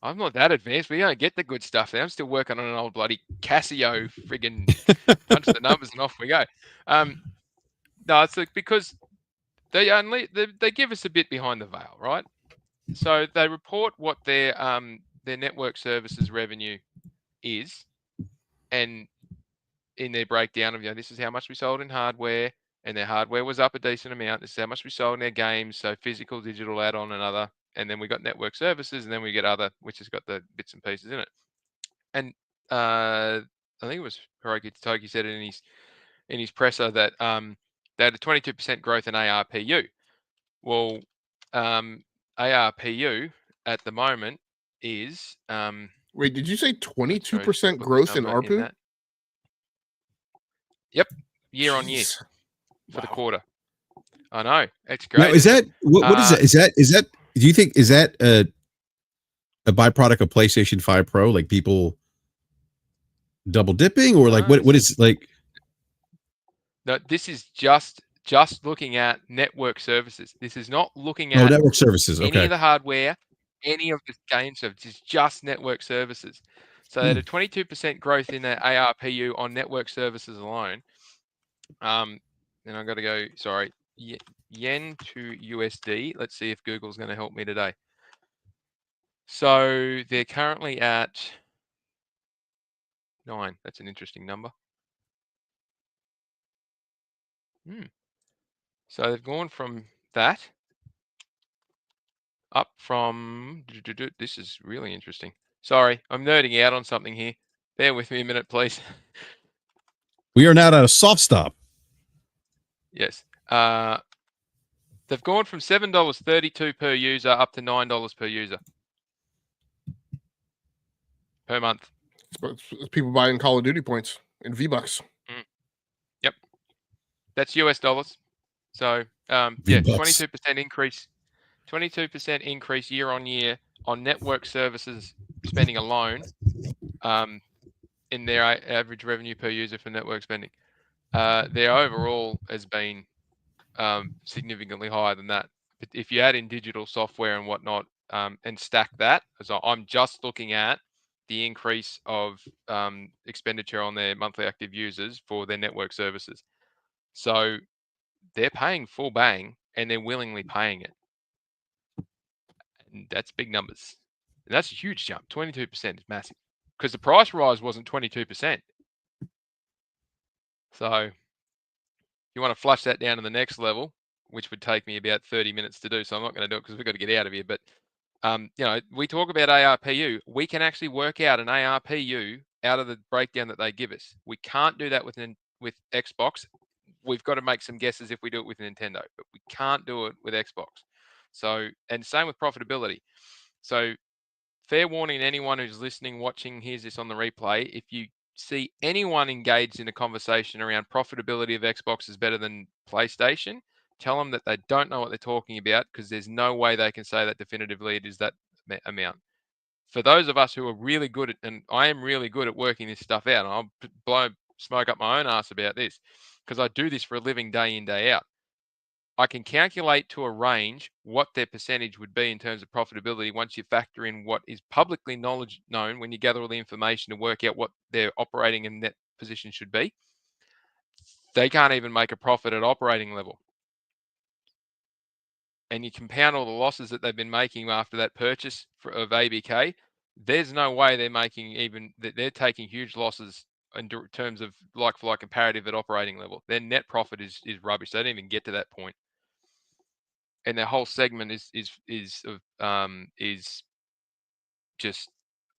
I'm not that advanced. We don't get the good stuff there. I'm still working on an old bloody Casio friggin' punch the numbers and off we go. No, it's like because they give us a bit behind the veil, right? So they report what their network services revenue is, and in their breakdown of, this is how much we sold in hardware, and their hardware was up a decent amount. This is how much we sold in their games, so physical, digital, add-on, and other. And then we got network services, and then we get other, which has got the bits and pieces in it. And I think it was Hiroki Totoki said it in his presser that they had a 22% growth in ARPU. Well, ARPU at the moment is wait, did you say 22% growth in ARPU? Yep, year on year for the quarter. I know, it's great. Now, is that what is that? Is that? Do you think is that a byproduct of PlayStation 5 Pro? Like people double dipping, or like what is like? No, this is just looking at network services. This is not looking at network services. Any of the hardware, any of the game services. It's just network services. So they had a 22% growth in their ARPU on network services alone. And I've got to go, sorry, yen to USD. Let's see if Google's going to help me today. So they're currently at 9. That's an interesting number. So they've gone from that up from, this is really interesting. Sorry, I'm nerding out on something here. Bear with me a minute, please. We are now at a soft stop. Yes. They've gone from $7.32 per user up to $9 per user per month. It's people buying Call of Duty points in V-Bucks. Yep. That's US dollars. So, yeah, 22% increase. 22% increase year on year on network services spending alone, in their average revenue per user for network spending. Their overall has been significantly higher than that. But if you add in digital software and whatnot, and stack that, so I'm just looking at the increase of expenditure on their monthly active users for their network services. So they're paying full bang and they're willingly paying it. And that's big numbers. And that's a huge jump. 22% is massive because the price rise wasn't 22%. So if you want to flush that down to the next level, which would take me about 30 minutes to do, so I'm not going to do it because we've got to get out of here. But we talk about ARPU. We can actually work out an ARPU out of the breakdown that they give us. We can't do that with Xbox. We've got to make some guesses if we do it with Nintendo, but we can't do it with Xbox. So, and same with profitability. So, fair warning to anyone who's listening, watching, hears this on the replay. If you see anyone engaged in a conversation around profitability of Xbox is better than PlayStation, tell them that they don't know what they're talking about because there's no way they can say that definitively it is that amount. For those of us who are really good at, and I am really good at working this stuff out, and I'll blow smoke up my own ass about this because I do this for a living day in, day out. I can calculate to a range what their percentage would be in terms of profitability once you factor in what is publicly known when you gather all the information to work out what their operating and net position should be. They can't even make a profit at operating level. And you compound all the losses that they've been making after that purchase of ABK, there's no way they're taking huge losses in terms of like-for-like comparative at operating level. Their net profit is rubbish. They don't even get to that point. And their whole segment is just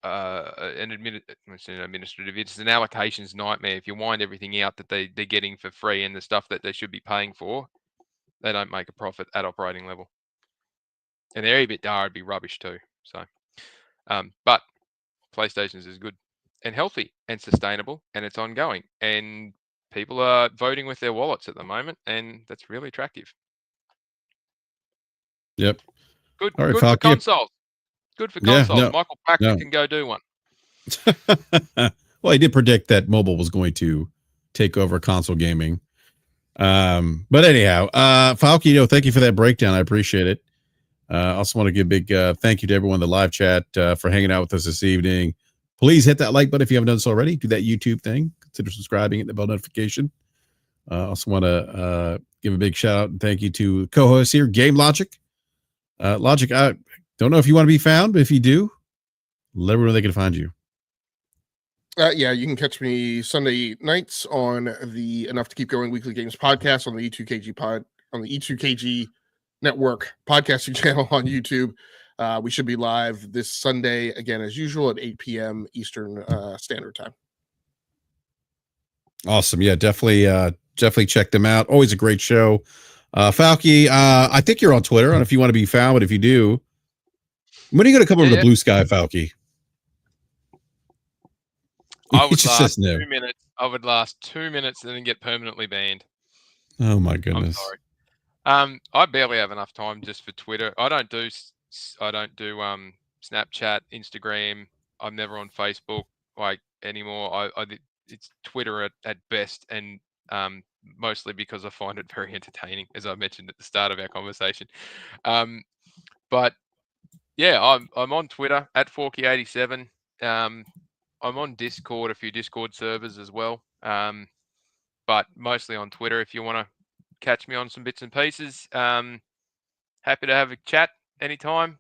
an administrative. It's an allocations nightmare. If you wind everything out that they're getting for free and the stuff that they should be paying for, they don't make a profit at operating level. And their EBITDA would be rubbish too. So, but PlayStation's is good and healthy and sustainable and it's ongoing. And people are voting with their wallets at the moment, and that's really attractive. Yep. Good for consoles. Good for consoles. No, Michael Packer can go do one. Well, he did predict that mobile was going to take over console gaming. But anyhow, Falky, thank you for that breakdown. I appreciate it. I also want to give a big thank you to everyone in the live chat for hanging out with us this evening. Please hit that like button if you haven't done so already. Do that YouTube thing. Consider subscribing, hit the bell notification. Also want to give a big shout out and thank you to co-host here, Game Logic. Logic, I don't know if you want to be found, but if you do, let everyone know they can find you. Yeah, you can catch me Sunday nights on the Enough to Keep Going Weekly Games podcast on the E2KG Network podcasting channel on YouTube. We should be live this Sunday again as usual at 8 p.m. Eastern Standard Time. Awesome. Yeah, definitely check them out. Always a great show. Falky, I think you're on Twitter. I don't know if you want to be found, but if you do, when are you going to come over to Blue Sky, Falky? I would last 2 minutes. I would last 2 minutes and then get permanently banned. Oh my goodness. I'm sorry. I barely have enough time just for Twitter. I don't do Snapchat, Instagram. I'm never on Facebook anymore. It's Twitter at best, and mostly because I find it very entertaining, as I mentioned at the start of our conversation. But yeah, I'm on Twitter at Forky87. on Discord, a few Discord servers as well. But mostly on Twitter if you want to catch me on some bits and pieces. Happy to have a chat anytime.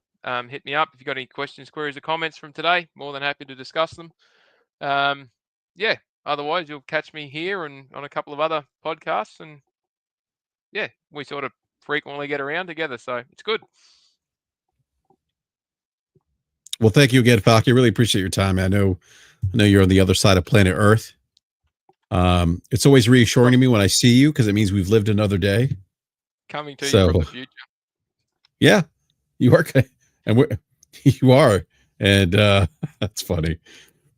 Hit me up if you've got any questions, queries, or comments from today. More than happy to discuss them. Yeah, otherwise you'll catch me here and on a couple of other podcasts. And yeah, we sort of frequently get around together, so it's good. Well, thank you again, Falky. I really appreciate your time. I know you're on the other side of planet Earth. It's always reassuring to me when I see you because it means we've lived another day. Coming to you from the future. Yeah, you are, and you are, and that's funny.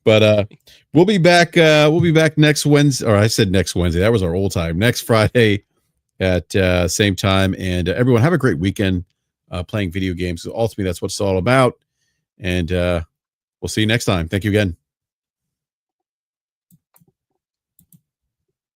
But we'll be back. We'll be back next Wednesday. Or I said next Wednesday. That was our old time. Next Friday at same time. And everyone have a great weekend playing video games. Ultimately, that's what it's all about. And we'll see you next time. Thank you again.